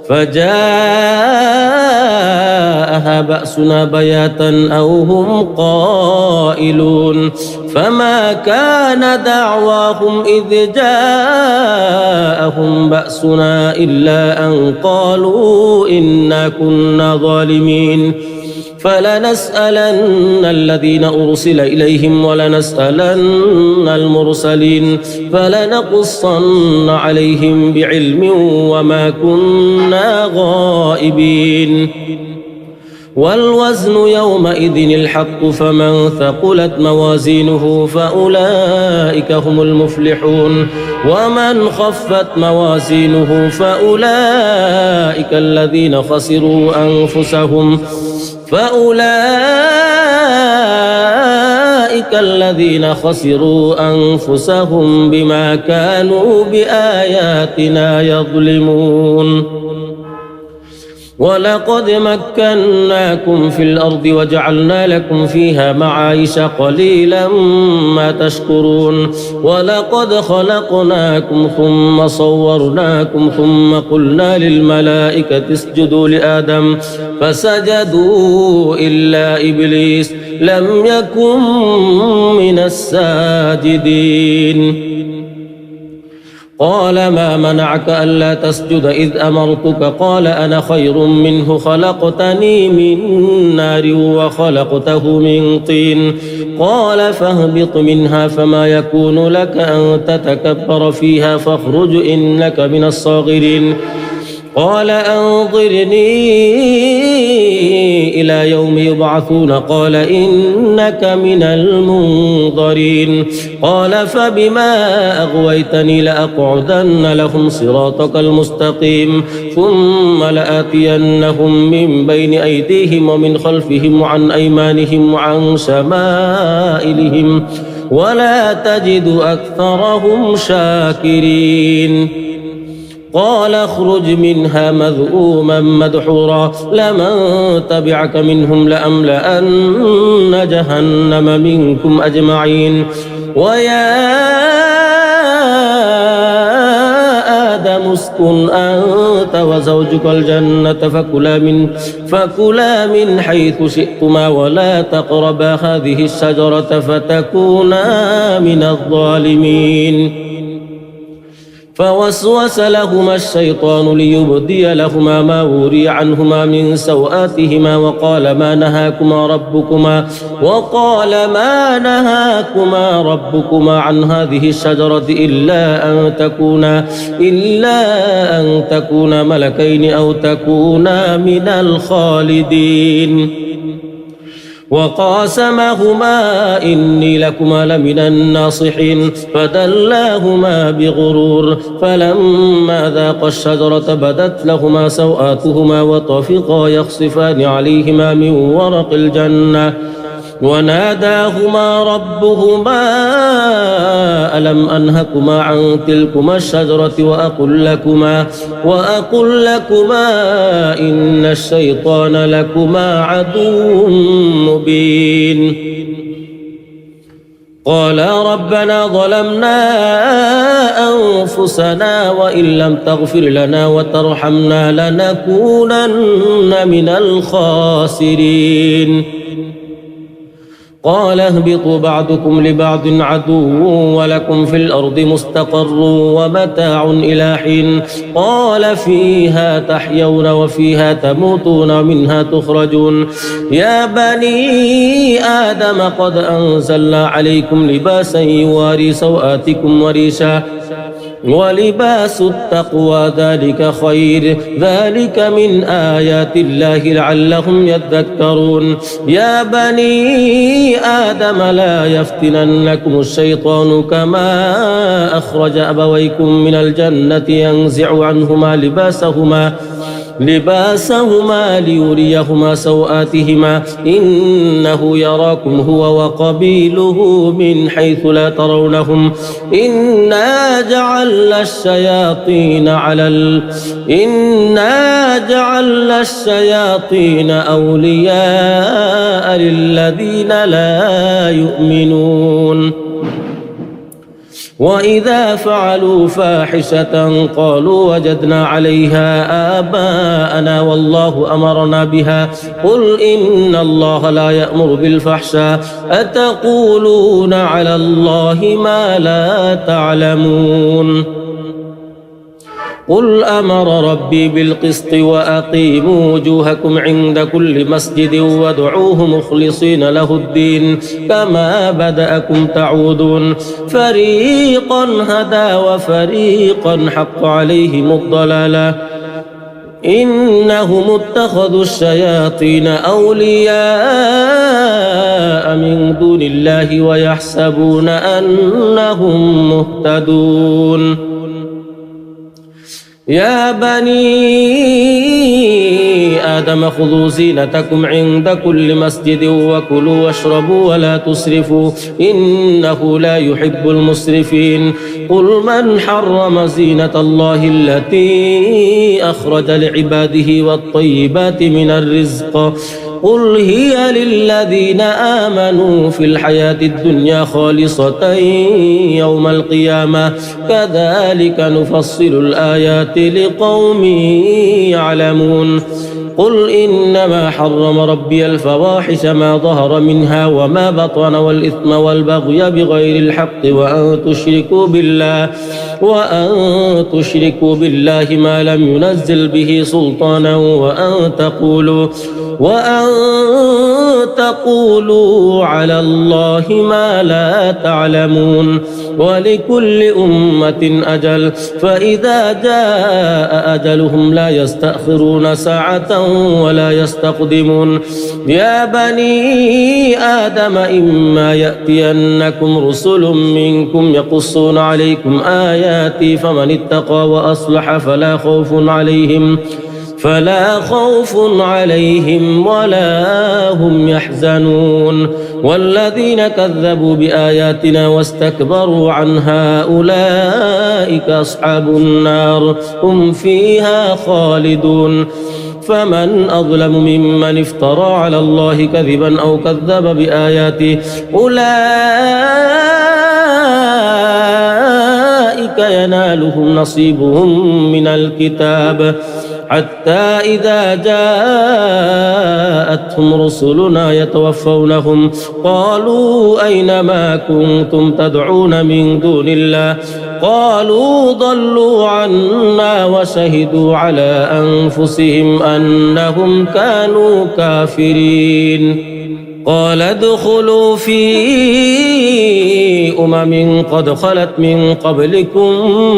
فجاءها بأسنا بياتا أو هم قائلون فما كان دعواهم إذ جاءهم بأسنا إلا أن قالوا إنا كنا ظالمين فلنسألن الذين أرسل إليهم ولنسألن المرسلين فلنقصن عليهم بعلم وما كنا غائبين والوزن يومئذ الحق فمن ثقلت موازينه فأولئك هم المفلحون ومن خفت موازينه فأولئك الذين خسروا أنفسهم بما كانوا بآياتنا يظلمون ولقد مكناكم في الأرض وجعلنا لكم فيها معايش قليلا ما تشكرون ولقد خلقناكم ثم صورناكم ثم قلنا للملائكة اسجدوا لآدم فسجدوا إلا إبليس لم يكن من الساجدين قال ما منعك ألا تسجد إذ أمرتك قال أنا خير منه خلقتني من نار وخلقته من طين قال فاهبط منها فما يكون لك أن تتكبر فيها فاخرج إنك من الصاغرين قال أنظرني إلى يوم يبعثون قال إنك من المنظرين قال فبما أغويتني لأقعدن لهم صراطك المستقيم ثم لآتينهم من بين أيديهم ومن خلفهم وعن أيمانهم وعن شمائلهم ولا تجد أكثرهم شاكرين قال اخرج منها مذءوما مدحورا لمن تبعك منهم لأملأن جهنم منكم أجمعين ويا آدم اسكن أنت وزوجك الجنة فكلا من حيث شئتما ولا تقربا هذه الشجرة فتكونا من الظالمين. فوسوس لهما الشيطان ليبدي لهما ما وري عنهما من سوآتهما وقال ما نهاكما ربكما عن هذه الشجرة إلا أن تكونا ملكين أو تكونا من الخالدين. وقاسمهما إني لكما لمن الناصحين فدلاهما بغرور فلما ذاقا الشجرة بدت لهما سوآتهما وطفقا يخصفان عليهما من ورق الجنة وناداهما ربهما ألم أنهكما عن تلكما الشجرة وأقل لكما إن الشيطان لكما عدو مبين. قالا ربنا ظلمنا أنفسنا وإن لم تغفر لنا وترحمنا لنكونن من الخاسرين. قال اهبطوا بعضكم لبعض عدو ولكم في الأرض مستقر ومتاع إلى حين. قال فيها تحيون وفيها تموتون ومنها تخرجون. يا بني آدم قد أنزلنا عليكم لباسا يواري سوآتكم وريشا ولباس التقوى ذلك خير ذلك من آيات الله لعلهم يذكرون. يا بني آدم لا يفتننكم الشيطان كما أخرج أبويكم من الجنة ينزع عنهما لباسهما ليريهما سوآتهما إنه يراكم هو وقبيله من حيث لا ترونهم إنا جعلنا الشياطين أولياء للذين لا يؤمنون. وإذا فعلوا فاحشة قالوا وجدنا عليها آباءنا والله أمرنا بها قل إن الله لا يأمر بالفحشاء أتقولون على الله ما لا تعلمون. قل أمر ربي بالقسط وأقيموا وجوهكم عند كل مسجد وادعوه مخلصين له الدين كما بدأكم تعودون. فريقا هدى وفريقا حق عليهم الضلالة إنهم اتخذوا الشياطين أولياء من دون الله ويحسبون أنهم مهتدون. يا بني آدم خذوا زينتكم عند كل مسجد وكلوا واشربوا ولا تسرفوا إنه لا يحب المسرفين. قل من حرم زينة الله التي أخرج لعباده والطيبات من الرزق قل هي للذين آمنوا في الحياة الدنيا خالصة يوم القيامة كذلك نفصل الآيات لقوم يعلمون. قل إنما حرم ربي الفواحش ما ظهر منها وما بطن والإثم والبغي بغير الحق وأن تشركوا بالله ما لم ينزل به سلطانا وأن تقولوا على الله ما لا تعلمون. ولكل أمة أجل فإذا جاء أجلهم لا يستأخرون ساعة ولا يستقدمون. يا بني آدم إما يأتينكم رسل منكم يقصون عليكم آياتي فمن اتقى وأصلح فلا خوف عليهم ولا هم يحزنون. والذين كذبوا بآياتنا واستكبروا عنها أولئك أصحاب النار هم فيها خالدون. فمن أظلم ممن افترى على الله كذبا أو كذب بآياته أولئك أولئك ينالهم نصيبهم من الكتاب حتى إذا جاءتهم رسلنا يتوفونهم قالوا أين ما كنتم تدعون من دون الله قالوا ضلوا عنا وشهدوا على أنفسهم أنهم كانوا كافرين قال ادخلوا في قد خلت من قبلكم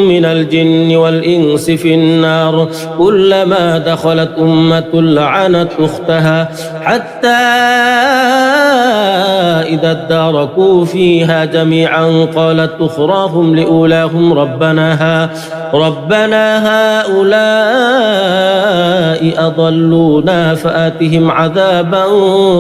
من الجن والإنس في النار كلما دخلت أمة لعنت أختها حتى إذا اداركوا فيها جميعا قالت أخراهم لأولاهم ربنا هؤلاء أضلونا فآتهم عذابا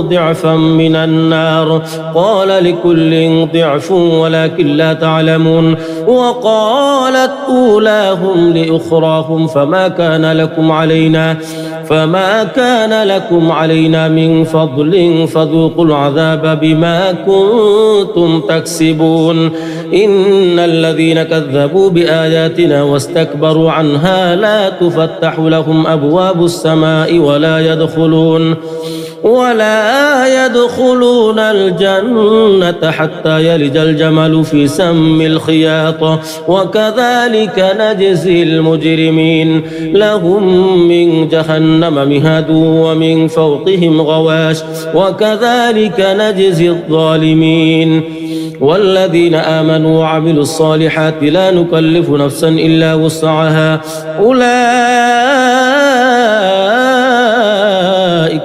ضعفا من النار قال لكل ضعف ولكن لا تعلمون وقالت أولاهم لأخراهم فما كان لكم علينا من فضل فذوقوا العذاب بما كنتم تكسبون إن الذين كذبوا بآياتنا واستكبروا عنها لا تفتح لهم أبواب السماء ولا يدخلون الجنة حتى يلج الجمل في سم الخياط وكذلك نجزي المجرمين لهم من جهنم مهاد ومن فوقهم غواش وكذلك نجزي الظالمين والذين آمنوا وعملوا الصالحات لا نكلف نفسا إلا وسعها أولئك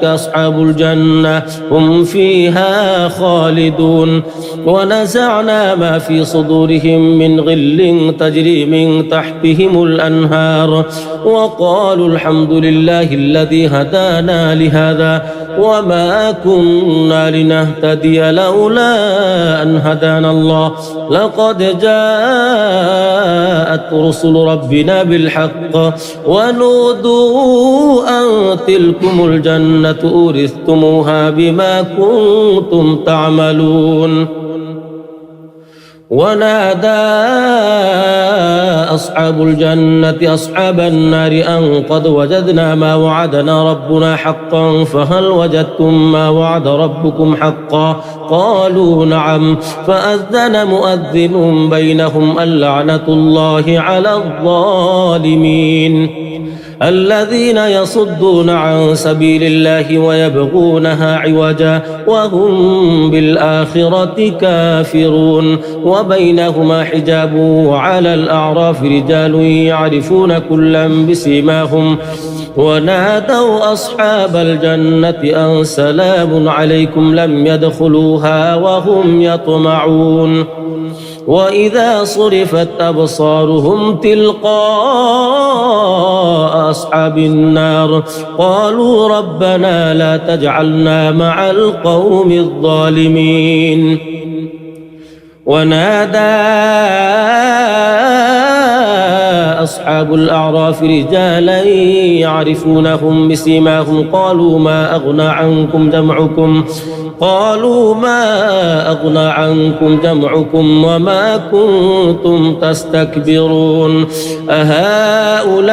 أصحاب الجنة هم فيها خالدون ونزعنا ما في صدورهم من غل تجري من تحتهم الأنهار وقالوا الحمد لله الذي هدانا لهذا وما كنا لنهتدي لولا أن هدانا الله لقد جاءت رسل ربنا بالحق ونودوا أن تلكم الجنة أورثتموها بما كنتم تعملون ونادى أصحاب الجنة أصحاب النار أن قد وجدنا ما وعدنا ربنا حقا فهل وجدتم ما وعد ربكم حقا قالوا نعم فأذن مؤذن بينهم اللعنة الله على الظالمين الذين يصدون عن سبيل الله ويبغونها عوجا وهم بالآخرة كافرون وبينهما حجاب وعلى الأعراف رجال يعرفون كلا بسيماهم ونادوا أصحاب الجنة أن سلام عليكم لم يدخلوها وهم يطمعون وإذا صرفت أبصارهم تلقاء أصحاب النار قالوا ربنا لا تجعلنا مع القوم الظالمين ونادى أصحاب الأعراف رجالا يعرفونهم بسيماهم قالوا ما أغنى عنكم جمعكم وما كنتم تستكبرون أهؤلاء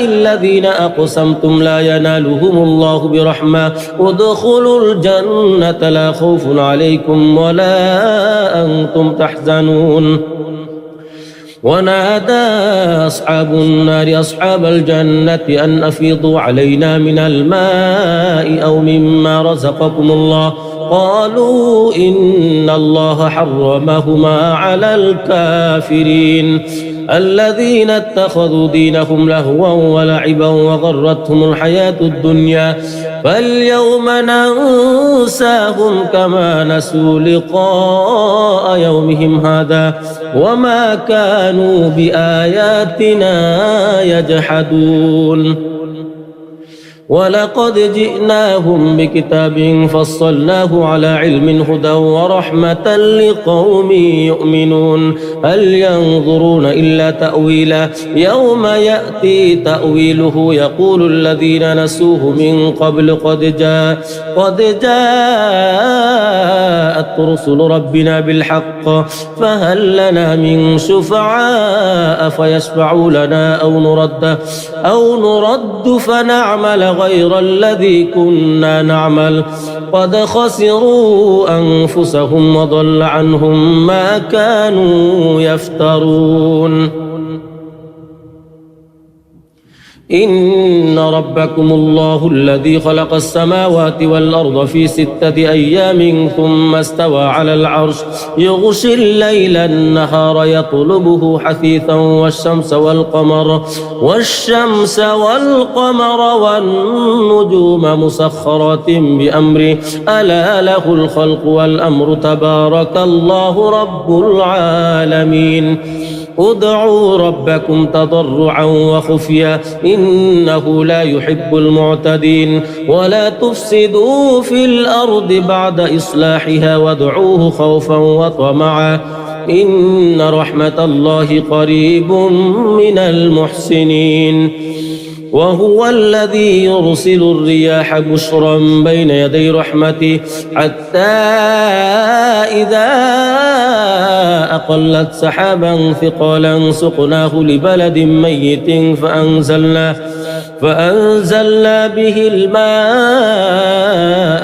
الذين أقسمتم لا ينالهم الله برحمة ادخلوا الجنة لا خوف عليكم ولا أنتم تحزنون ونادى أصحاب النار أصحاب الجنة أن أفيضوا علينا من الماء أو مما رزقكم الله قالوا إن الله حرمهما على الكافرين الذين اتخذوا دينهم لهوا ولعبا وغرتهم الحياة الدنيا فاليوم ننساهم كما نسوا لقاء يومهم هذا وما كانوا بآياتنا يجحدون ولقد جئناهم بكتاب فصلناه على علم هدى ورحمة لقوم يؤمنون هل ينظرون إلا تأويله يوم يأتي تأويله يقول الذين نسوه من قبل قد جاءت رسل ربنا بالحق فهل لنا من شفعاء فيشفعوا لنا أو نرد فنعمل غير الذي كنا نعمل قد خسروا أنفسهم وضل عنهم ما كانوا يفترون إن ربكم الله الذي خلق السماوات والأرض في 6 أيام ثم استوى على العرش يغشي الليل النهار يطلبه حثيثا والشمس والقمر والنجوم مسخرات بأمره ألا له الخلق والأمر تبارك الله رب العالمين ادعوا ربكم تضرعا وخفيا إنه لا يحب المعتدين ولا تفسدوا في الأرض بعد إصلاحها وادعوه خوفا وطمعا إن رحمة الله قريب من المحسنين وهو الذي يرسل الرياح بشرا بين يدي رحمته حتى إذا أقلت سحابا ثقالا سقناه لبلد ميت فأنزلنا به الماء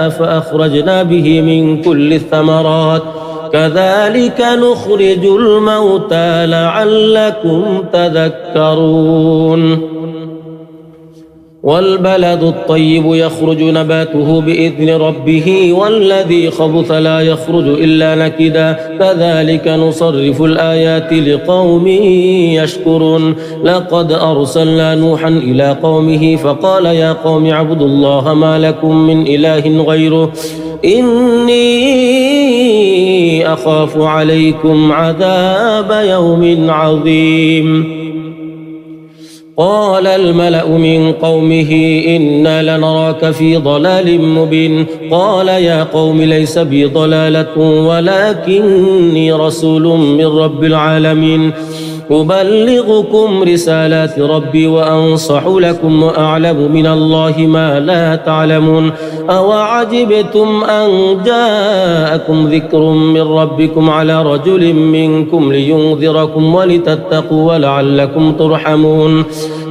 فأخرجنا به من كل الثمرات كذلك نخرج الموتى لعلكم تذكرون والبلد الطيب يخرج نباته بإذن ربه والذي خبث لا يخرج إلا نكدا كذلك نصرف الآيات لقوم يشكرون لقد أرسلنا نوحا إلى قومه فقال يا قوم اعبدوا الله ما لكم من إله غيره إني أخاف عليكم عذاب يوم عظيم قال الملأ من قومه إنا لنراك في ضلال مبين قال يا قوم ليس بي ضلالة ولكني رسول من رب العالمين أبلغكم رسالات ربي وأنصح لكم وأعلم من الله ما لا تعلمون أوعجبتم أن جاءكم ذكر من ربكم على رجل منكم لينذركم ولتتقوا ولعلكم ترحمون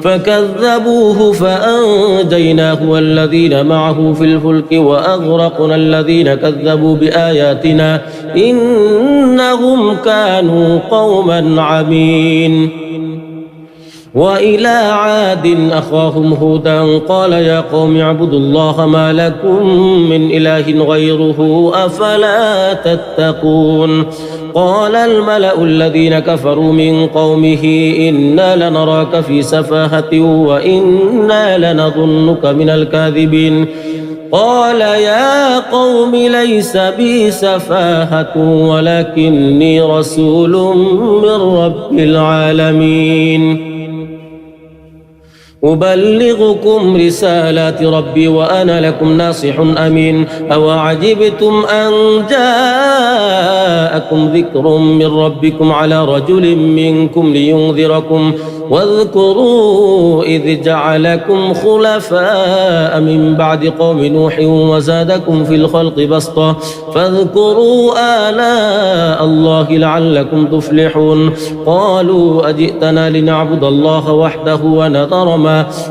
فكذبوه فأنجيناه والذين معه في الفلك وأغرقنا الذين كذبوا بآياتنا إنهم كانوا قوما عمين وإلى عاد أخاهم هودا قال يا قوم اعبدوا الله ما لكم من إله غيره أفلا تتقون قال الملأ الذين كفروا من قومه إنا لنراك في سفاهة وإنا لنظنك من الكاذبين قال يا قوم ليس بي سفاهة ولكني رسول من رب العالمين أبلغكم رسالات ربي وأنا لكم ناصح أمين أوعجبتم أن جاءكم ذكر من ربكم على رجل منكم لينذركم واذكروا إذ جعلكم خلفاء من بعد قوم نوح وزادكم في الخلق بسطة فاذكروا آلاء الله لعلكم تفلحون قالوا أجئتنا لنعبد الله وحده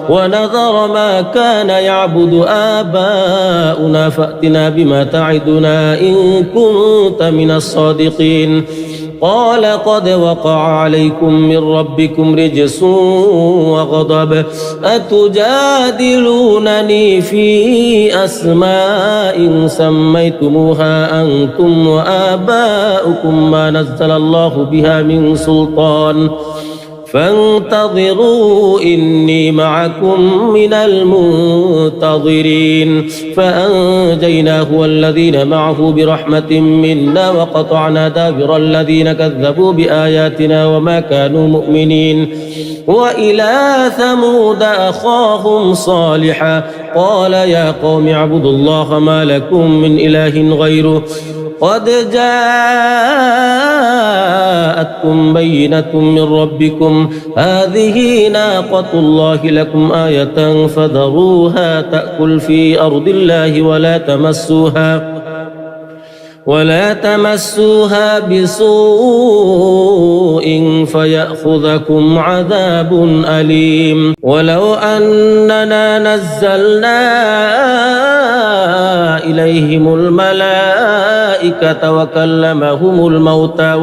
ونذر ما كان يعبد آباؤنا فأتنا بما تعدنا إن كنت من الصادقين قال قد وقع عليكم من ربكم رجس وغضب أتجادلونني في أسماء سميتموها أنتم وآباؤكم ما نزل الله بها من سلطان فانتظروا إني معكم من المنتظرين فأنجيناه والذين معه برحمة منا وقطعنا دابر الذين كذبوا بآياتنا وما كانوا مؤمنين وإلى ثمود أخاهم صالحا قال يا قوم اعبدوا الله ما لكم من إله غيره قد جاءتكم بينة من ربكم هذه ناقة الله لكم آية فذروها تأكل في أرض الله ولا تمسوها بسوء فيأخذكم عذاب أليم ولو أننا نزلنا إليهم الملائكة وكلمهم الموتى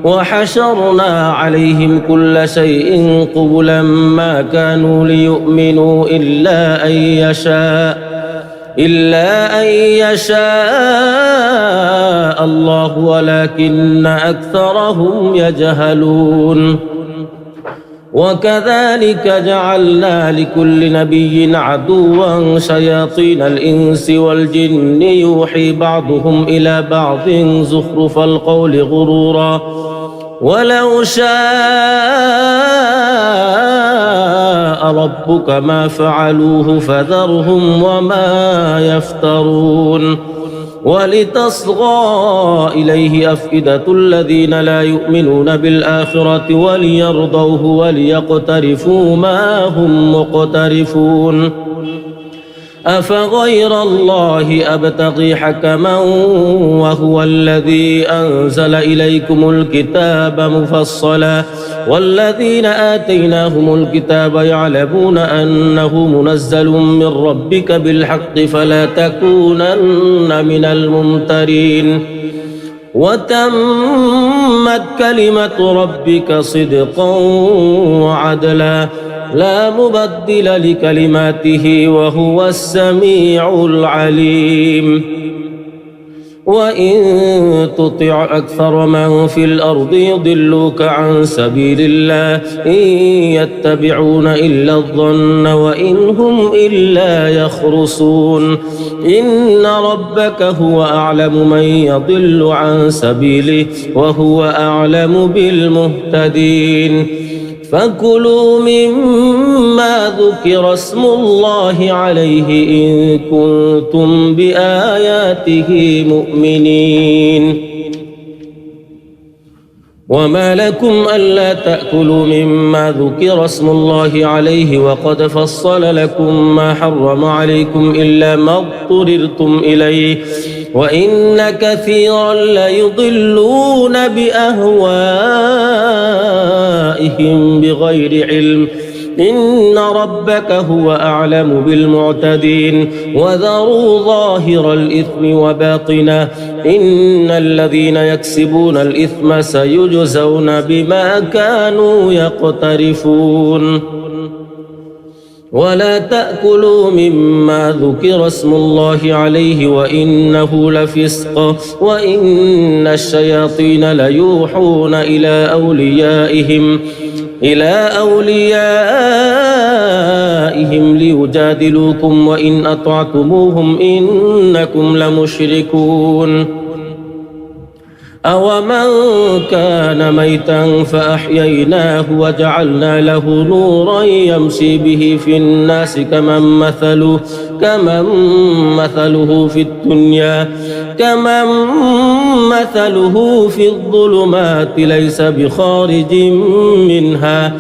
وحشرنا عليهم كل شيء قبلا ما كانوا ليؤمنوا إلا أن يشاء الله ولكن أكثرهم يجهلون وكذلك جعلنا لكل نبي عدوا شياطين الإنس والجن يوحي بعضهم إلى بعض زخرف القول غرورا ولو شاء ربك ما فعلوه فذرهم وما يفترون ولتصغى إليه أفئدة الذين لا يؤمنون بالآخرة وليرضوه وليقترفوا ما هم مقترفون أفغير الله أبتغي حكما وهو الذي أنزل إليكم الكتاب مفصلا والذين آتيناهم الكتاب يعلمون أنه منزل من ربك بالحق فلا تكونن من الممترين وتمت كلمة ربك صدقا وعدلا لا مبدل لكلماته وهو السميع العليم وإن تطع أكثر من في الأرض يضلوك عن سبيل الله إن يتبعون إلا الظن وإن هم إلا يخرصون إن ربك هو أعلم من يضل عن سبيله وهو أعلم بالمهتدين فكلوا مما ذكر اسم الله عليه إن كنتم بآياته مؤمنين وما لكم ألا تأكلوا مما ذكر اسم الله عليه وقد فصل لكم ما حرم عليكم إلا ما اضطررتم إليه وإن كثيرا ليضلون بأهوائهم بغير علم إن ربك هو أعلم بالمعتدين وذروا ظاهر الإثم وباطنه إن الذين يكسبون الإثم سيجزون بما كانوا يقترفون ولا تأكلوا مما ذكر اسم الله عليه وإنه لفسق وإن الشياطين ليوحون إلى أوليائهم ليجادلوكم وإن أطعتموهم إنكم لمشركون أومن كان ميتا فأحييناه وجعلنا له نورا يمشي به في الناس كمن مثله في الظلمات ليس بخارج منها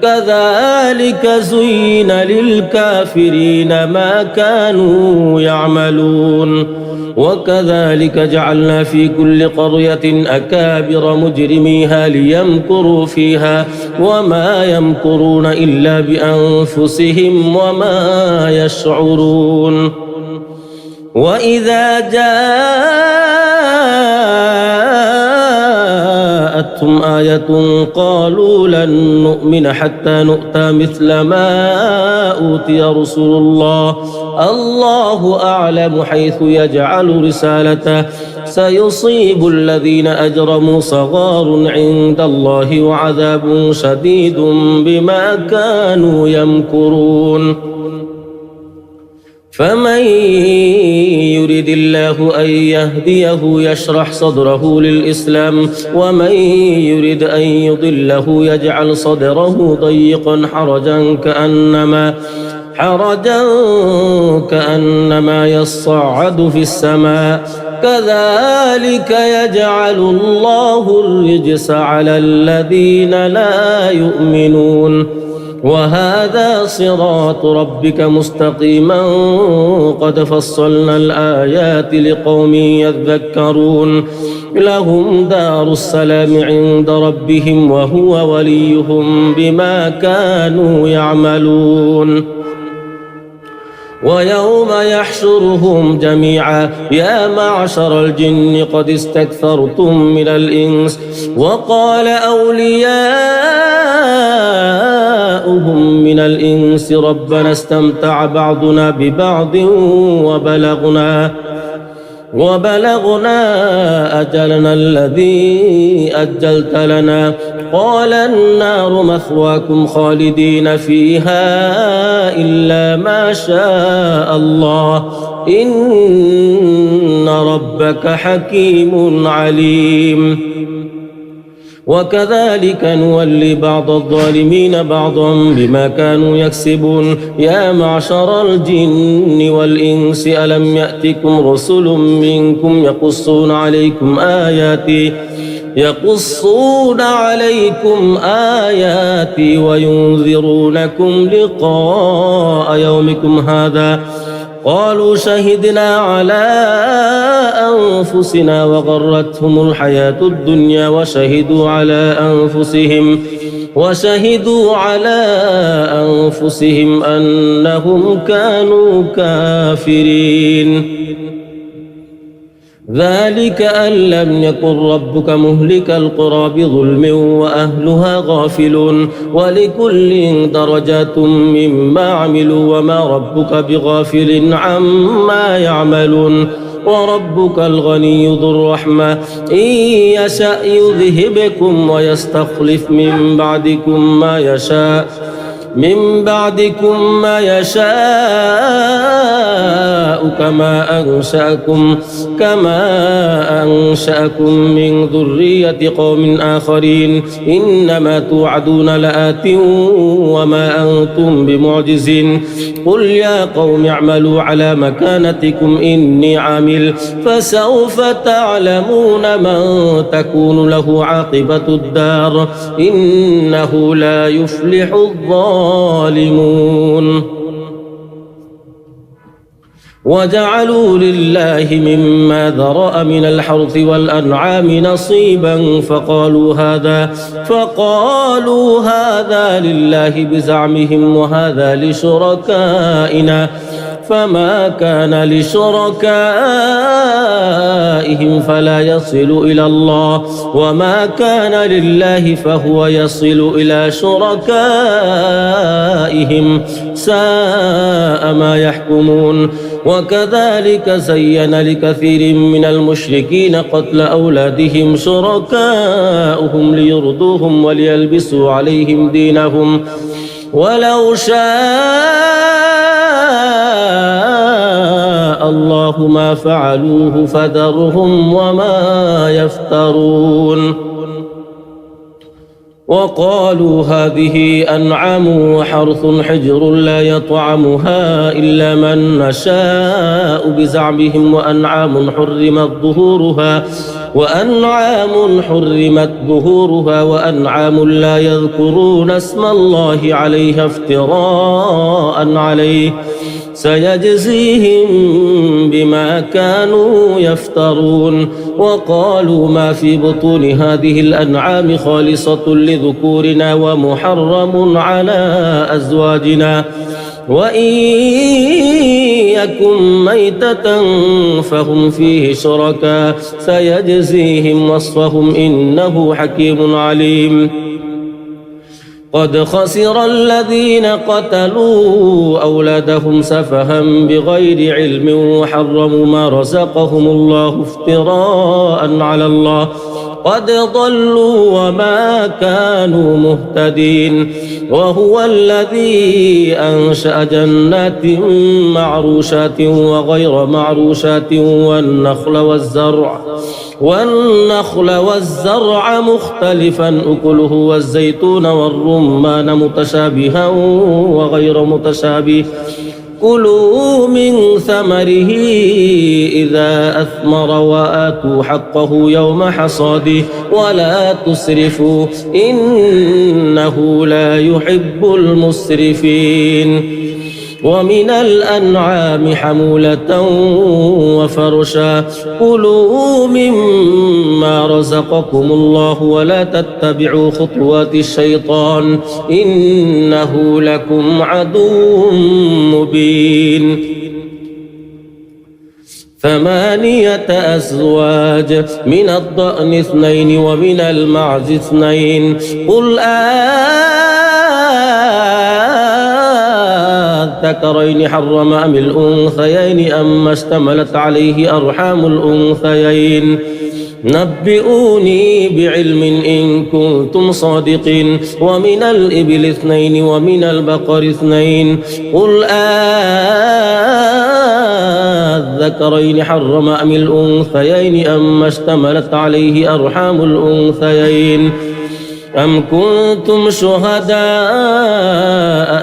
كذلك زين للكافرين ما كانوا يعملون وكذلك جعلنا في كل قرية أكابر مجرميها ليمكروا فيها وما يمكرون إلا بأنفسهم وما يشعرون وإذا جاءتهم جاءتهم آية قالوا لن نؤمن حتى نؤتى مثل ما أوتي رسول الله الله أعلم حيث يجعل رسالته سيصيب الذين أجرموا صغار عند الله وعذاب شديد بما كانوا يمكرون فمن يرد الله أن يهديه يشرح صدره للإسلام ومن يرد أن يضله يجعل صدره ضيقا حرجا كأنما يصعد في السماء كذلك يجعل الله الرجس على الذين لا يؤمنون وهذا صراط ربك مستقيما قد فصلنا الآيات لقوم يذكرون لهم دار السلام عند ربهم وهو وليهم بما كانوا يعملون ويوم يحشرهم جميعا يا معشر الجن قد استكثرتم من الإنس وقال أولياؤهم من الإنس ربنا استمتع بعضنا ببعض وبلغنا أجلنا الذي أجلت لنا قال النار مثواكم خالدين فيها إلا ما شاء الله إن ربك حكيم عليم وكذلك نولي بعض الظالمين بعضا بما كانوا يكسبون يا معشر الجن والإنس ألم يأتكم رسل منكم يقصون عليكم آياتي وينذرونكم لقاء يومكم هذا قالوا شهدنا على أنفسنا وغرتهم الحياة الدنيا وشهدوا على أنفسهم أنهم كانوا كافرين ذلك أن لم يكن ربك مهلك القرى بظلم وأهلها غافلون ولكل درجات مما عملوا وما ربك بغافل عما يعملون وربك الغني ذو الرحمة إن يشأ يذهبكم ويستخلف من بعدكم ما يشاء كما أنشأكم من ذرية قوم آخرين إنما توعدون لآت وما أنتم بمعجزين قل يا قوم اعملوا على مكانتكم إني عامل فسوف تعلمون من تكون له عاقبة الدار إنه لا يفلح الظالمون وجعلوا لله مما ذرأ من الحرث والأنعام نصيبا فقالوا هذا لله بزعمهم وهذا لشركائنا فما كان لشركائهم فلا يصل إلى الله وما كان لله فهو يصل إلى شركائهم ساء ما يحكمون وكذلك زين لكثير من المشركين قتل أولادهم شركاؤهم ليرضوهم وليلبسوا عليهم دينهم ولو شاء الله ما فعلوه فذرهم وما يفترون وقالوا هذه أنعام وحرث حجر لا يطعمها إلا من نشاء بزعمهم وأنعام حرمت ظهورها وأنعام لا يذكرون اسم الله عليها افتراء عليه سيجزيهم بما كانوا يفترون وقالوا ما في بطون هذه الأنعام خالصة لذكورنا ومحرم على أزواجنا وإن يكن ميتة فهم فيه شركاء سيجزيهم وصفهم إنه حكيم عليم قد خسر الذين قتلوا أولادهم سفها بغير علم وحرموا ما رزقهم الله افتراء على الله قد ضلوا وما كانوا مهتدين وهو الذي أنشأ جنات معروشات وغير معروشات والنخل والزرع مختلفا أكله والزيتون والرمان متشابها وغير متشابه كلوا من ثمره إذا أثمر وآتوا حقه يوم حصاده ولا تسرفوا إنه لا يحب المسرفين ومن الأنعام حمولة وفرشا كلوا مما رزقكم الله ولا تتبعوا خطوات الشيطان إنه لكم عدو مبين 8 أزواج من الضأن 2 ومن المعز 2 قل الذكرين حرم أم الأنثيين أما اشتملت عليه أرحام الأنثيين نبئوني بعلم إن كنتم صادقين ومن الإبل 2 ومن البقر 2 قل الذكرين حرم أم الأنثيين أما اشتملت عليه أرحام الأنثيين أم كنتم شهداء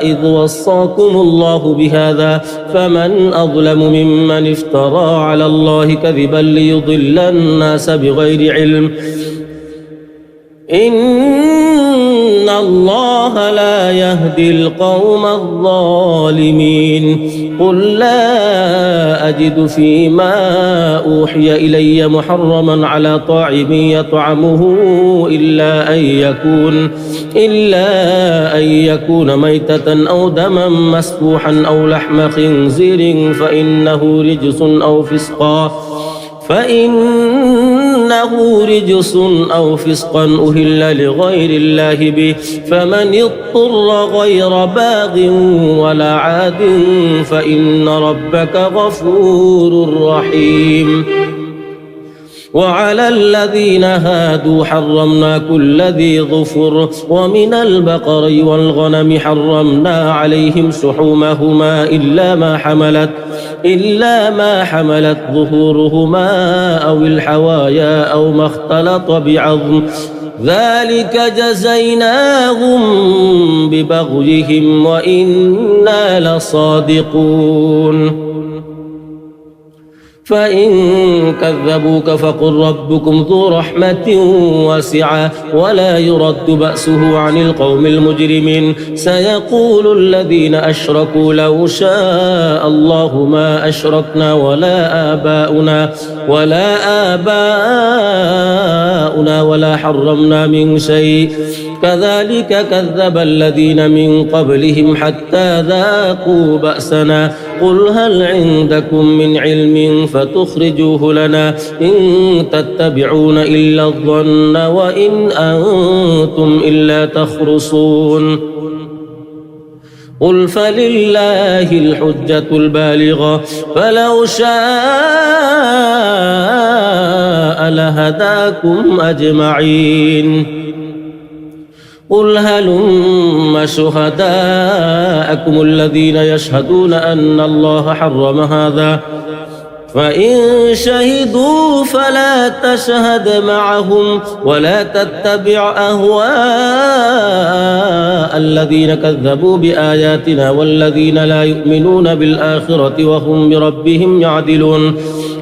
إذ وصاكم الله بهذا فمن أظلم ممن افترى على الله كذبا ليضل الناس بغير علم إن الله لا يهدي القوم الظالمين قل لا أجد فيما أوحي إلي محرما على طاعم يطعمه إلا أن يكون ميتة أو دما مسفوحا أو لحم خنزير فإنه رجس أو فسقا أهل لغير الله به فمن اضطر غير باغ ولا عاد فإن ربك غفور رحيم وعلى الذين هادوا حرمنا كل ذي ظفر ومن البقر والغنم حرمنا عليهم شحومهما إلا ما حملت ظهورهما أو الحوايا أو ما اختلط بعظم ذلك جزيناهم ببغيهم وإنا لصادقون فإن كذبوك فقل ربكم ذو رحمة واسعة ولا يرد بأسه عن القوم المجرمين سيقول الذين أشركوا لو شاء الله ما أشركنا ولا آباؤنا ولا حرمنا من شيء كذلك كذب الذين من قبلهم حتى ذاقوا بأسنا قل هل عندكم من علم فتخرجوه لنا إن تتبعون إلا الظن وإن أنتم إلا تخرصون قل فلله الحجة البالغة فلو شاء لهداكم أجمعين قل هلم شهداءكم الذين يشهدون أن الله حرم هذا فإن شهدوا فلا تشهد معهم ولا تتبع أهواء الذين كذبوا بآياتنا والذين لا يؤمنون بالآخرة وهم بربهم يعدلون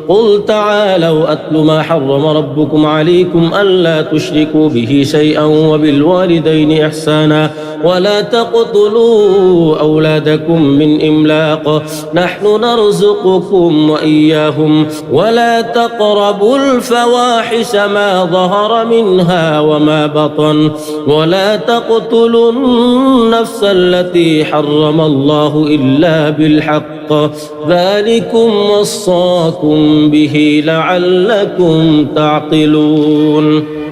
قل تعالوا أتل ما حرم ربكم عليكم ألا تشركوا به شيئا وبالوالدين إحسانا ولا تقتلوا أولادكم من إملاق نحن نرزقكم وإياهم ولا تقربوا الفواحش ما ظهر منها وما بطن ولا تقتلوا النفس التي حرم الله إلا بالحق ذلكم وصاكم به لعلكم تعقلون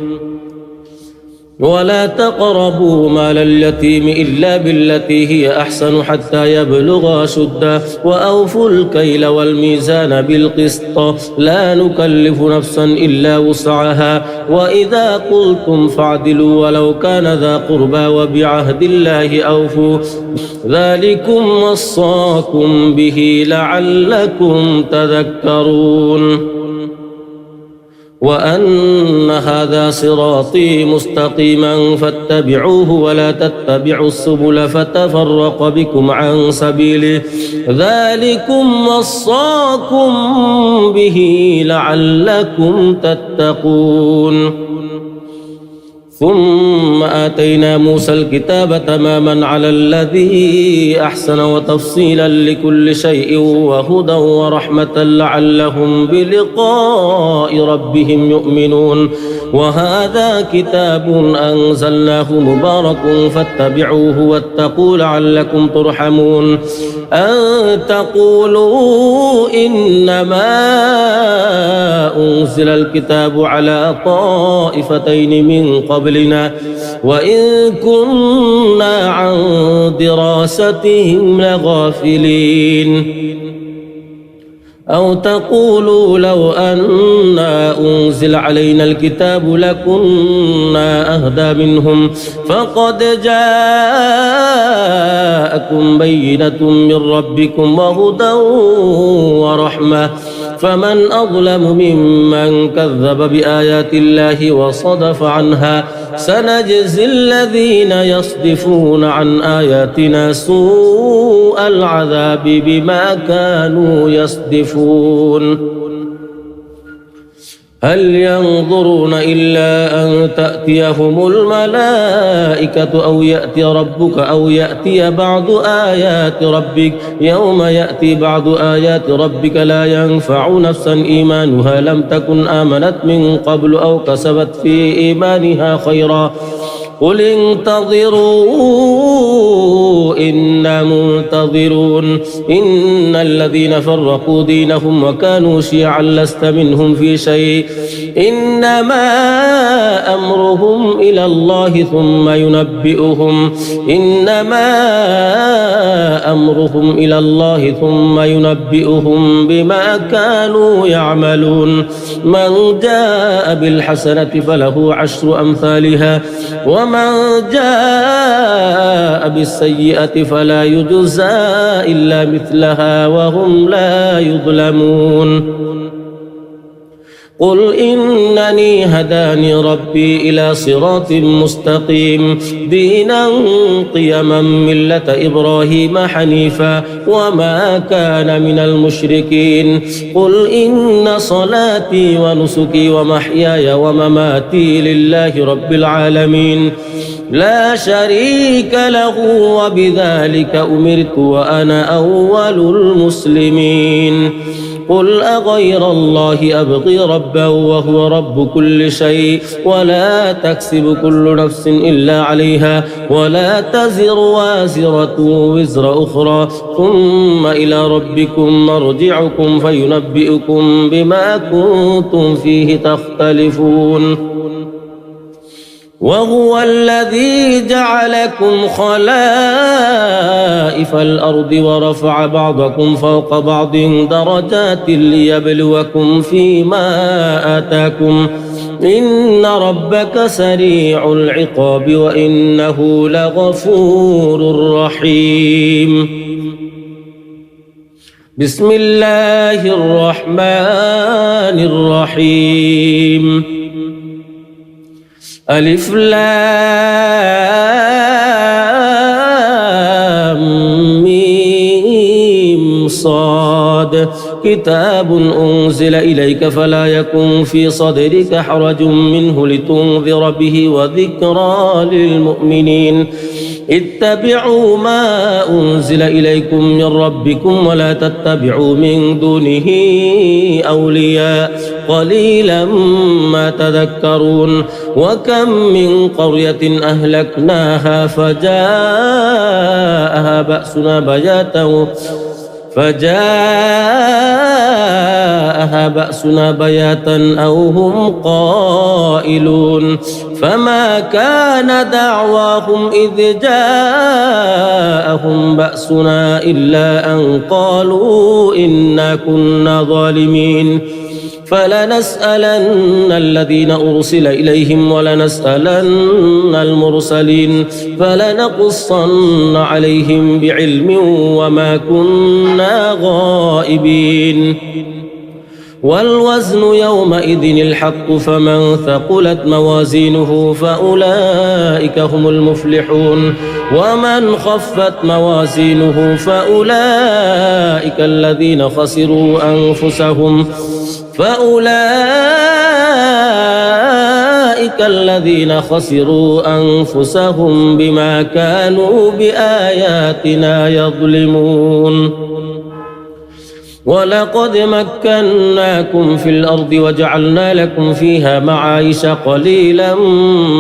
ولا تقربوا مال اليتيم إلا بالتي هي أحسن حتى يبلغ أشده وأوفوا الكيل والميزان بالقسط لا نكلف نفسا إلا وسعها وإذا قلتم فاعدلوا ولو كان ذا قربى وبعهد الله أوفوا ذلكم وصاكم به لعلكم تذكرون وأن هذا صراطي مستقيما فاتبعوه ولا تتبعوا السبل فتفرق بكم عن سبيله ذلكم وصاكم به لعلكم تتقون ثم آتينا موسى الكتاب تماما على الذي أحسن وتفصيلا لكل شيء وهدى ورحمة لعلهم بلقاء ربهم يؤمنون وهذا كتاب أنزلناه مبارك فاتبعوه واتقوا لعلكم ترحمون أن تقولوا إنما أنزل الكتاب على طائفتين من قبلنا وإن كنا عن دراستهم لغافلين أو تقولوا لو أنا أنزل علينا الكتاب لكنا أهدى منهم فقد جاءكم بينة من ربكم وهدى ورحمة فمن أظلم ممن كذب بآيات الله وصدف عنها سنجزي الذين يصدفون عن آياتنا سوء العذاب بما كانوا يصدفون هل ينظرون إلا أن تأتيهم الملائكة أو يأتي ربك أو يأتي بعض آيات ربك يوم يأتي بعض آيات ربك لا ينفع نفسا إيمانها لم تكن آمنت من قبل أو كسبت في إيمانها خيرا قل انتظروا إنا منتظرون إن الذين فرقوا دينهم وكانوا شيعا لست منهم في شيء إنما أمرهم إلى الله ثم ينبئهم بما كانوا يعملون من جاء بالحسنة فله عشر أمثالها ومن جاء بالسيئة فلا يجزى إلا مثلها وهم لا يظلمون قل إنني هداني ربي إلى صراط مستقيم دينا قيما ملة إبراهيم حنيفا وما كان من المشركين قل إن صلاتي ونسكي ومحياي ومماتي لله رب العالمين لا شريك له وبذلك أمرت وأنا أول المسلمين قل أغير الله أبغي ربا وهو رب كل شيء ولا تكسب كل نفس إلا عليها ولا تزر وازرة وزر أخرى ثم إلى ربكم مرجعكم فينبئكم بما كنتم فيه تختلفون وهو الذي جعلكم خلائف الأرض ورفع بعضكم فوق بعض درجات ليبلوكم فيما آتاكم إن ربك سريع العقاب وإنه لغفور رحيم بسم الله الرحمن الرحيم ألف لام ميم صاد كتاب أنزل إليك فلا يكن في صدرك حرج منه لتنذر به وذكرى للمؤمنين اتبعوا ما أنزل إليكم من ربكم ولا تتبعوا من دونه أولياء قليلا ما تذكرون وكم من قرية أهلكناها فجاءها بأسنا بياتا أو هم قائلون فما كان دعواهم إذ جاءهم بأسنا إلا أن قالوا إنا كنا ظالمين فلنسألن الذين أرسل إليهم ولنسألن المرسلين فلنقصن عليهم بعلم وما كنا غائبين والوزن يومئذ الحق فمن ثقلت موازينه فأولئك هم المفلحون ومن خفت موازينه فأولئك الذين خسروا أنفسهم بما كانوا بآياتنا يظلمون ولقد مكناكم في الأرض وجعلنا لكم فيها معايش قليلا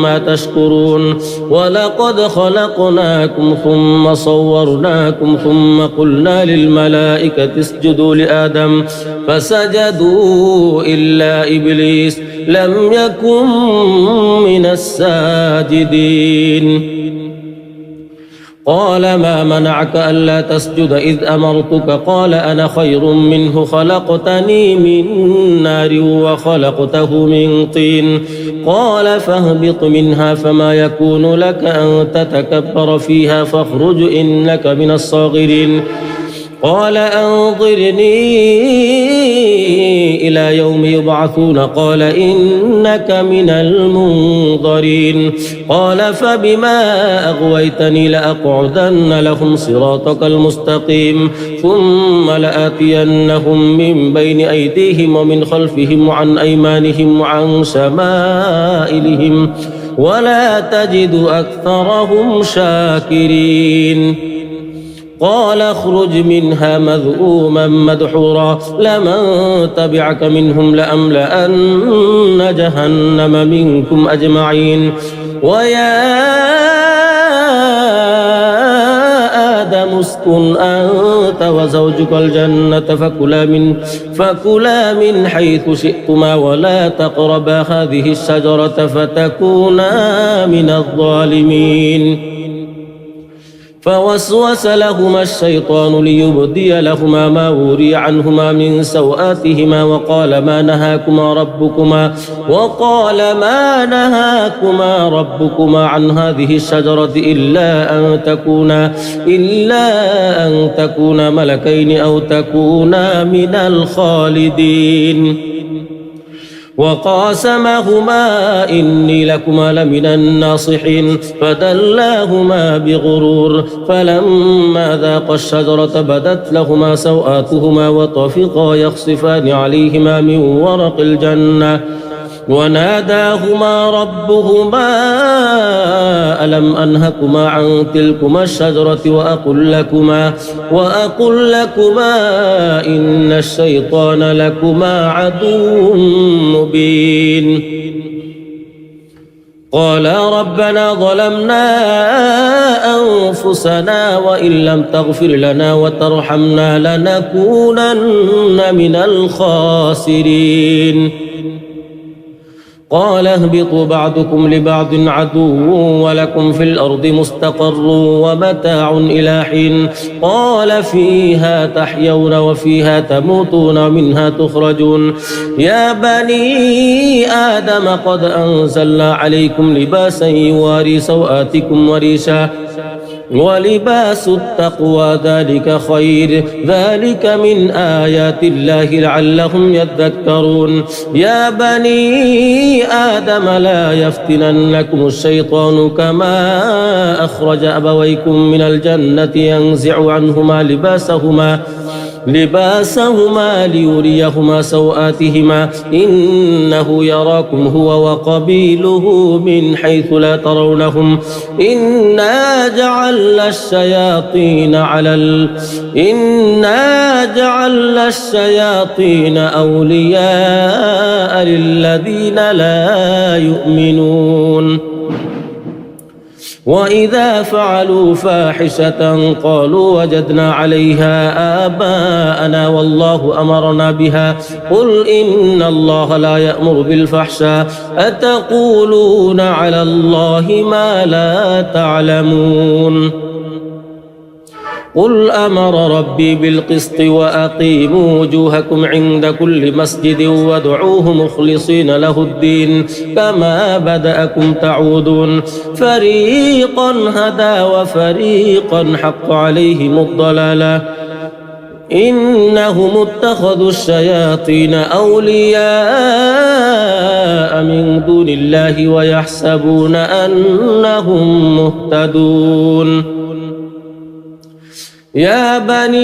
ما تشكرون ولقد خلقناكم ثم صورناكم ثم قلنا للملائكة اسجدوا لآدم فسجدوا إلا إبليس لم يكن من الساجدين قال ما منعك ألا تسجد إذ أمرتك قال أنا خير منه خلقتني من نار وخلقته من طين قال فاهبط منها فما يكون لك أن تتكبر فيها فاخرج إنك من الصاغرين قال أنظرني إلى يوم يبعثون قال إنك من المنظرين قال فبما أغويتني لأقعدن لهم صراطك المستقيم ثم لآتينهم من بين أيديهم ومن خلفهم وعن أيمانهم وعن شمائلهم ولا تجد أكثرهم شاكرين قال اخرج منها مذءوما مدحورا لمن تبعك منهم لأملأن جهنم منكم أجمعين ويا آدم اسكن أنت وزوجك الجنة فكلا من حيث شئتما ولا تقربا هذه الشجرة فتكونا من الظالمين فوسوس لهما الشيطان ليبدي لهما ما وري عنهما من سوآتهما وقال ما نهاكما ربكما عن هذه الشجرة إلا أن تكونا ملكين أو تكونا من الخالدين وقاسمهما إني لكما لمن الناصحين فدلاهما بغرور فلما ذاقا الشجرة بدت لهما سوآتهما وطفقا يخصفان عليهما من ورق الجنة وناداهما ربهما ألم أنهكما عن تلكما الشجرة وأقل لكما إن الشيطان لكما عدو مبين قالا ربنا ظلمنا أنفسنا وإن لم تغفر لنا وترحمنا لنكونن من الخاسرين قال اهبطوا بعضكم لبعض عدو ولكم في الأرض مستقر ومتاع إلى حين قال فيها تحيون وفيها تموتون ومنها تخرجون يا بني آدم قد أنزلنا عليكم لباسا يواري سوآتكم وريشا ولباس التقوى ذلك خير ذلك من آيات الله لعلهم يذكرون يا بني آدم لا يفتننكم الشيطان كما أخرج أبويكم من الجنة ينزع عنهما لباسهما ليريهما سوآتهما إنه يراكم هو وقبيله من حيث لا ترونهم إنا جعلنا الشياطين أولياء للذين لا يؤمنون وإذا فعلوا فاحشة قالوا وجدنا عليها آباءنا والله أمرنا بها قل إن الله لا يأمر بالفحشاء أتقولون على الله ما لا تعلمون قل أمر ربي بالقسط وأقيموا وجوهكم عند كل مسجد وادعوه مخلصين له الدين كما بدأكم تعودون فريقا هدى وفريقا حق عليهم الضلالة إنهم اتخذوا الشياطين أولياء من دون الله ويحسبون أنهم مهتدون يا بني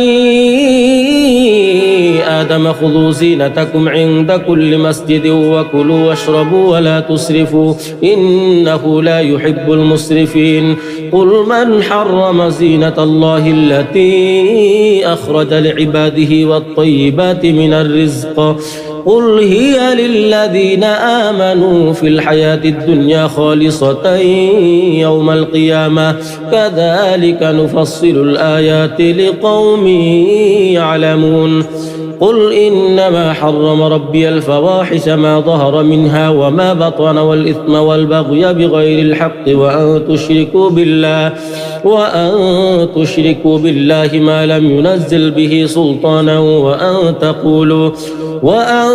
آدم خذوا زينتكم عند كل مسجد وكلوا واشربوا ولا تسرفوا إنه لا يحب المسرفين قل من حرم زينة الله التي أخرج لعباده والطيبات من الرزق قل هي للذين آمنوا في الحياة الدنيا خالصة يوم القيامة كذلك نفصل الآيات لقوم يعلمون قل إنما حرم ربي الفواحش ما ظهر منها وما بطن والإثم والبغي بغير الحق وأن تشركوا بالله ما لم ينزل به سلطانا وأن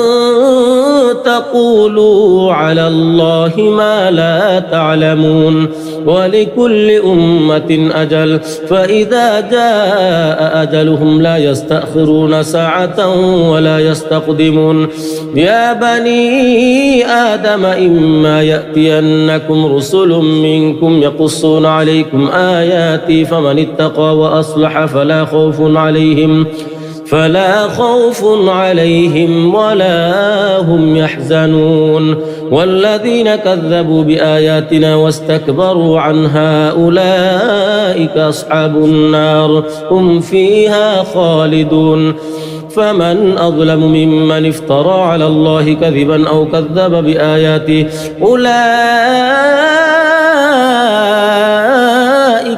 تقولوا على الله ما لا تعلمون ولكل أمة أجل فإذا جاء أجلهم لا يستأخرون ساعة ولا يستقدمون يا بني آدم إما يأتينكم رسل منكم يقصون عليكم آياتي فمن اتقى وأصلح فلا خوف عليهم ولا هم يحزنون والذين كذبوا بآياتنا واستكبروا عنها أولئك أصحاب النار هم فيها خالدون فمن أظلم ممن افترى على الله كذبا أو كذب بآياته أولئك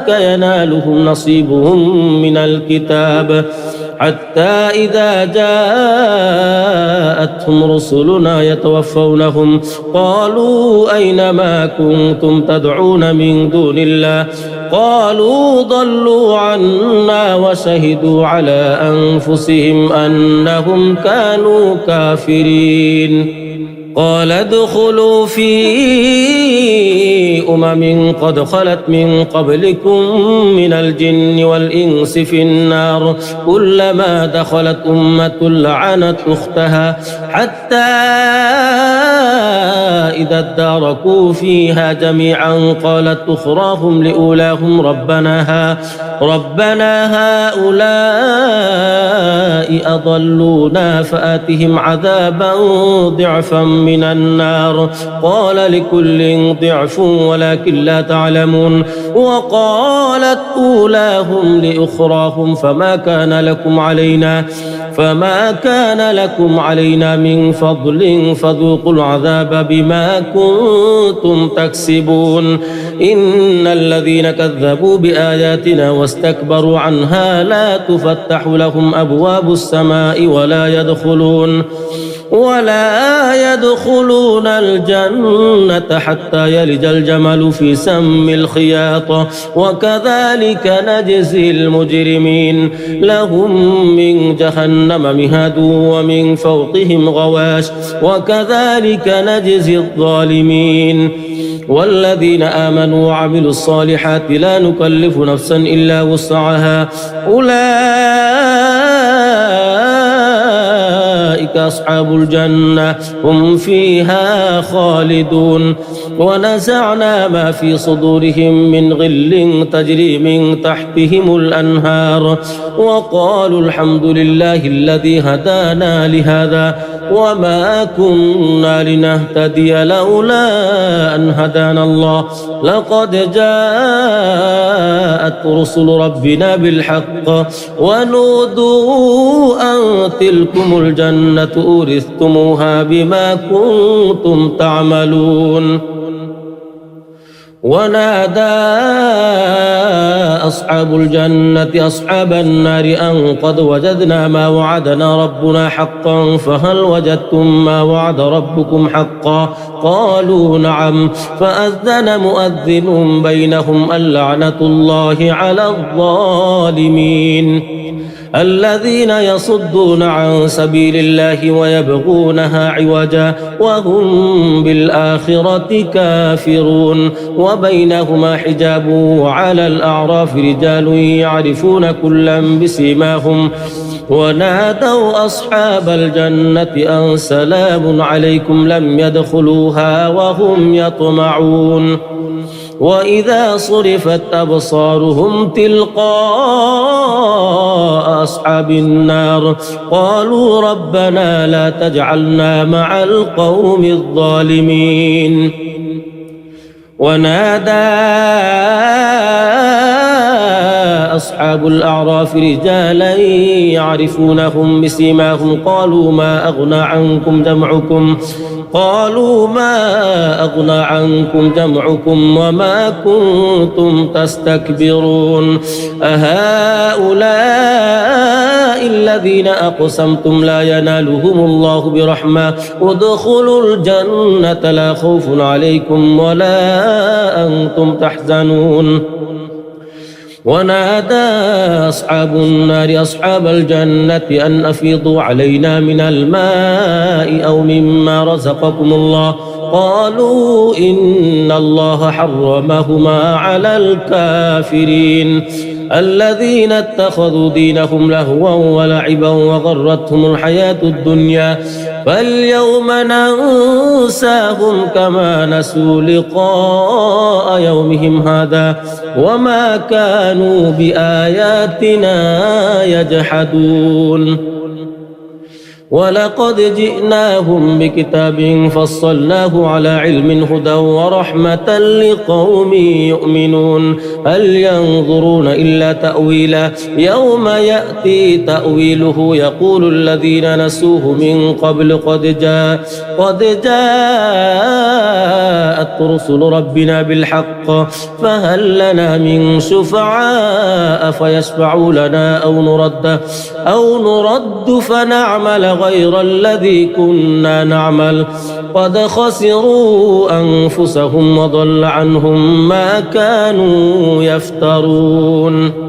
ينالهم نصيبهم من الكتاب حتى إذا جاءتهم رسلنا يتوفونهم قالوا أين ما كنتم تدعون من دون الله قالوا ضلوا عنا وشهدوا على أنفسهم أنهم كانوا كافرين قال ادخلوا في قد خلت من قبلكم من الجن والإنس في النار كلما دخلت أمة لعنت أختها حتى إذا اداركوا فيها جميعا قالت أخراهم لأولاهم ربنا هؤلاء أضلونا فآتهم عذابا ضعفا من النار قال لكل ضعف ولكن لا تعلمون وقالت أولاهم لأخراهم فما كان لكم علينا من فضل فذوقوا العذاب بما كنتم تكسبون إن الذين كذبوا بآياتنا واستكبروا عنها لا تفتح لهم أبواب السماء ولا يدخلون الجنة حتى يلج الجمل في سم الخياط وكذلك نجزي المجرمين لهم من جهنم مهاد ومن فوقهم غواش وكذلك نجزي الظالمين والذين آمنوا وعملوا الصالحات لا نكلف نفسا إلا وسعها أولئك أولئك أصحاب الجنة هم فيها خالدون ونزعنا ما في صدورهم من غل تجري من تحتهم الأنهار وقالوا الحمد لله الذي هدانا لهذا وما كنا لنهتدي لولا أن هدانا الله لقد جاءت رسل ربنا بالحق ونودوا أن تلكم الجنة أورثتموها بما كنتم تعملون ونادى أصحاب الجنة أصحاب النار أن قد وجدنا ما وعدنا ربنا حقا فهل وجدتم ما وعد ربكم حقا قالوا نعم فأذن مؤذن بينهم اللعنة الله على الظالمين الذين يصدون عن سبيل الله ويبغونها عوجا وهم بالآخرة كافرون وبينهما حجاب وعلى الأعراف رجال يعرفون كلا بسيماهم ونادوا أصحاب الجنة أن سلام عليكم لم يدخلوها وهم يطمعون وإذا صرفت أبصارهم تلقاء أصحاب النار قالوا ربنا لا تجعلنا مع القوم الظالمين ونادى أصحاب الأعراف رجالا يعرفونهم بسيماهم قالوا ما أغنى عنكم جمعكم وما كنتم تستكبرون أهؤلاء الذين أقسمتم لا ينالهم الله برحمة ادخلوا الجنة لا خوف عليكم ولا أنتم تحزنون ونادى أصحاب النار أصحاب الجنة أن أفيضوا علينا من الماء أو مما رزقكم الله قالوا إن الله حرمهما على الكافرين الذين اتخذوا دينهم لهوا ولعبا وغرتهم الحياة الدنيا فاليوم ننساهم كما نسوا لقاء يومهم هذا وما كانوا بآياتنا يجحدون ولقد جئناهم بكتاب فصلناه على علم هدى ورحمة لقوم يؤمنون هل ينظرون إلا تأويله يوم يأتي تأويله يقول الذين نسوه من قبل قد جاءت رسل ربنا بالحق فهل لنا من شفعاء فيشفعوا لنا أو نرد فنعمل غير الذي كنا نعمل قد خسروا أنفسهم وضل عنهم ما كانوا يفترون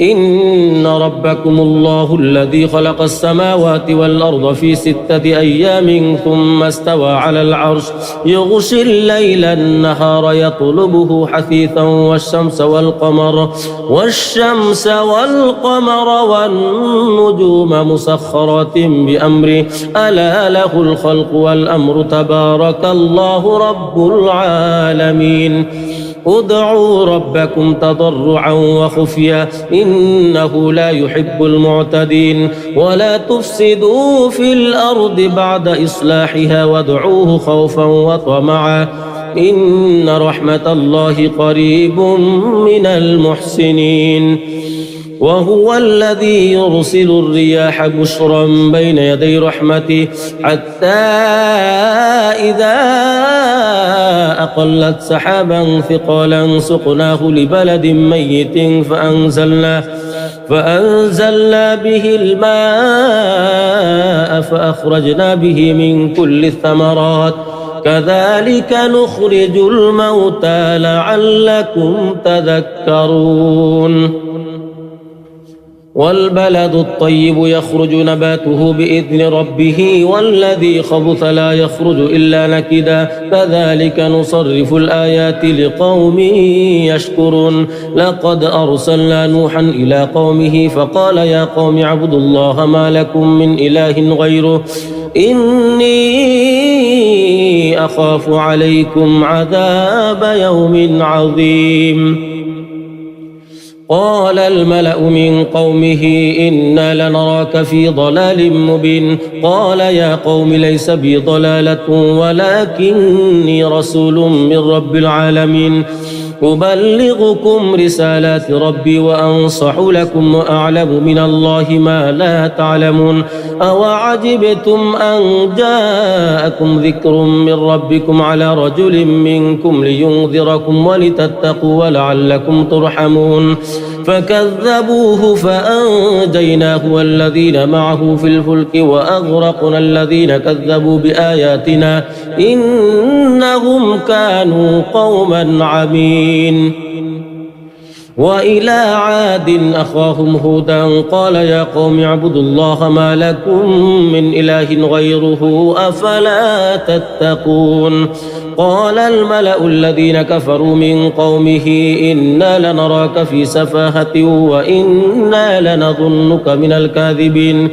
إن ربكم الله الذي خلق السماوات والأرض في 6 أيام ثم استوى على العرش يغشي الليل النهار يطلبه حثيثا والشمس والقمر والنجوم مسخرات بأمره ألا له الخلق والأمر تبارك الله رب العالمين ادعوا ربكم تضرعا وخفيا إنه لا يحب المعتدين ولا تفسدوا في الأرض بعد إصلاحها وادعوه خوفا وطمعا إن رحمة الله قريب من المحسنين وهو الذي يرسل الرياح بشرا بين يدي رحمته حتى إذا أقلت سحابا ثقالا سقناه لبلد ميت فأنزلنا به الماء فأخرجنا به من كل الثمرات كذلك نخرج الموتى لعلكم تذكرون والبلد الطيب يخرج نباته بإذن ربه والذي خبث لا يخرج إلا نكدا كذلك نصرف الآيات لقوم يشكرون لقد أرسلنا نوحا إلى قومه فقال يا قوم اعبدوا الله ما لكم من إله غيره إني أخاف عليكم عذاب يوم عظيم قال الملأ من قومه إنا لنراك في ضلال مبين قال يا قوم ليس بي ضلالة ولكني رسول من رب العالمين أبلغكم رسالات ربي وأنصح لكم وأعلم من الله ما لا تعلمون أوعجبتم أن جاءكم ذكر من ربكم على رجل منكم لينذركم ولتتقوا ولعلكم ترحمون فكذبوه فأنجيناه والذين معه في الفلك وأغرقنا الذين كذبوا بآياتنا إنهم كانوا قوما عمين وإلى عاد أخاهم هودا قال يا قوم اعبدوا الله ما لكم من إله غيره أفلا تتقون قال الملأ الذين كفروا من قومه إنا لنراك في سفاهة وإنا لنظنك من الكاذبين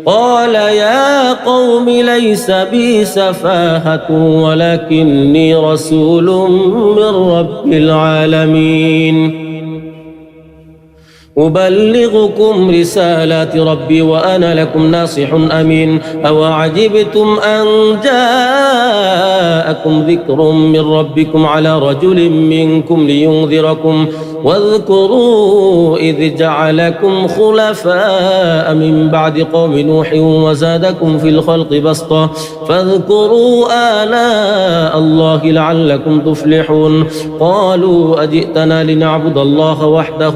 قال يا قوم ليس بي سفاهة ولكني رسول من رب العالمين أبلغكم رسالات ربي وأنا لكم ناصح أمين أوعجبتم أن جاءكم ذكر من ربكم على رجل منكم لينذركم واذكروا إذ جعلكم خلفاء من بعد قوم نوح وزادكم في الخلق بسطة فاذكروا آلاء الله لعلكم تفلحون قالوا أجئتنا لنعبد الله وحده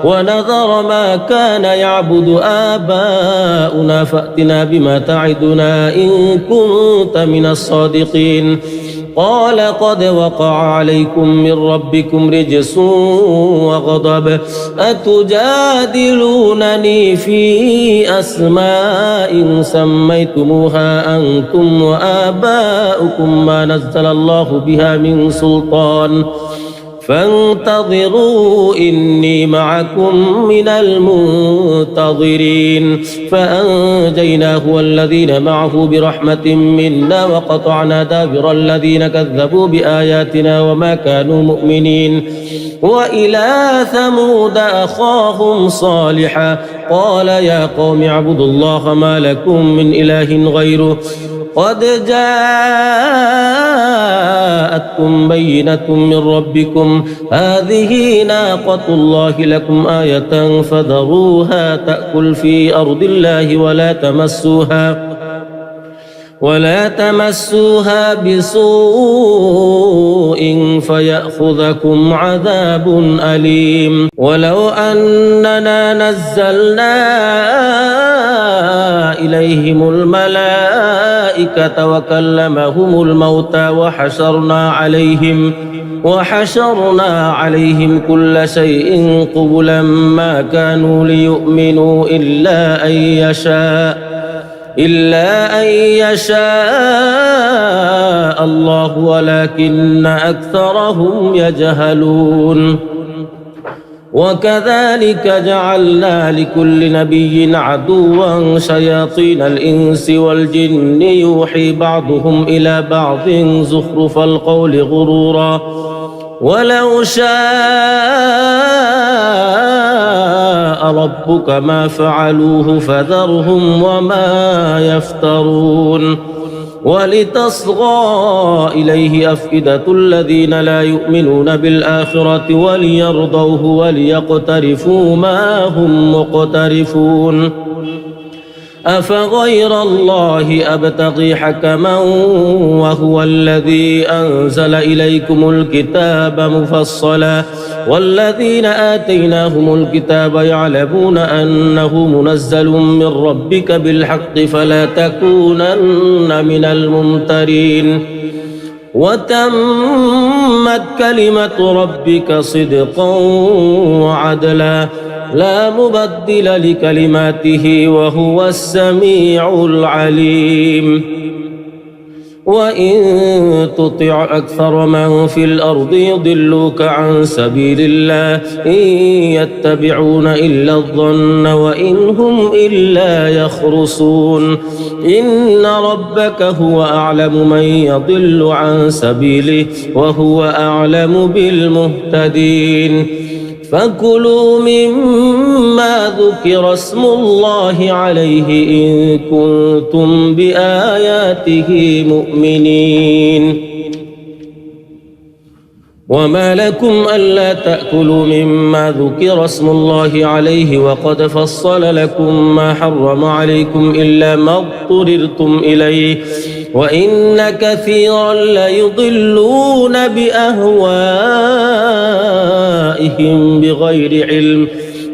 ونذر ما كان يعبد آباؤنا فأتنا بما تعدنا إن كنت من الصادقين قال قد وقع عليكم من ربكم رجس وغضب أتجادلونني في أسماء سميتموها أنتم وآباؤكم ما نزل الله بها من سلطان فانتظروا إني معكم من المنتظرين فأنجيناه والذين معه برحمة منا وقطعنا دابر الذين كذبوا بآياتنا وما كانوا مؤمنين وإلى ثمود أخاهم صالحا قال يا قوم اعبدوا الله ما لكم من إله غيره قد جاءتكم بينة من ربكم هذه ناقة الله لكم آية فذروها تأكل في أرض الله ولا تمسوها بسوء فيأخذكم عذاب أليم ولو أننا نزلنا إليهم الملائكة وكلمهم الموتى وحشرنا عليهم كل شيء قبلا ما كانوا ليؤمنوا إلا أن يشاء الله ولكن أكثرهم يجهلون وكذلك جعلنا لكل نبي عدوا شياطين الإنس والجن يوحي بعضهم إلى بعض زخرف القول غرورا ولو شاء ربك ما فعلوه فذرهم وما يفترون ولتصغى إليه أفئدة الذين لا يؤمنون بالآخرة وليرضوه وليقترفوا ما هم مقترفون أفغير الله أبتغي حكما وهو الذي أنزل إليكم الكتاب مفصلا والذين آتيناهم الكتاب يعلمون أنه منزل من ربك بالحق فلا تكونن من الممترين وتمت كلمة ربك صدقا وعدلا لا مبدل لكلماته وهو السميع العليم وإن تطع أكثر من في الأرض يضلوك عن سبيل الله إن يتبعون إلا الظن وإن هم إلا يخرصون إن ربك هو أعلم من يضل عن سبيله وهو أعلم بالمهتدين فكلوا مما ذكر اسم الله عليه إن كنتم بآياته مؤمنين وما لكم ألا تأكلوا مما ذكر اسم الله عليه وقد فصل لكم ما حرم عليكم إلا ما اضطررتم إليه وإن كثيرا ليضلون بأهوائهم بغير علم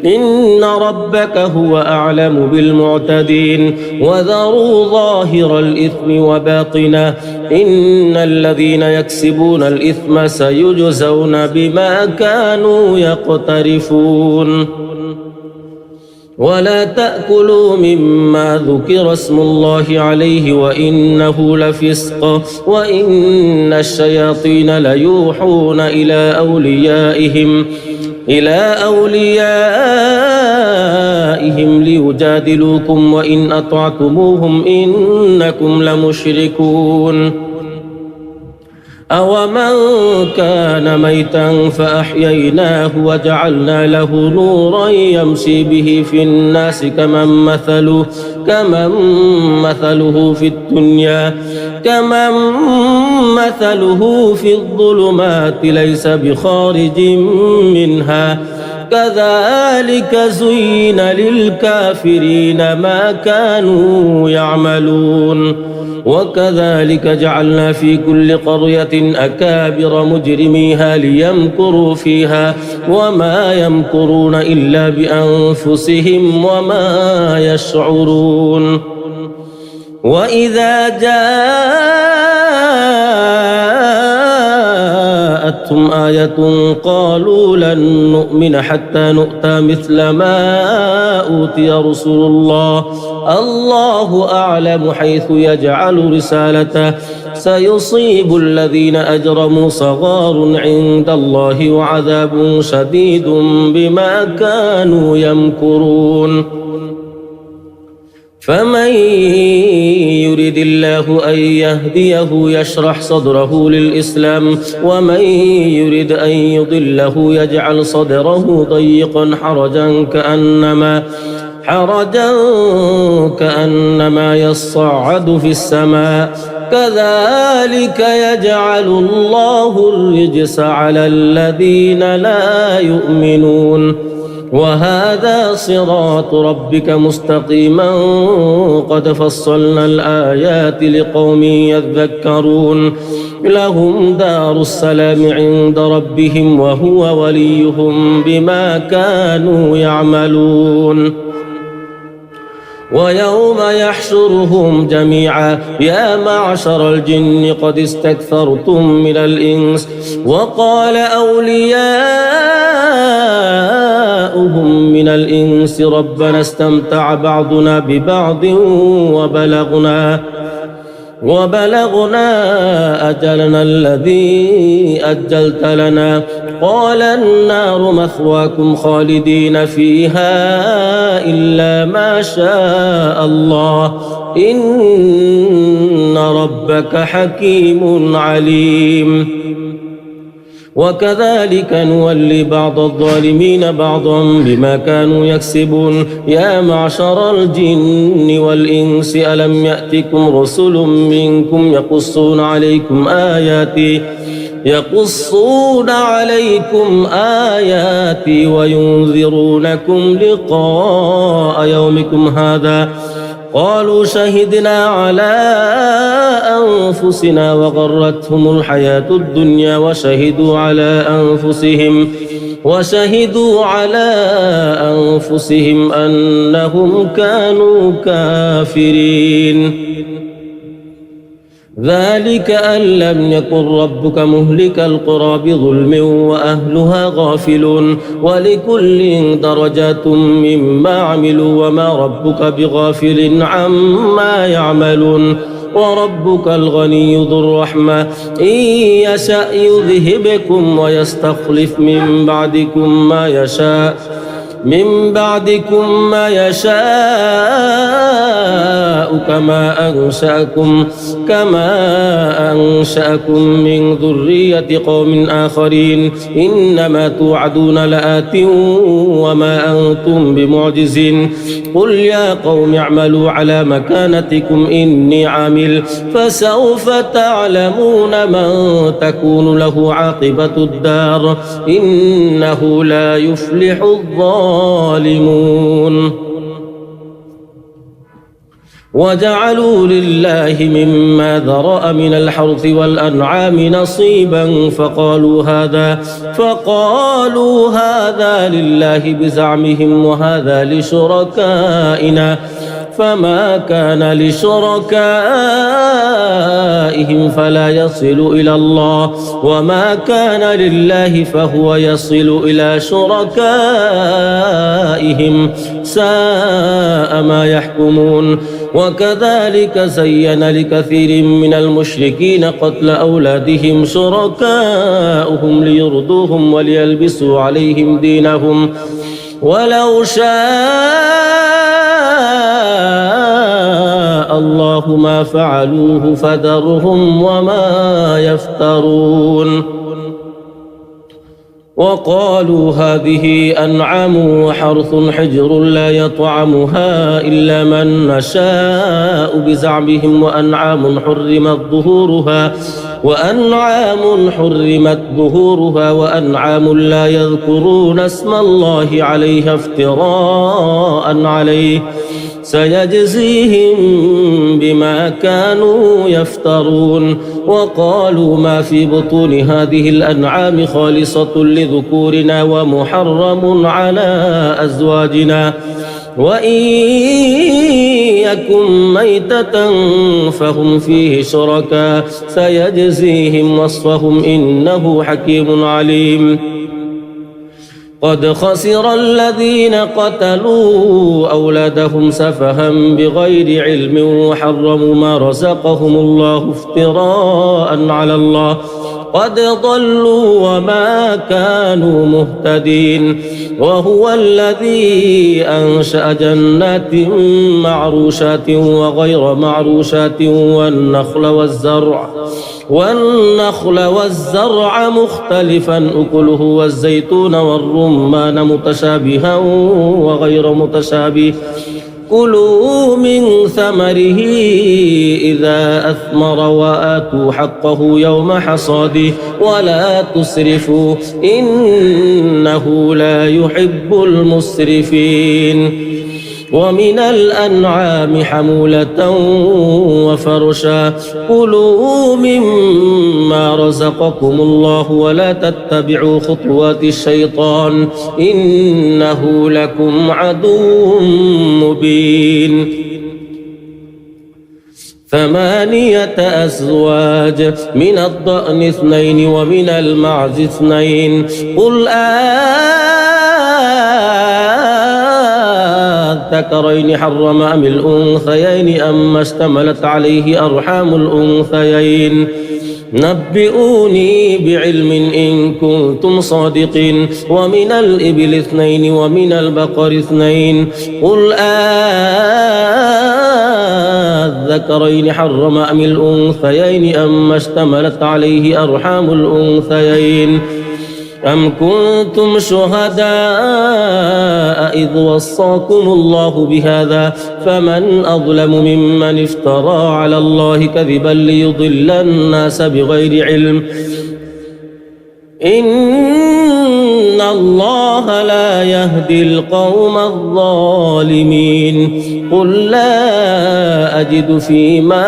إن ربك هو أعلم بالمعتدين وذروا ظاهر الإثم وباطنه إن الذين يكسبون الإثم سيجزون بما كانوا يقترفون ولا تأكلوا مما ذكر اسم الله عليه وإنه لفسق وإن الشياطين ليوحون إلى أوليائهم ليجادلوكم وإن أطعتموهم إنكم لمشركون أومن كان ميتا فأحييناه وجعلنا له نورا يمشي به في الناس كمن مثله في الظلمات ليس بخارج منها كذلك زين للكافرين ما كانوا يعملون وكذلك جعلنا في كل قرية أكابر مجرميها ليمكروا فيها وما يمكرون إلا بأنفسهم وما يشعرون وإذا جاءتهم آية قالوا لن نؤمن حتى نؤتى مثل ما أوتي رسل الله الله أعلم حيث يجعل رسالته سيصيب الذين أجرموا صغار عند الله وعذاب شديد بما كانوا يمكرون فمن يرد الله أن يهديه يشرح صدره للإسلام ومن يرد أن يضله يجعل صدره ضيقا كأنما يصعد في السماء كذلك يجعل الله الرجس على الذين لا يؤمنون وهذا صراط ربك مستقيما قد فصلنا الآيات لقوم يذكرون لهم دار السلام عند ربهم وهو وليهم بما كانوا يعملون ويوم يحشرهم جميعا يا معشر الجن قد استكثرتم من الإنس وقال أولياؤهم من الإنس ربنا استمتع بعضنا ببعض وبلغنا أجلنا الذي أجلت لنا قال النار مثواكم خالدين فيها إلا ما شاء الله إن ربك حكيم عليم وكذلك نولي بعض الظالمين بعضا بما كانوا يكسبون يا معشر الجن والإنس ألم يأتكم رسل منكم يقصون عليكم آياتي وينذرونكم لقاء يومكم هذا قالوا شهدنا على أنفسنا وغرتهم الحياة الدنيا وشهدوا على أنفسهم أنهم كانوا كافرين ذلك أن لم يكن ربك مهلك القرى بظلم وأهلها غافلون ولكل درجات مما عملوا وما ربك بغافل عما يعملون وربك الغني ذو الرحمة إن يشأ يذهبكم ويستخلف من بعدكم ما يشاء كما أنشأكم من ذرية قوم آخرين إنما توعدون لآت وما أنتم بمعجزين قل يا قوم اعملوا على مكانتكم إني عامل فسوف تعلمون من تكون له عاقبة الدار إنه لا يفلح الظالمون وجعلوا لله مما ذرأ من الحرث والأنعام نصيبا فقالوا هذا لله بزعمهم وهذا لشركائنا فما كان لشركائهم فلا يصل إلى الله وما كان لله فهو يصل إلى شركائهم ساء ما يحكمون وكذلك زين لكثير من المشركين قتل أولادهم شركاؤهم ليرضوهم وليلبسوا عليهم دينهم ولو شاء الله ما فعلوه فذرهم وما يفترون وقالوا هذه أنعام وحرث حجر لا يطعمها إلا من نشاء بزعمهم وأنعام حرمت ظهورها وأنعام لا يذكرون اسم الله عليها افتراء عليه سيجزيهم بما كانوا يفترون وقالوا ما في بطون هذه الأنعام خالصة لذكورنا ومحرم على أزواجنا وإن يكن ميتة فهم فيه شركاء سيجزيهم وصفهم إنه حكيم عليم قد خسر الذين قتلوا أولادهم سفها بغير علم وحرموا ما رزقهم الله افتراء على الله قد ضلوا وما كانوا مهتدين وهو الذي أنشأ جنات معروشات وغير معروشات والنخل والزرع مختلفا أكله والزيتون والرمان متشابها وغير متشابه كلوا من ثمره إذا أثمر وآتوا حقه يوم حصاده ولا تسرفوا إنه لا يحب المسرفين ومن الأنعام حمولة وفرشا كلوا مما رزقكم الله ولا تتبعوا خطوات الشيطان إنه لكم عدو مبين 8 أزواج من الضأن 2 ومن المعز 2 قل الذكرين حرم أم الأنثيين أما اشتملت عليه أرحام الأنثيين نبئوني بعلم إن كنتم صادقين ومن الإبل 2 ومن البقر 2 قل الذكرين حرم أم الأنثيين أما اشتملت عليه أرحام الأنثيين أم كنتم شهداء إذ وصاكم الله بهذا فمن أظلم ممن افترى على الله كذبا ليضل الناس بغير علم إن الله لا يهدي القوم الظالمين قل لا أجد فيما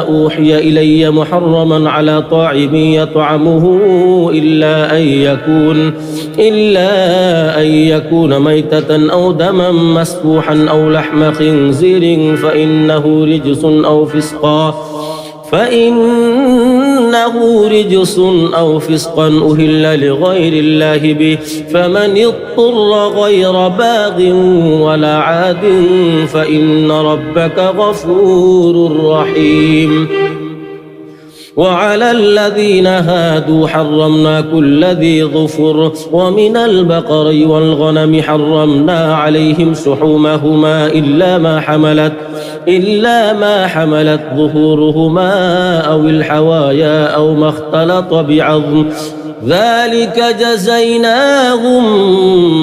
أوحي إلي محرما على طاعم يطعمه إلا أن يكون ميتة أو دما مسفوحا أو لحم خنزير فإنه رجس أو فسقا فإنه رجس أو فسقا أهل لغير الله به فمن اضطر غير باغ ولا عاد فإن ربك غفور رحيم وعلى الذين هادوا حرمنا كل ذي ظفر ومن البقر والغنم حرمنا عليهم شحومهما إلا ما حملت ظهورهما أو الحوايا أو ما اختلط بعظم ذلك جزيناهم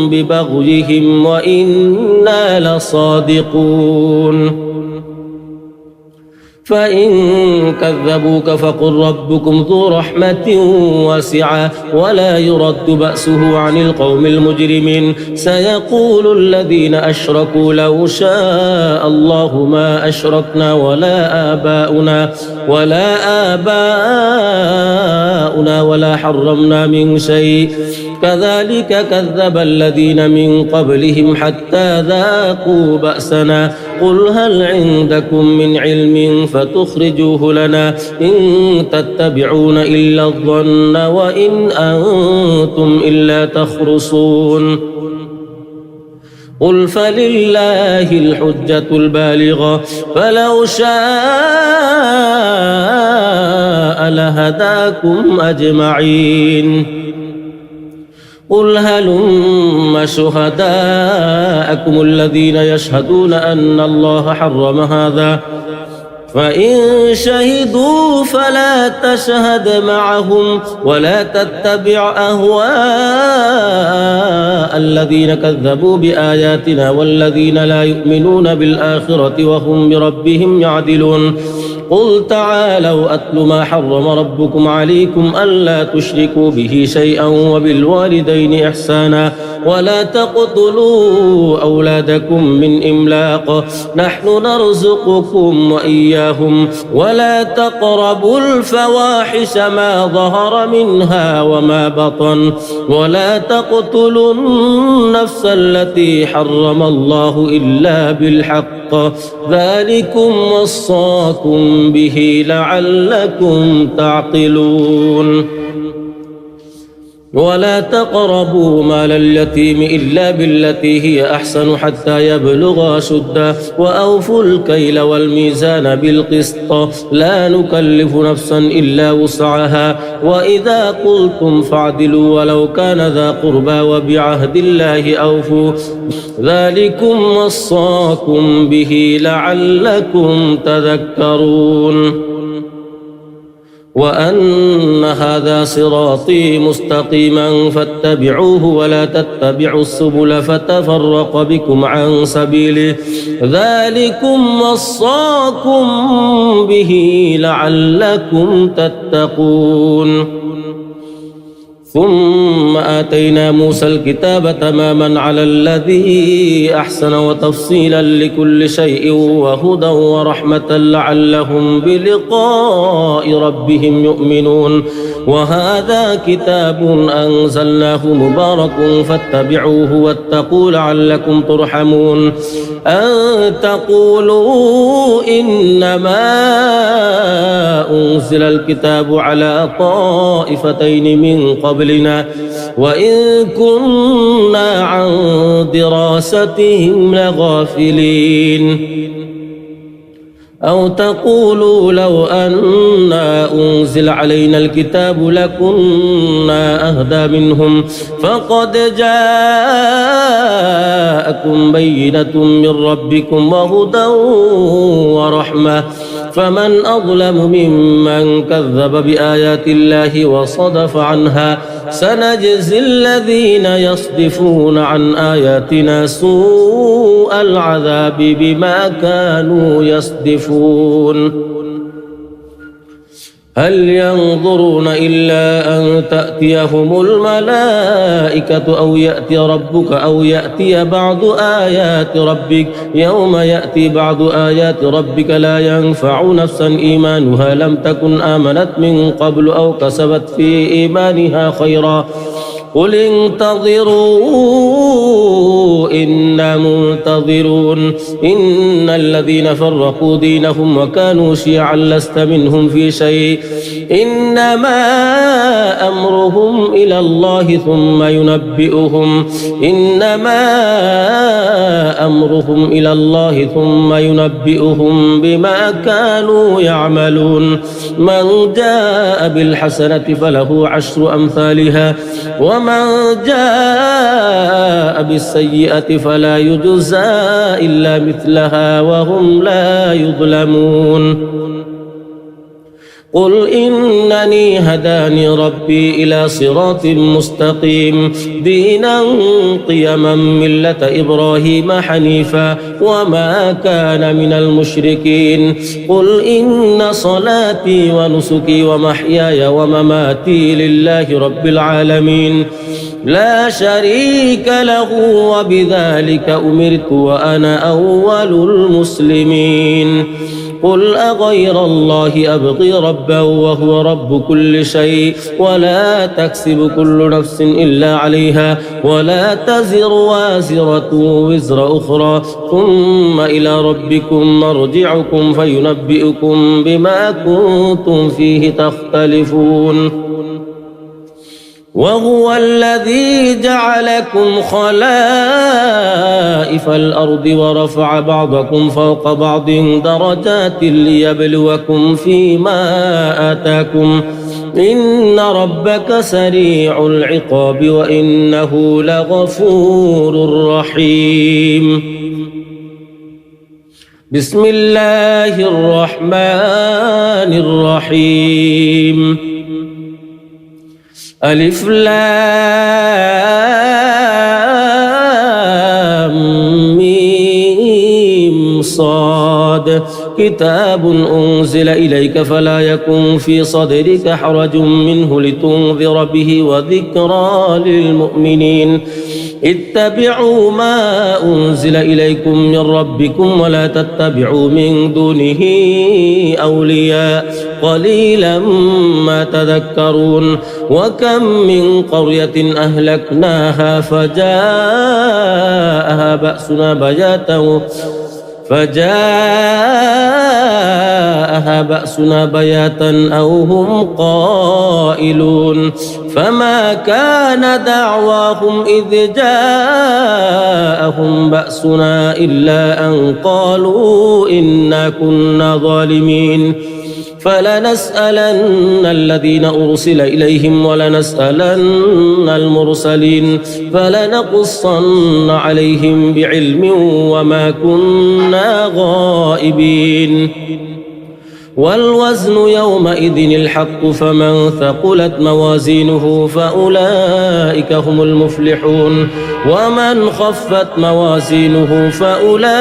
ببغيهم وإنا لصادقون فإن كذبوك فقل ربكم ذو رحمة واسعة ولا يرد بأسه عن القوم المجرمين سيقول الذين أشركوا لو شاء الله ما أشركنا ولا آباؤنا ولا حرمنا من شيء كذلك كذب الذين من قبلهم حتى ذاقوا بأسنا قل هل عندكم من علم فتخرجوه لنا إن تتبعون إلا الظن وإن أنتم إلا تخرصون قل فلله الحجة البالغة فلو شاء لهداكم أجمعين قل هلم شهداءكم الذين يشهدون أن الله حرم هذا فإن شهدوا فلا تشهد معهم ولا تتبع أهواء الذين كذبوا بآياتنا والذين لا يؤمنون بالآخرة وهم بربهم يعدلون قل تعالوا أتل ما حرم ربكم عليكم ألا تشركوا به شيئا وبالوالدين إحسانا ولا تقتلوا أولادكم من إملاق نحن نرزقكم وإياهم ولا تقربوا الفواحش ما ظهر منها وما بطن ولا تقتلوا النفس التي حرم الله إلا بالحق ذلكم وصاكم به لعلكم تعقلون ولا تقربوا مال اليتيم إلا بالتي هي أحسن حتى يبلغ أشده وأوفوا الكيل والميزان بالقسط لا نكلف نفسا إلا وسعها وإذا قلتم فاعدلوا ولو كان ذا قربى وبعهد الله أوفوا ذلكم وصاكم به لعلكم تذكرون وأن هذا صراطي مستقيما فاتبعوه ولا تتبعوا السبل فتفرق بكم عن سبيله ذلكم وصاكم به لعلكم تتقون ثم آتينا موسى الكتاب تماما على الذي أحسن وتفصيلا لكل شيء وهدى ورحمة لعلهم بلقاء ربهم يؤمنون وهذا كتاب أنزلناه مبارك فاتبعوه واتقوا لعلكم ترحمون أن تقولوا إنما أنزل الكتاب على طائفتين من قبلنا وإن كنا عن دراستهم لغافلين أو تقولوا لو أنا أنزل علينا الكتاب لكنا أهدى منهم فقد جاءكم بينة من ربكم وهدى ورحمة فمن أظلم ممن كذب بآيات الله وصدف عنها سنجزي الذين يصدفون عن آياتنا سوء العذاب بما كانوا يصدفون هل ينظرون إلا أن تأتيهم الملائكة أو يأتي ربك أو يأتي بعض آيات ربك يوم يأتي بعض آيات ربك لا ينفع نفسا إيمانها لم تكن آمنت من قبل أو كسبت في إيمانها خيرا قل انتظروا إنا منتظرون إن الذين فرقوا دينهم وكانوا شيعا لست منهم في شيء إنما أمرهم إلى الله ثم ينبئهم إلى الله ثم ينبئهم بما كانوا يعملون من جاء بالحسنة فله 10 أمثالها ومن جاء بالسيئة فلا يجزى إلا مثلها وهم لا يظلمون قل إنني هداني ربي إلى صراط مستقيم دينا قيما ملة إبراهيم حنيفا وما كان من المشركين قل إن صلاتي ونسكي ومحياي ومماتي لله رب العالمين لا شريك له وبذلك أمرت وأنا أول المسلمين قل أغير الله أبغي ربا وهو رب كل شيء ولا تكسب كل نفس إلا عليها ولا تزر وازرة وزر أخرى ثم إلى ربكم مرجعكم فينبئكم بما كنتم فيه تختلفون وهو الذي جعلكم خلائف الأرض ورفع بعضكم فوق بعض درجات ليبلوكم فيما آتاكم إن ربك سريع العقاب وإنه لغفور رحيم بسم الله الرحمن الرحيم ألف لام ميم صاد كتاب أنزل إليك فلا يكن في صدرك حرج منه لتنذر به وذكرى للمؤمنين اتبعوا ما أنزل إليكم من ربكم ولا تتبعوا من دونه أولياء قليلا ما تذكرون وكم من قرية أهلكناها فجاءها بأسنا بياتا أو هم قائلون فما كان دعواهم إذ جاءهم بأسنا إلا أن قالوا إنا كنا ظالمين فلنسألن الذين أرسل إليهم ولنسألن المرسلين فلنقصن عليهم بعلم وما كنا غائبين والوزن يومئذ الحق فمن ثقلت موازينه فأولئك هم المفلحون ومن خفت موازينه فأولئك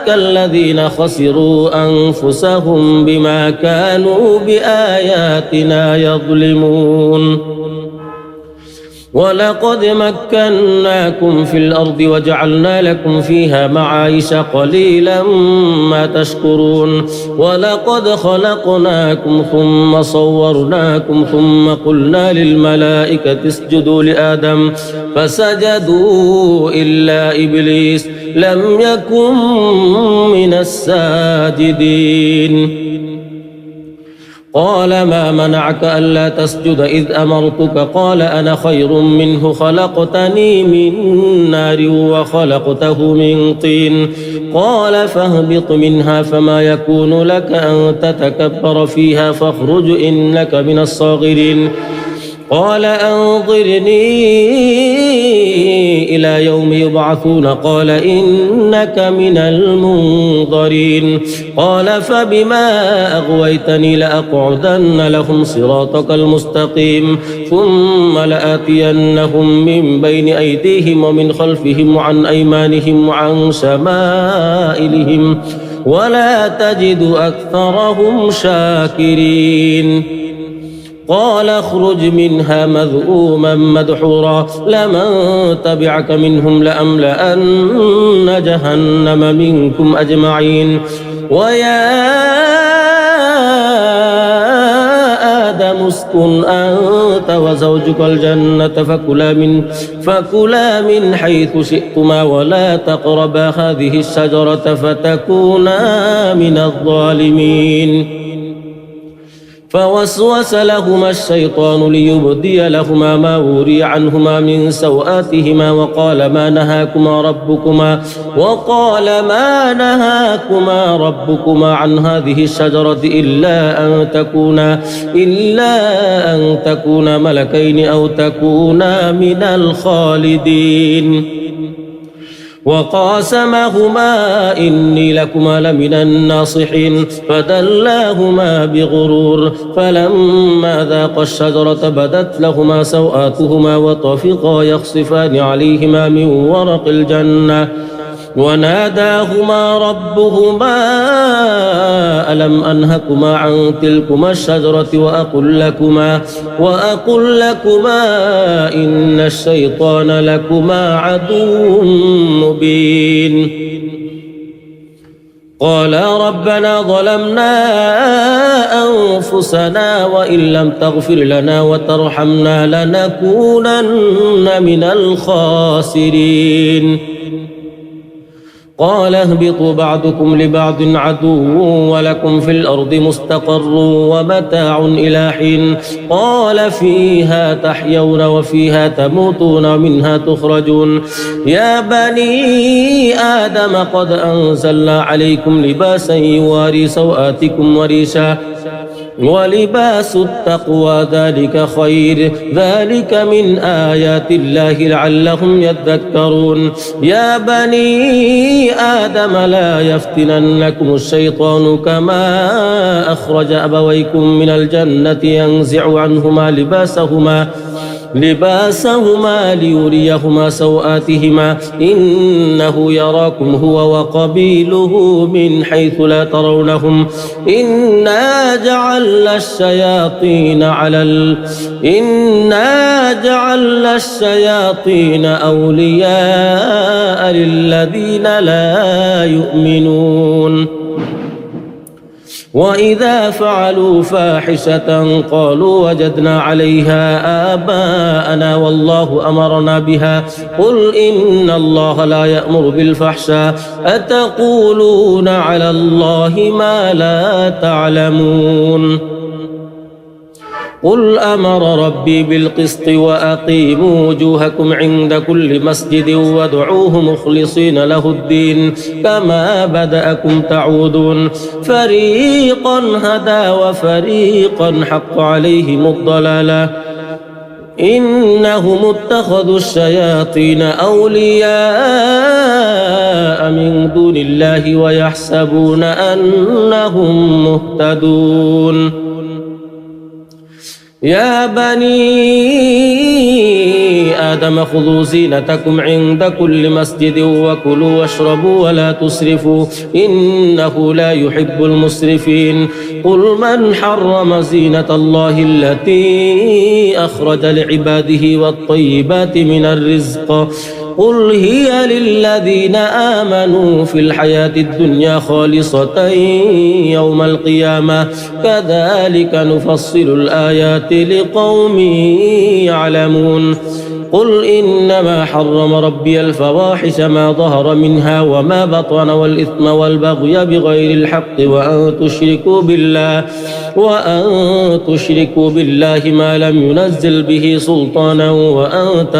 الذين خسروا أنفسهم بما كانوا بآياتنا يظلمون ولقد مكناكم في الأرض وجعلنا لكم فيها معايش قليلا ما تشكرون ولقد خلقناكم ثم صورناكم ثم قلنا للملائكة اسجدوا لآدم فسجدوا إلا إبليس لم يكن من الساجدين قال ما منعك ألا تسجد إذ أمرتك قال أنا خير منه خلقتني من نار وخلقته من طين قال فاهبط منها فما يكون لك أن تتكبر فيها فاخرج إنك من الصاغرين قال أنظرني إلى يوم يبعثون قال إنك من المنظرين قال فبما أغويتني لأقعدن لهم صراطك المستقيم ثم لآتينهم من بين أيديهم ومن خلفهم وعن أيمانهم وعن شمائلهم ولا تجد أكثرهم شاكرين قال اخرج منها مذءوما مدحورا لمن تبعك منهم لأملأن جهنم منكم أجمعين ويا آدم اسكن أنت وزوجك الجنة فكلا من حيث شئتما ولا تقربا هذه الشجرة فتكونا من الظالمين فوسوس لهما الشيطان ليبدي لهما ما وري عنهما من سوآتهما وقال ما نهاكما ربكما عن هذه الشجرة إلا أن تكونا ملكين أو تكونا من الخالدين وقاسمهما إني لكما لمن الناصحين فدلاهما بغرور فلما ذاقا الشجرة بدت لهما سوآتهما وطفقا يخصفان عليهما من ورق الجنة وناداهما ربهما ألم أنهكما عن تلكما الشجرة وأقل لكما إن الشيطان لكما عدو مبين قالا ربنا ظلمنا أنفسنا وإن لم تغفر لنا وترحمنا لنكونن من الخاسرين قال اهبطوا بعضكم لبعض عدو ولكم في الأرض مستقر ومتاع إلى حين قال فيها تحيون وفيها تموتون ومنها تخرجون يا بني آدم قد أنزلنا عليكم لباسا يواري سوآتكم وريشا ولباس التقوى ذلك خير ذلك من آيات الله لعلهم يذكرون يا بني آدم لا يفتننكم الشيطان كما أخرج أبويكم من الجنة ينزع عنهما لباسهما ليريهما سوآتهما إنه يراكم هو وقبيله من حيث لا ترونهم إنا جعلنا الشياطين أولياء للذين لا يؤمنون وإذا فعلوا فاحشة قالوا وجدنا عليها آباءنا والله أمرنا بها قل إن الله لا يأمر بالفحشاء أتقولون على الله ما لا تعلمون قل أمر ربي بالقسط وأقيموا وجوهكم عند كل مسجد وادعوه مخلصين له الدين كما بدأكم تعودون فريقا هدى وفريقا حق عليهم الضلالة إنهم اتخذوا الشياطين أولياء من دون الله ويحسبون أنهم مهتدون يا بني آدم خذوا زينتكم عند كل مسجد وكلوا واشربوا ولا تسرفوا إنه لا يحب المسرفين قل من حرم زينة الله التي أخرج لعباده والطيبات من الرزق قل هي للذين آمنوا في الحياة الدنيا خالصة يوم القيامة كذلك نفصل الآيات لقوم يعلمون قل إنما حرم ربي الفواحش ما ظهر منها وما بطن والإثم والبغي بغير الحق وأن تشركوا بالله ما لم ينزل به سلطانا وأن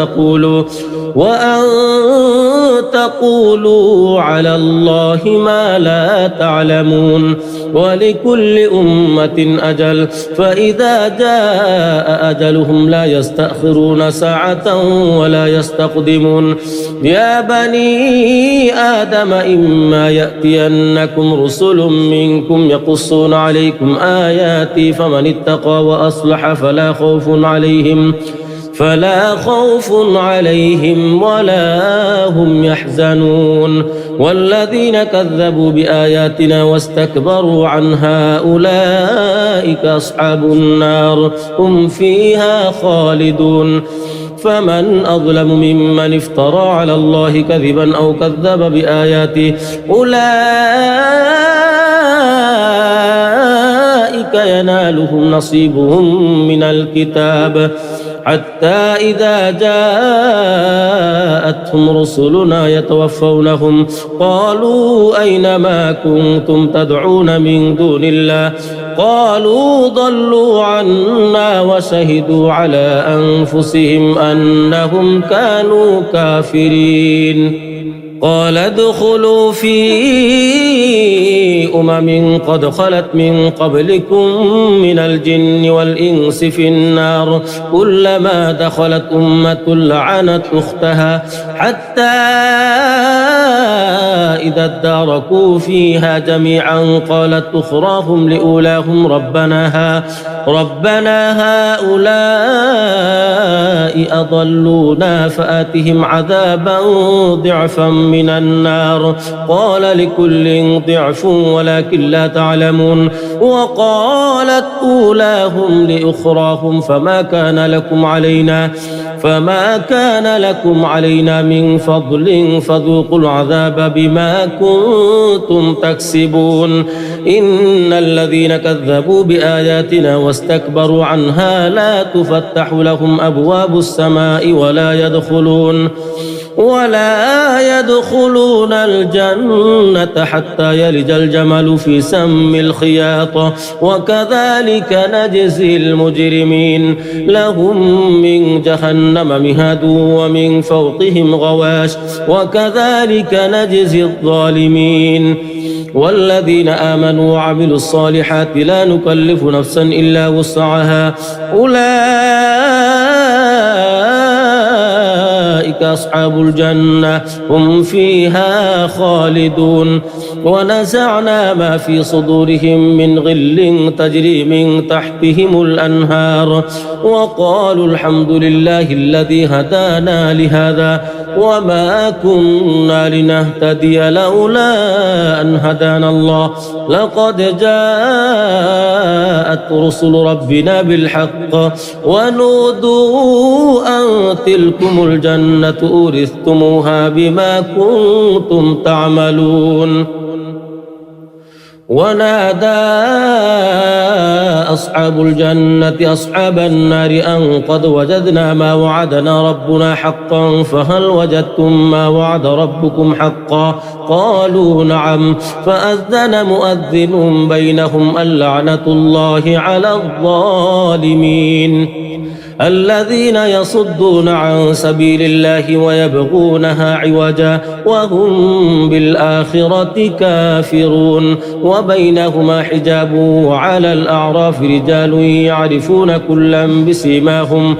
تقولوا على الله ما لا تعلمون ولكل أمة أجل فإذا جاء أجلهم لا يستأخرون ساعة ولا يستقدمون يا بني آدم إما يأتينكم رسل منكم يقصون عليكم آياتي فمن اتقى وأصلح فلا خوف عليهم ولا هم يحزنون والذين كذبوا بآياتنا واستكبروا عنها أولئك أصحاب النار هم فيها خالدون فمن أظلم ممن افترى على الله كذبا أو كذب بآياته أولئك أولئك ينالهم نصيبهم من الكتاب حتى إذا جاءتهم رسلنا يتوفونهم قالوا أين ما كنتم تدعون من دون الله قالوا ضلوا عنا وشهدوا على أنفسهم أنهم كانوا كافرين قال ادخلوا في قد خلت من قبلكم من الجن والإنس في النار كلما دخلت أمة لعنت أختها حتى إذا اداركوا فيها جميعا قالت أخراهم لأولاهم ربنا هؤلاء أضلونا فآتهم عذابا ضعفا من النار قال لكل ضعف ولكن لا تعلمون وقالت أولاهم لأخراهم فما كان لكم علينا من فضل فذوقوا العذاب بما كنتم تكسبون إن الذين كذبوا بآياتنا واستكبروا عنها لا تفتح لهم أبواب السماء ولا يدخلون الجنة حتى يلج الجمل في سم الخياط وكذلك نجزي المجرمين لهم من جهنم مهاد ومن فوقهم غواش وكذلك نجزي الظالمين والذين آمنوا وعملوا الصالحات لا نكلف نفسا إلا وسعها أولئك أصحاب الجنة هم فيها خالدون ونزعنا ما في صدورهم من غل تجري من تحتهم الأنهار وقالوا الحمد لله الذي هدانا لهذا وما كنا لنهتدي لولا أن هدانا الله لقد جاءت رسل ربنا بالحق ونودوا أن تلكم الجنة أورثتموها بما كنتم تعملون ونادى أصحاب الجنة أصحاب النار أن قد وجدنا ما وعدنا ربنا حقا فهل وجدتم ما وعد ربكم حقا قالوا نعم فأذن مؤذن بينهم اللعنة الله على الظالمين الذين يصدون عن سبيل الله ويبغونها عوجا وهم بالآخرة كافرون وبينهما حجاب وعلى الأعراف رجال يعرفون كلا بسيماهم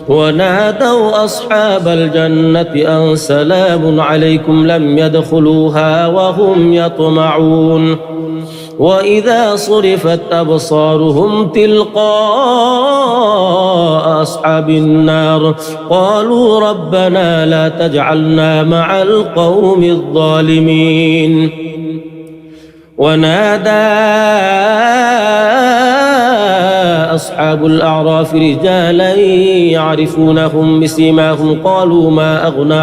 ونادوا أصحاب الجنة أن سلام عليكم لم يدخلوها وهم يطمعون وإذا صرفت أبصارهم تلقاء أصحاب النار قالوا ربنا لا تجعلنا مع القوم الظالمين ونادى أصحاب الأعراف رجالا يعرفونهم بسيماهم قالوا ما أغنى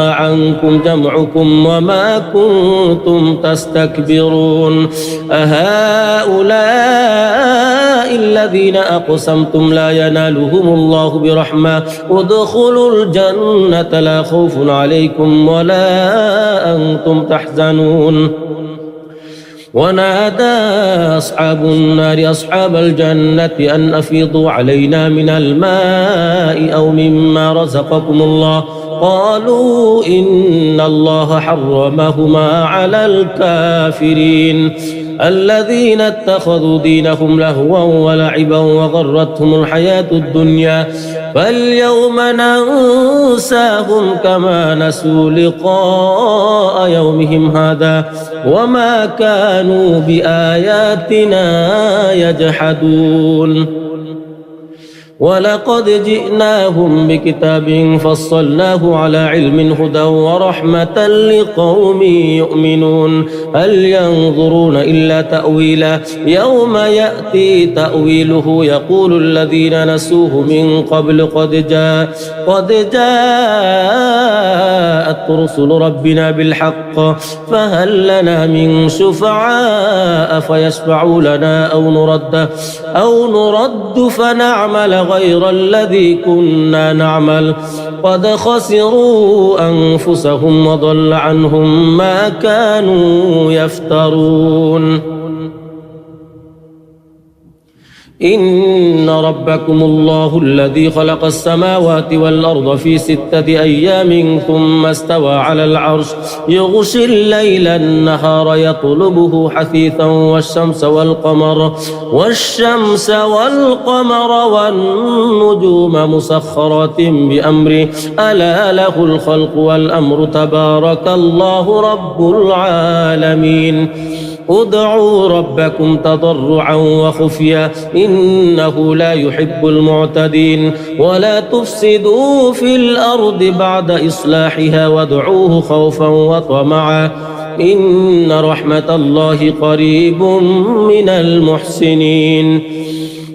عنكم جمعكم وما كنتم تستكبرون أهؤلاء الذين أقسمتم لا ينالهم الله برحمة ادخلوا الجنة لا خوف عليكم ولا أنتم تحزنون ونادى أصحاب النار أصحاب الجنة أن أفيضوا علينا من الماء أو مما رزقكم الله قالوا إن الله حرمهما على الكافرين الذين اتخذوا دينهم لهوا ولعبا وغرتهم الحياة الدنيا فاليوم ننساهم كما نسوا لقاء يومهم هذا وما كانوا بآياتنا يجحدون ولقد جئناهم بكتاب فصلناه على علم هدى ورحمة لقوم يؤمنون هل ينظرون إلا تأويله يوم يأتي تأويله يقول الذين نسوه من قبل قد جاءت جاءت رسل ربنا بالحق فهل لنا من شفعاء فيشفعوا لنا أو نرد فنعمل غير الذي كنا نعمل قد خسروا أنفسهم وضل عنهم ما كانوا يفترون إن ربكم الله الذي خلق السماوات والأرض في 6 أيام ثم استوى على العرش يغشي الليل النهار يطلبه حثيثا والشمس والقمر والنجوم مسخرات بأمره ألا له الخلق والأمر تبارك الله رب العالمين ادعوا ربكم تضرعا وخفيا إنه لا يحب المعتدين ولا تفسدوا في الأرض بعد إصلاحها وادعوه خوفا وطمعا إن رحمة الله قريب من المحسنين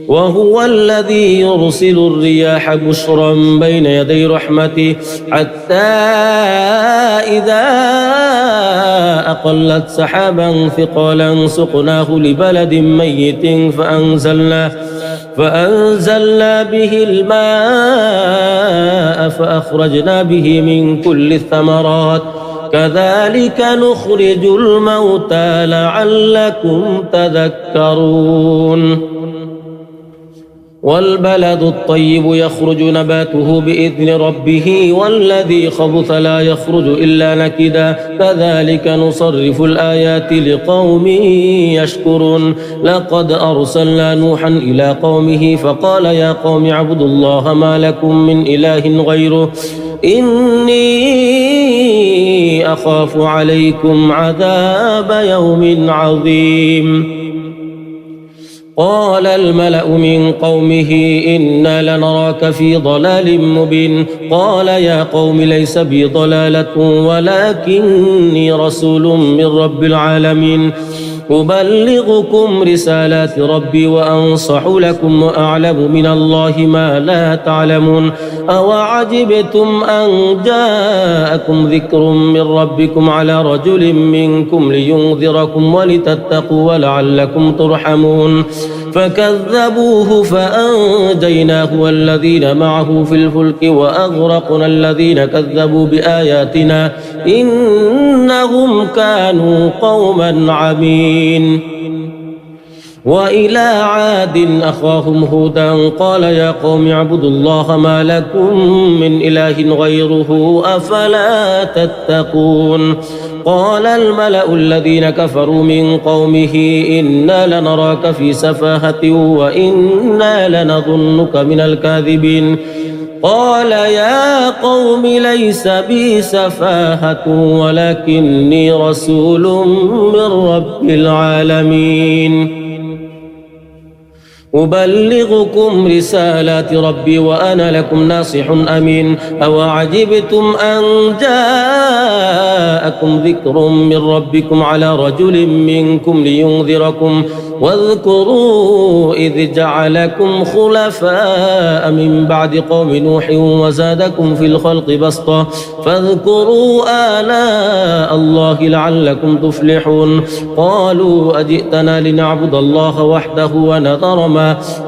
وهو الذي يرسل الرياح بشرا بين يدي رحمته حتى إذا أقلت سحابا ثقالا سقناه لبلد ميت فأنزلنا به الماء فأخرجنا به من كل الثمرات كذلك نخرج الموتى لعلكم تذكرون والبلد الطيب يخرج نباته بإذن ربه والذي خبث لا يخرج إلا نكدا كذلك نصرف الآيات لقوم يشكرون لقد أرسلنا نوحا إلى قومه فقال يا قوم اعبدوا الله ما لكم من إله غيره إني أخاف عليكم عذاب يوم عظيم قال الملأ من قومه إنا لنراك في ضلال مبين قال يا قوم ليس بي ضلالة ولكني رسول من رب العالمين أبلغكم رسالات ربي وأنصح لكم وأعلم من الله ما لا تعلمون أوعجبتم أن جاءكم ذكر من ربكم على رجل منكم لينذركم ولتتقوا ولعلكم ترحمون فكذبوه فأنجيناه والذين معه في الفلك وأغرقنا الذين كذبوا بآياتنا إنهم كانوا قوما عمين وإلى عاد أخاهم هودا قال يا قوم اعبدوا الله ما لكم من إله غيره أفلا تتقون قال الملأ الذين كفروا من قومه إنا لنراك في سفاهة وإنا لنظنك من الكاذبين قال يا قوم ليس بي سفاهة ولكني رسول من رب العالمين أبلغكم رسالات ربي وأنا لكم ناصح أمين أوعجبتم أن جاءكم ذكر من ربكم على رجل منكم لينذركم واذكروا إذ جعلكم خلفاء من بعد قوم نوح وزادكم في الخلق بسطة فاذكروا آلاء الله لعلكم تفلحون قالوا أجئتنا لنعبد الله وحده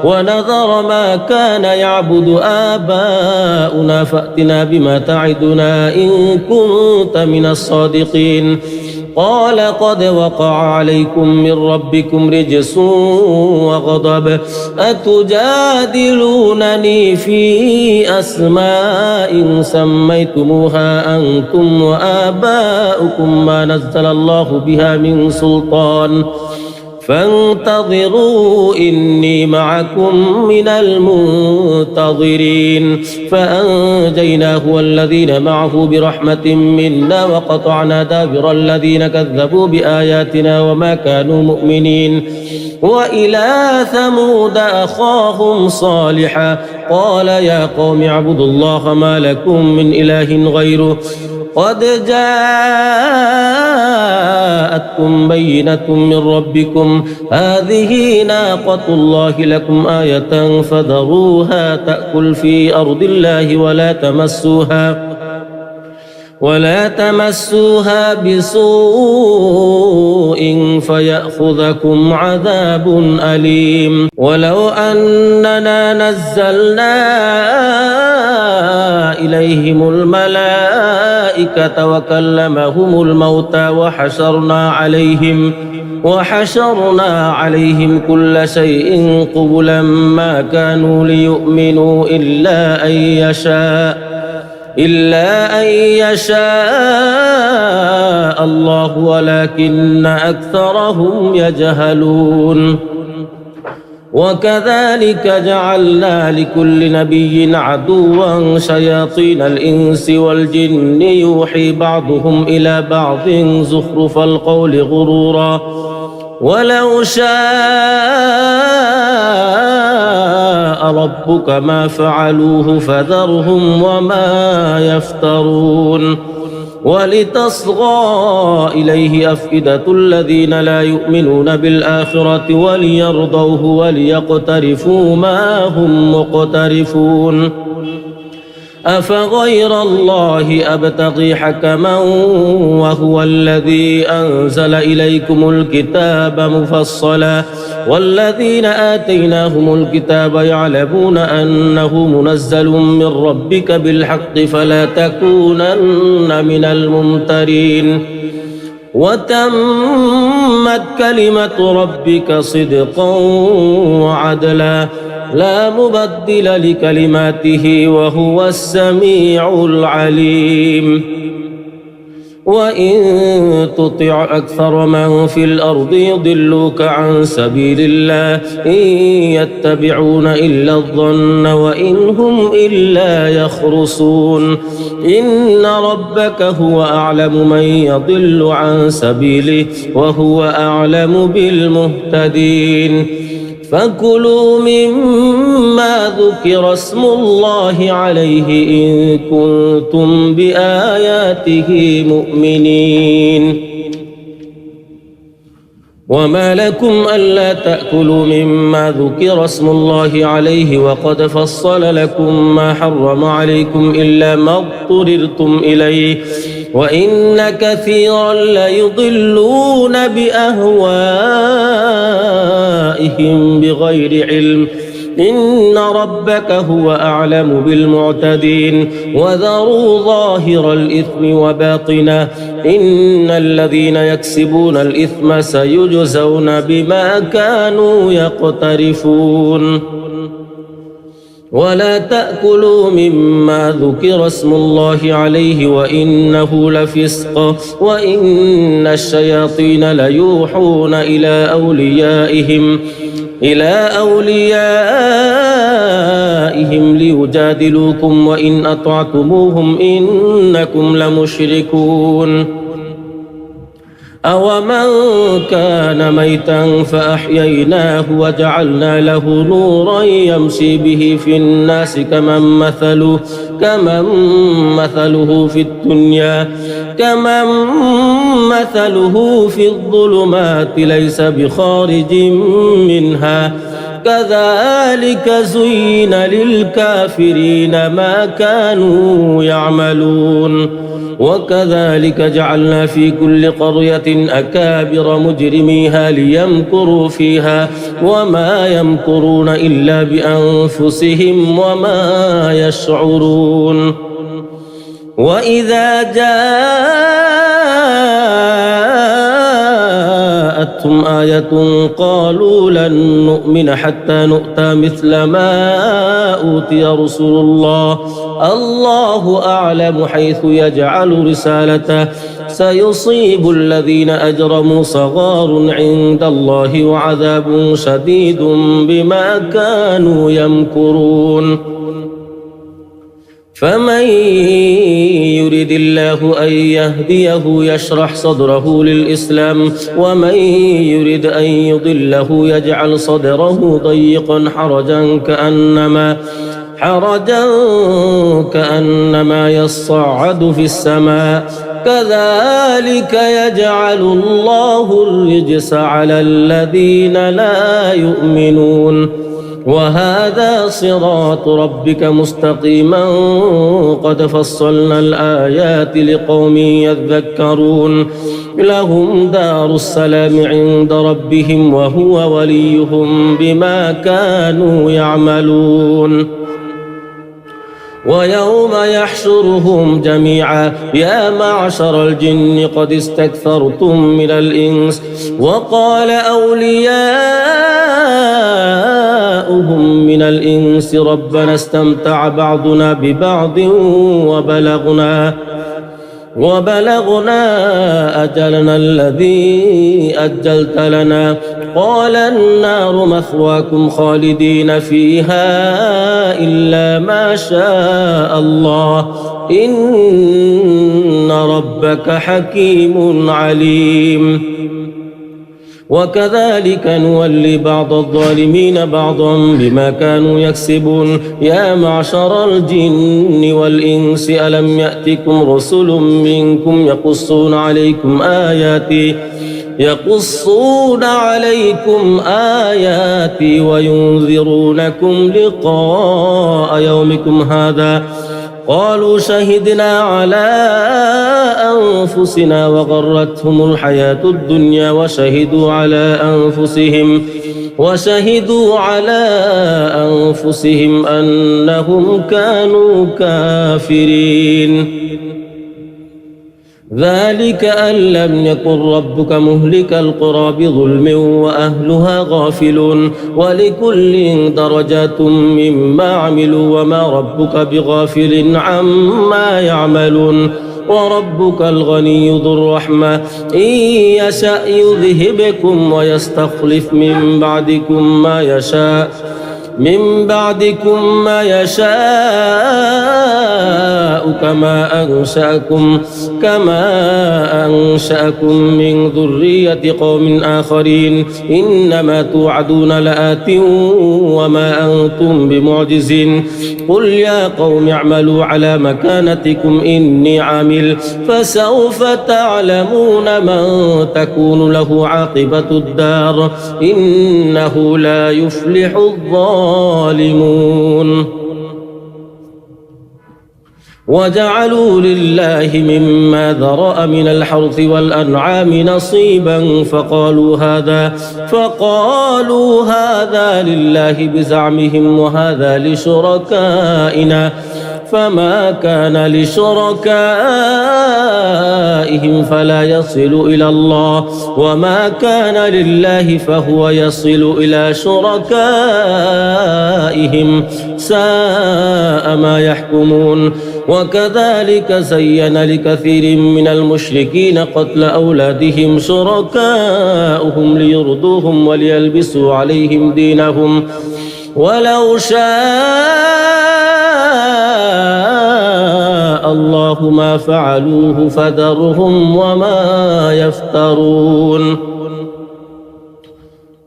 ونذر ما كان يعبد آباؤنا فأتنا بما تعدنا إن كنت من الصادقين قال قد وقع عليكم من ربكم رجس وغضب أتجادلونني في أسماء سميتموها أنتم وآباؤكم ما نزل الله بها من سلطان فانتظروا إني معكم من المنتظرين فأنجيناه والذين معه برحمة منا وقطعنا دابر الذين كذبوا بآياتنا وما كانوا مؤمنين وإلى ثمود أخاهم صالحا قال يا قوم اعبدوا الله ما لكم من إله غيره قد جاءتكم بينة من ربكم هذه ناقة الله لكم آية فذروها تأكل في أرض الله ولا تمسوها بسوء فيأخذكم عذاب أليم ولو أننا نزلنا إليهم الملائكة وكلمهم الموتى وحشرنا عليهم كل شيء قبلا ما كانوا ليؤمنوا إلا أن يشاء الله ولكن أكثرهم يجهلون وكذلك جعلنا لكل نبي عدوا شياطين الإنس والجن يوحي بعضهم إلى بعض زخرف القول غرورا ولو شاء ربك ما فعلوه فذرهم وما يفترون ولتصغى إليه أفئدة الذين لا يؤمنون بالآخرة وليرضوه وليقترفوا ما هم مقترفون أفغير الله أبتغي حكما وهو الذي أنزل إليكم الكتاب مفصلا والذين آتيناهم الكتاب يعلمون أنه منزل من ربك بالحق فلا تكونن من الممترين وتمت كلمة ربك صدقا وعدلا لا مبدل لكلماته وهو السميع العليم وإن تطع أكثر من في الأرض يضلوك عن سبيل الله إن يتبعون إلا الظن وإن هم إلا يخرصون إن ربك هو أعلم من يضل عن سبيله وهو أعلم بالمهتدين فكلوا مما ذكر اسم الله عليه إن كنتم بآياته مؤمنين وما لكم ألا تأكلوا مما ذكر اسم الله عليه وقد فصل لكم ما حرم عليكم إلا ما اضطررتم إليه وإن كثيرا ليضلون بأهوائهم بغير علم إن ربك هو أعلم بالمعتدين وذروا ظاهر الإثم وباطنه إن الذين يكسبون الإثم سيجزون بما كانوا يقترفون ولا تأكلوا مما ذكر اسم الله عليه وإنه لفسق وإن الشياطين ليوحون إلى أوليائهم ليجادلوكم وإن أطعتموهم إنكم لمشركون أومن كان ميتا فأحييناه وجعلنا له نورا يمشي به في الناس كمن مثله في الظلمات ليس بخارج منها كذلك زين للكافرين ما كانوا يعملون وكذلك جعلنا في كل قرية أكابر مجرميها ليمكروا فيها وما يمكرون إلا بأنفسهم وما يشعرون وإذا جاءتهم آية قالوا لن نؤمن حتى نؤتى مثل ما أوتي رسل الله أعلم حيث يجعل رسالته سيصيب الذين أجرموا صغار عند الله وعذاب شديد بما كانوا يمكرون فمن يرد الله أن يهديه يشرح صدره للإسلام ومن يرد أن يضله يجعل صدره ضيقا كأنما يصعد في السماء كذلك يجعل الله الرجس على الذين لا يؤمنون وهذا صراط ربك مستقيما قد فصلنا الآيات لقوم يذكرون لهم دار السلام عند ربهم وهو وليهم بما كانوا يعملون ويوم يحشرهم جميعا يا معشر الجن قد استكثرتم من الإنس وقال أولياؤهم من الإنس ربنا استمتع بعضنا ببعض وبلغنا أجلنا الذي أجلت لنا قال النار مثواكم خالدين فيها إلا ما شاء الله إن ربك حكيم عليم وكذلك نولي بعض الظالمين بعضا بما كانوا يكسبون يا معشر الجن والإنس ألم يأتكم رسل منكم يقصون عليكم آياتي وينذرونكم لقاء يومكم هذا قالوا شهدنا على أنفسنا وغرتهم الحياة الدنيا وشهدوا على أنفسهم أنهم كانوا كافرين ذلك أن لم يكن ربك مهلك القرى بظلم وأهلها غافلون ولكل درجات مما عملوا وما ربك بغافل عما يعملون وربك الغني ذو الرحمة إن يشأ يذهبكم ويستخلف من بعدكم ما يشاء كما أنشأكم من ذرية قوم آخرين إنما توعدون لآت وما أنتم بمعجزين قل يا قوم اعملوا على مكانتكم إني عامل فسوف تعلمون من تكون له عاقبة الدار إنه لا يفلح الظالمون وجعلوا لله مما ذرأ من الحرث والأنعام نصيبا فقالوا هذا لله بزعمهم وهذا لشركائنا فما كان لشركائهم فلا يصل إلى الله وما كان لله فهو يصل إلى شركائهم ساء ما يحكمون وكذلك زين لكثير من المشركين قتل أولادهم شركاؤهم ليرضوهم وليلبسوا عليهم دينهم ولو شاء الله ما فعلوه فذرهم وما يفترون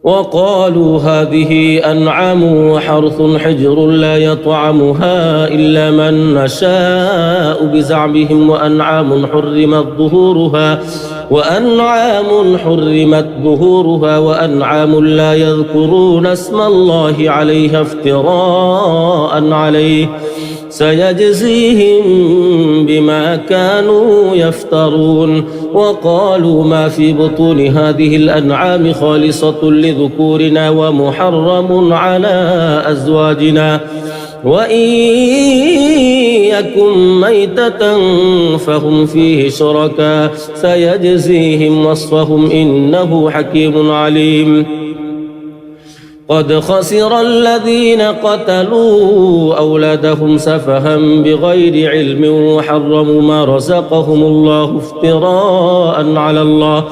وقالوا هذه أنعام وحرث حجر لا يطعمها إلا من نشاء بزعمهم وأنعام حرمت ظهورها وأنعام لا يذكرون اسم الله عليها افتراء عليه سيجزيهم بما كانوا يفترون وقالوا ما في بطون هذه الأنعام خالصة لذكورنا ومحرم على أزواجنا وإن يكن ميتة فهم فيه شركاء سيجزيهم وصفهم إنه حكيم عليم قد خسر الذين قتلوا أولادهم سفها بغير علم وحرموا ما رزقهم الله افتراء على الله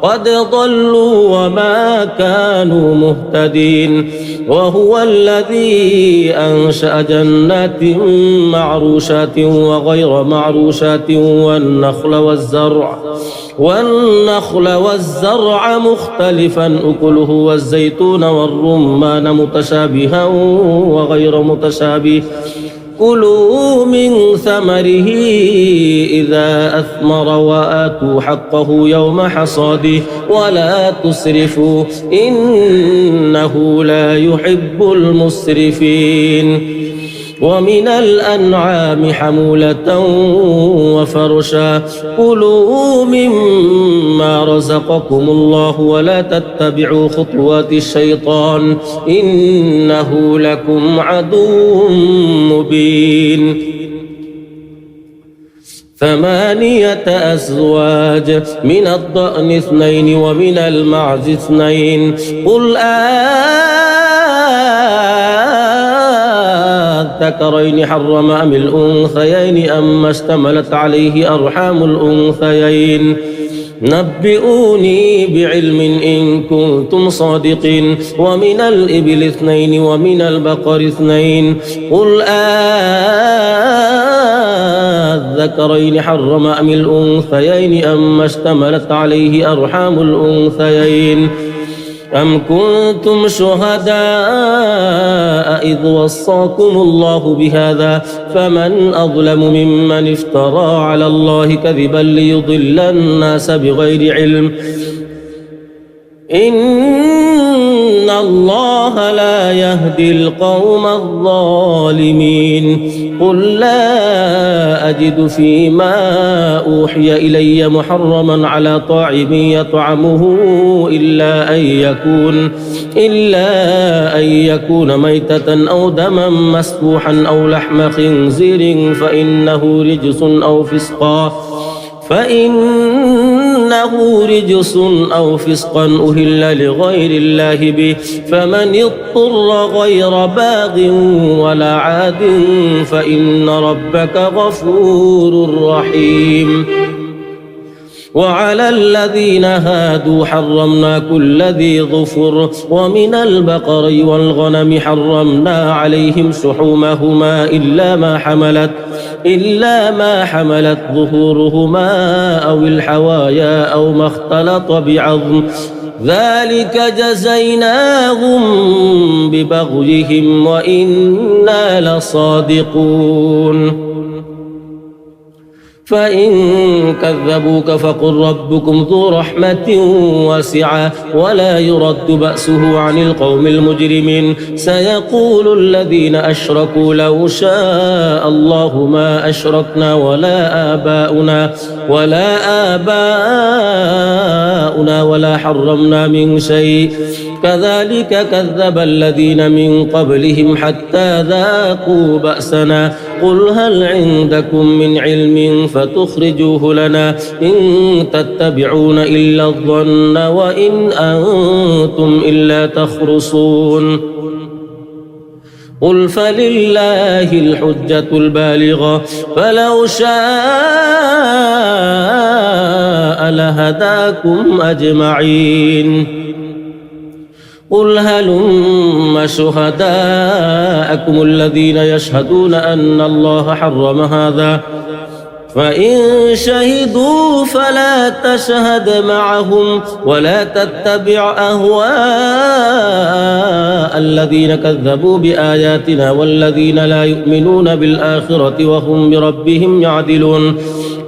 قد ضلوا وما كانوا مهتدين وهو الذي أنشأ جنات معروشات وغير معروشات والنخل والزرع مختلفا أكله والزيتون والرمان متشابها وغير متشابه كلوا من ثمره إذا أثمر وآتوا حقه يوم حصاده ولا تسرفوا إنه لا يحب المسرفين ومن الأنعام حمولة وفرشا كلوا مما رزقكم الله ولا تتبعوا خطوات الشيطان إنه لكم عدو مبين 8 أزواج من الضأن 2 ومن المعز 2 قل الذكرين حرم أم الأنثيين أما اشتملت عليه أرحام الأنثيين نبئوني بعلم إن كنتم صادقين ومن الإبل 2 ومن البقر 2 قل الذكرين حرم أم الأنثيين أما اشتملت عليه أرحام الأنثيين أم كنتم شهداء إذ وصاكم الله بهذا فمن أظلم ممن افترى على الله كذبا ليضل الناس بغير علم إن الله لا يهدي القوم الظالمين قل لا أجد فيما أوحي إلي محرما على طاعم يطعمه إلا أن يكون ميتة أو دما مسفوحا أو لحم خنزير فإنه رجس أو فسقا أهل لغير الله به فمن اضطر غير باغ ولا عاد فإن ربك غفور رحيم وعلى الذين هادوا حرمنا كل ذي ظفر ومن البقر والغنم حرمنا عليهم شحومهما إلا ما حملت ظهورهما أو الحوايا أو ما اختلط بعظم ذلك جزيناهم ببغيهم وإنا لصادقون فإن كذبوك فقل ربكم ذو رحمة واسعة ولا يرد بأسه عن القوم المجرمين سيقول الذين أشركوا لو شاء الله ما أشركنا ولا آباؤنا ولا حرمنا من شيء كذلك كذب الذين من قبلهم حتى ذاقوا بأسنا قل هل عندكم من علم فتخرجوه لنا إن تتبعون إلا الظن وإن أنتم إلا تخرصون قل فلله الحجة البالغة فلو شاء لهداكم أجمعين قل هلم شهداءكم الذين يشهدون أن الله حرم هذا فإن شهدوا فلا تشهد معهم ولا تتبع أهواء الذين كذبوا بآياتنا والذين لا يؤمنون بالآخرة وهم بربهم يعدلون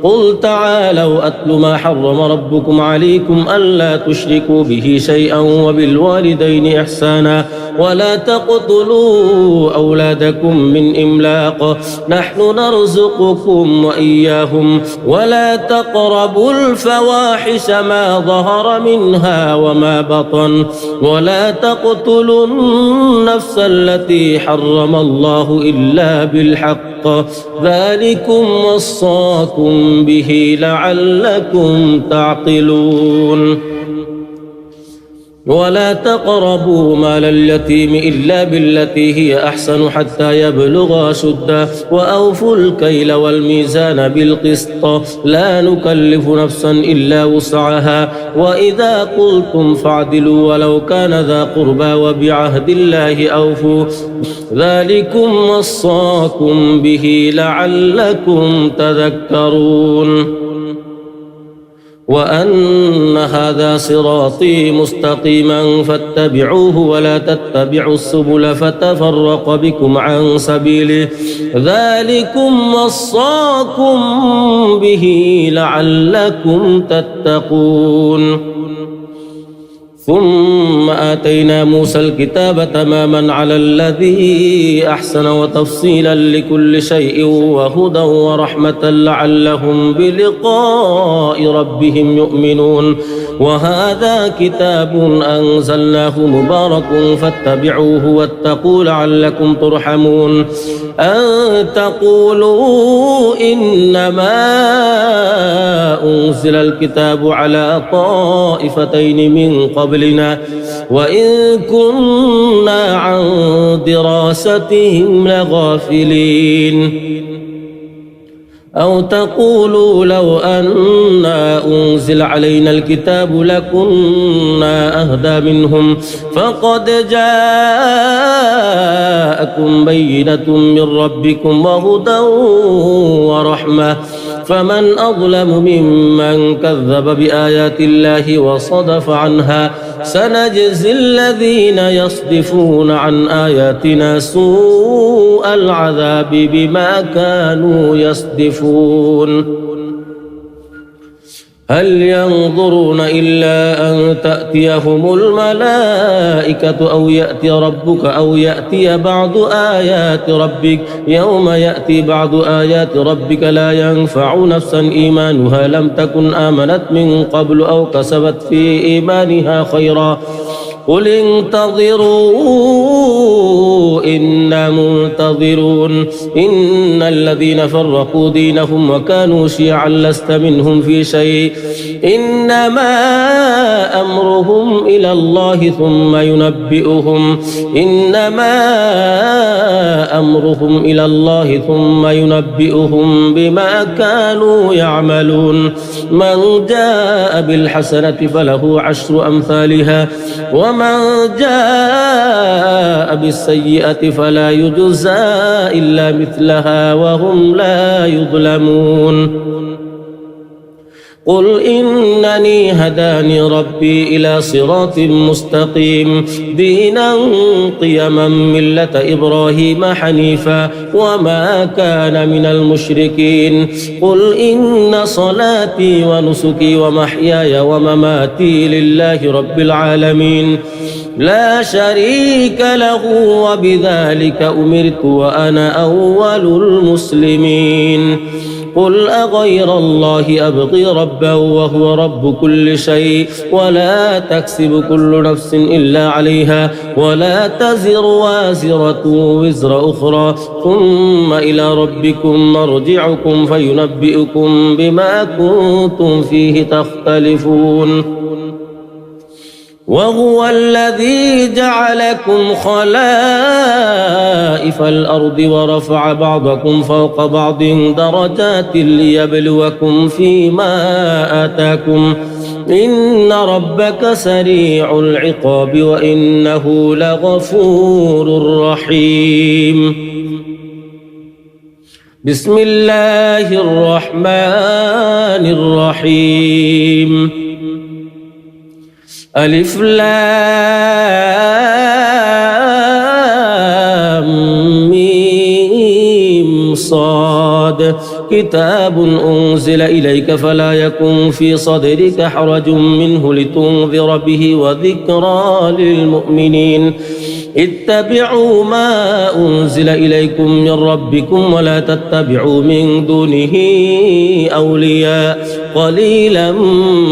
قل تعالوا أتل ما حرم ربكم عليكم ألا تشركوا به شيئا وبالوالدين إحسانا ولا تقتلوا أولادكم من إملاق نحن نرزقكم وإياهم ولا تقربوا الفواحش ما ظهر منها وما بطن ولا تقتلوا النفس التي حرم الله إلا بالحق ذلكم وصاكم به لعلكم تعقلون ولا تقربوا مال اليتيم إلا بالتي هي أحسن حتى يبلغ أشده وأوفوا الكيل والميزان بالقسط لا نكلف نفسا إلا وسعها وإذا قلتم فاعدلوا ولو كان ذا قربى وبعهد الله أوفوا ذلكم وصاكم به لعلكم تذكرون وأن هذا صراطي مستقيما فاتبعوه ولا تتبعوا السبل فتفرق بكم عن سبيله ذلكم وصاكم به لعلكم تتقون ثم آتينا موسى الكتاب تماما على الذي أحسن وتفصيلا لكل شيء وهدى ورحمة لعلهم بلقاء ربهم يؤمنون وهذا كتاب أنزلناه مبارك فاتبعوه واتقوا لعلكم ترحمون أن تقولوا إنما أنزل الكتاب على طائفتين من قبلنا وإن كنا عن دراستهم لغافلين أو تقولوا لو أنا أنزل علينا الكتاب لكنا أهدى منهم فقد جاءكم بينة من ربكم وهدى ورحمة فمن أظلم ممن كذب بآيات الله وصدف عنها سنجزي الذين يصدفون عن آياتنا سوء العذاب بما كانوا يصدفون هل ينظرون إلا أن تأتيهم الملائكة أو يأتي ربك أو يأتي بعض آيات ربك يوم يأتي بعض آيات ربك لا ينفع نفسا إيمانها لم تكن آمنت من قبل أو كسبت في إيمانها خيرا قل انتظروا إنا منتظرون إن الذين فرقوا دينهم وكانوا شيعا لست منهم في شيء إنما أمرهم إلى الله ثم ينبئهم بما كانوا يعملون من جاء بالحسنة فله عشر أمثالها ومن جاء بالسيئة فلا يجزى إلا مثلها وهم لا يظلمون قل إنني هداني ربي إلى صراط مستقيم دينا قيما ملة إبراهيم حنيفا وما كان من المشركين قل إن صلاتي ونسكي ومحياي ومماتي لله رب العالمين لا شريك له وبذلك أمرت وأنا أول المسلمين قل أغير الله أبغي ربا وهو رب كل شيء ولا تكسب كل نفس إلا عليها ولا تزر وازرة وزر أخرى ثم إلى ربكم مرجعكم فينبئكم بما كنتم فيه تختلفون وهو الذي جعلكم خلائف الأرض ورفع بعضكم فوق بعض درجات ليبلوكم فيما آتاكم إن ربك سريع العقاب وإنه لغفور رحيم بسم الله الرحمن الرحيم ألف لام ميم صاد كتاب أنزل إليك فلا يكن في صدرك حرج منه لتنذر به وذكرى للمؤمنين اتبعوا ما أنزل إليكم من ربكم ولا تتبعوا من دونه أولياء قليلا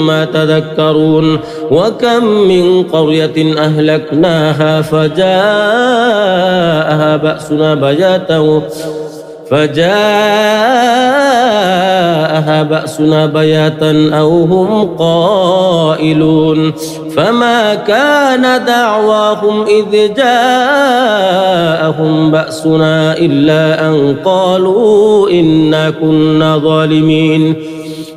ما تذكرون وكم من قرية أهلكناها فجاءها بأسنا بياتا أو هم قائلون فما كان دعواهم إذ جاءهم بأسنا إلا أن قالوا إنا كنا ظالمين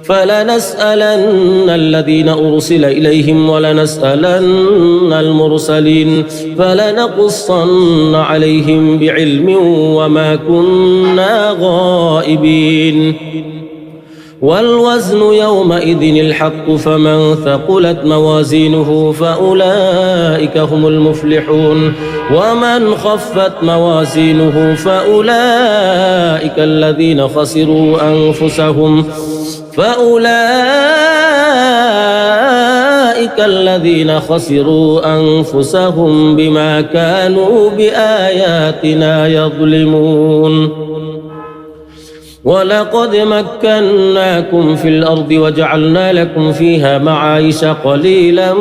فلنسألن الذين أرسل إليهم ولنسألن المرسلين فلنقصن عليهم بعلم وما كنا غائبين والوزن يومئذ الحق فمن ثقلت موازينه فأولئك هم المفلحون ومن خفت موازينه فأولئك الذين خسروا أنفسهم بما كانوا بآياتنا يظلمون ولقد مكناكم في الأرض وجعلنا لكم فيها معايش قليلا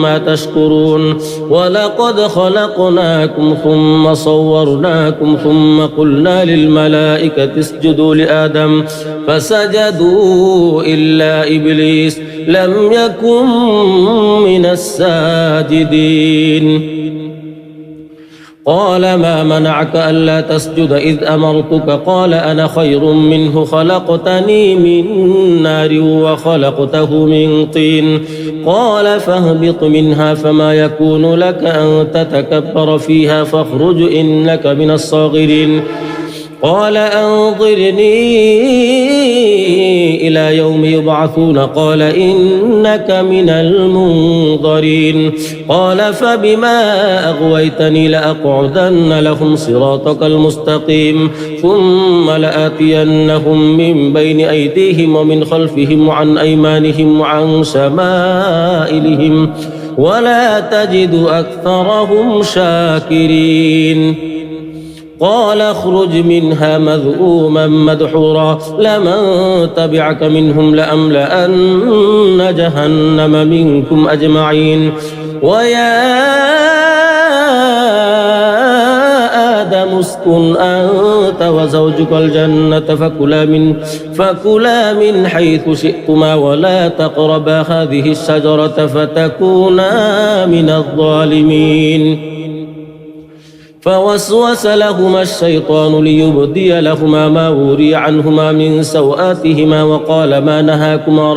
ما تشكرون ولقد خلقناكم ثم صورناكم ثم قلنا للملائكة اسجدوا لآدم فسجدوا إلا إبليس لم يكن من الساجدين قال ما منعك ألا تسجد إذ أمرتك قال أنا خير منه خلقتني من نار وخلقته من طين قال فاهبط منها فما يكون لك أن تتكبر فيها فاخرج إنك من الصاغرين قال أنظرني إلى يوم يبعثون قال إنك من المنظرين قال فبما أغويتني لأقعدن لهم صراطك المستقيم ثم لآتينهم من بين أيديهم ومن خلفهم وعن أيمانهم وعن شمائلهم ولا تجد أكثرهم شاكرين قال اخرج منها مذءوما مدحورا لمن تبعك منهم لأملأن جهنم منكم أجمعين ويا آدم اسكن أنت وزوجك الجنة فكلا من حيث شئتما ولا تقربا هذه الشجرة فتكونا من الظالمين فوسوس لهما الشيطان ليبدي لهما ما وري عنهما من سوآتهما وقال ما نهاكما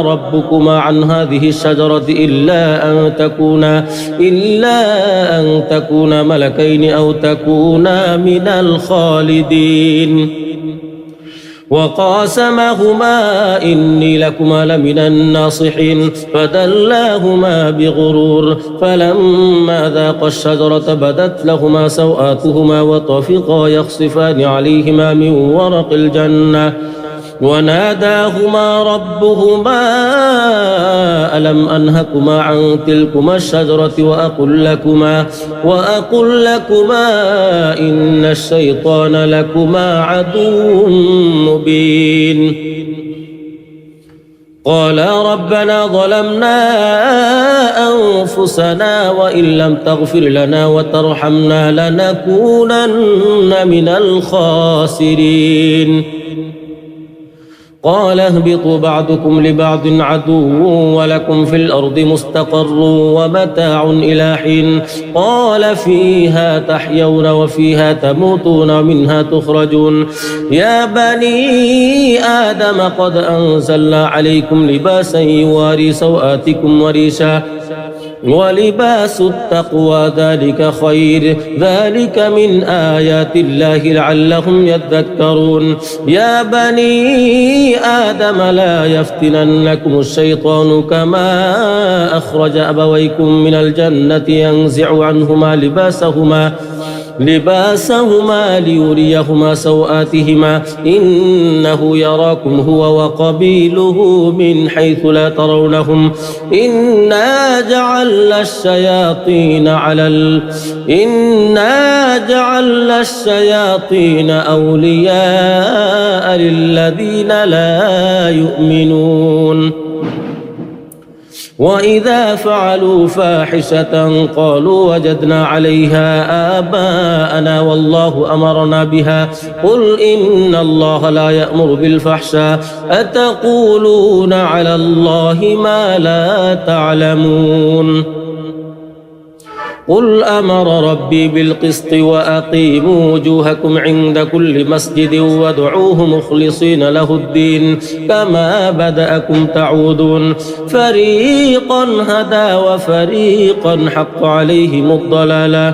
ربكما عن هذه الشجرة إلا أن تكونا ملكين أو تكونا من الخالدين وقاسمهما إني لكما لمن الناصحين فدلاهما بغرور فلما ذاقا الشجرة بدت لهما سوآتهما وطفقا يخصفان عليهما من ورق الجنة وناداهما ربهما ألم أنهكما عن تلكما الشجرة وأقل لكما إن الشيطان لكما عدو مبين قالا ربنا ظلمنا أنفسنا وإن لم تغفر لنا وترحمنا لنكونن من الخاسرين قال اهبطوا بعضكم لبعض عدو ولكم في الأرض مستقر ومتاع إلى حين قال فيها تحيون وفيها تموتون ومنها تخرجون يا بني آدم قد أنزلنا عليكم لباسا يواري سوآتكم وريشا ولباس التقوى ذلك خير ذلك من آيات الله لعلهم يذكرون يا بني آدم لا يفتننكم الشيطان كما أخرج أبويكم من الجنة ينزع عنهما لباسهما ليريهما سوآتهما إنه يراكم هو وقبيله من حيث لا ترونهم إنا جعلنا الشياطين أولياء للذين لا يؤمنون وإذا فعلوا فاحشة قالوا وجدنا عليها آباءنا والله أمرنا بها قل إن الله لا يأمر بالفحشاء أتقولون على الله ما لا تعلمون قل أمر ربي بالقسط وأقيموا وجوهكم عند كل مسجد وادعوه مخلصين له الدين كما بدأكم تعودون فريقا هدى وفريقا حق عليهم الضلالة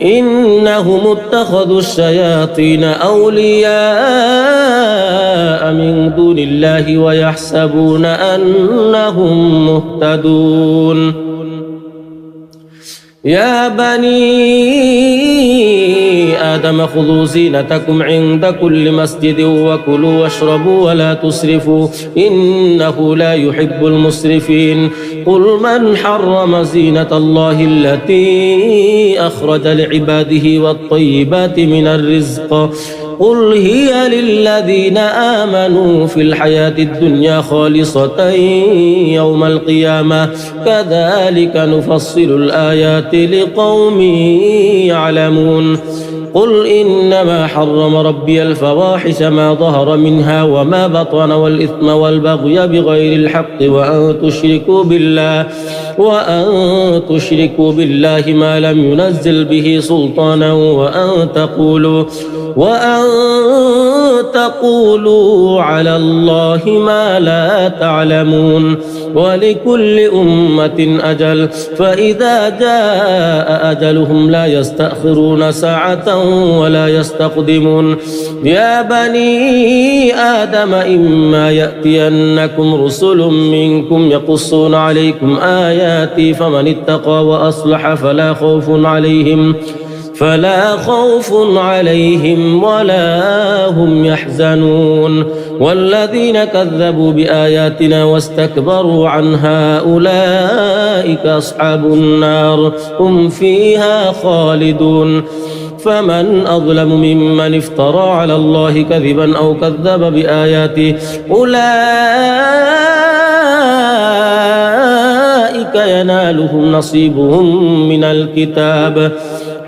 إنهم اتخذوا الشياطين أولياء من دون الله ويحسبون أنهم مهتدون يا بني آدم خذوا زينتكم عند كل مسجد وكلوا واشربوا ولا تسرفوا إنه لا يحب المسرفين قل من حرم زينة الله التي أخرج لعباده والطيبات من الرزق قل هي للذين آمنوا في الحياة الدنيا خالصة يوم القيامة كذلك نفصل الآيات لقوم يعلمون قل إنما حرم ربي الفواحش ما ظهر منها وما بطن والإثم والبغي بغير الحق وأن تشركوا بالله ما لم ينزل به سلطانا وأن تقولوا على الله ما لا تعلمون ولكل أمة أجل فإذا جاء أجلهم لا يستأخرون ساعة ولا يستقدمون يا بني آدم إما يأتينكم رسل منكم يقصون عليكم آياتي فمن اتقى وأصلح فلا خوف عليهم ولا هم يحزنون والذين كذبوا بآياتنا واستكبروا عنها أولئك أصحاب النار هم فيها خالدون فمن أظلم ممن افترى على الله كذبا أو كذب بآياته أولئك ينالهم نصيبهم من الكتاب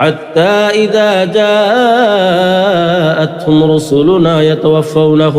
حتى إذا جاءتهم رسلنا يتوفونهم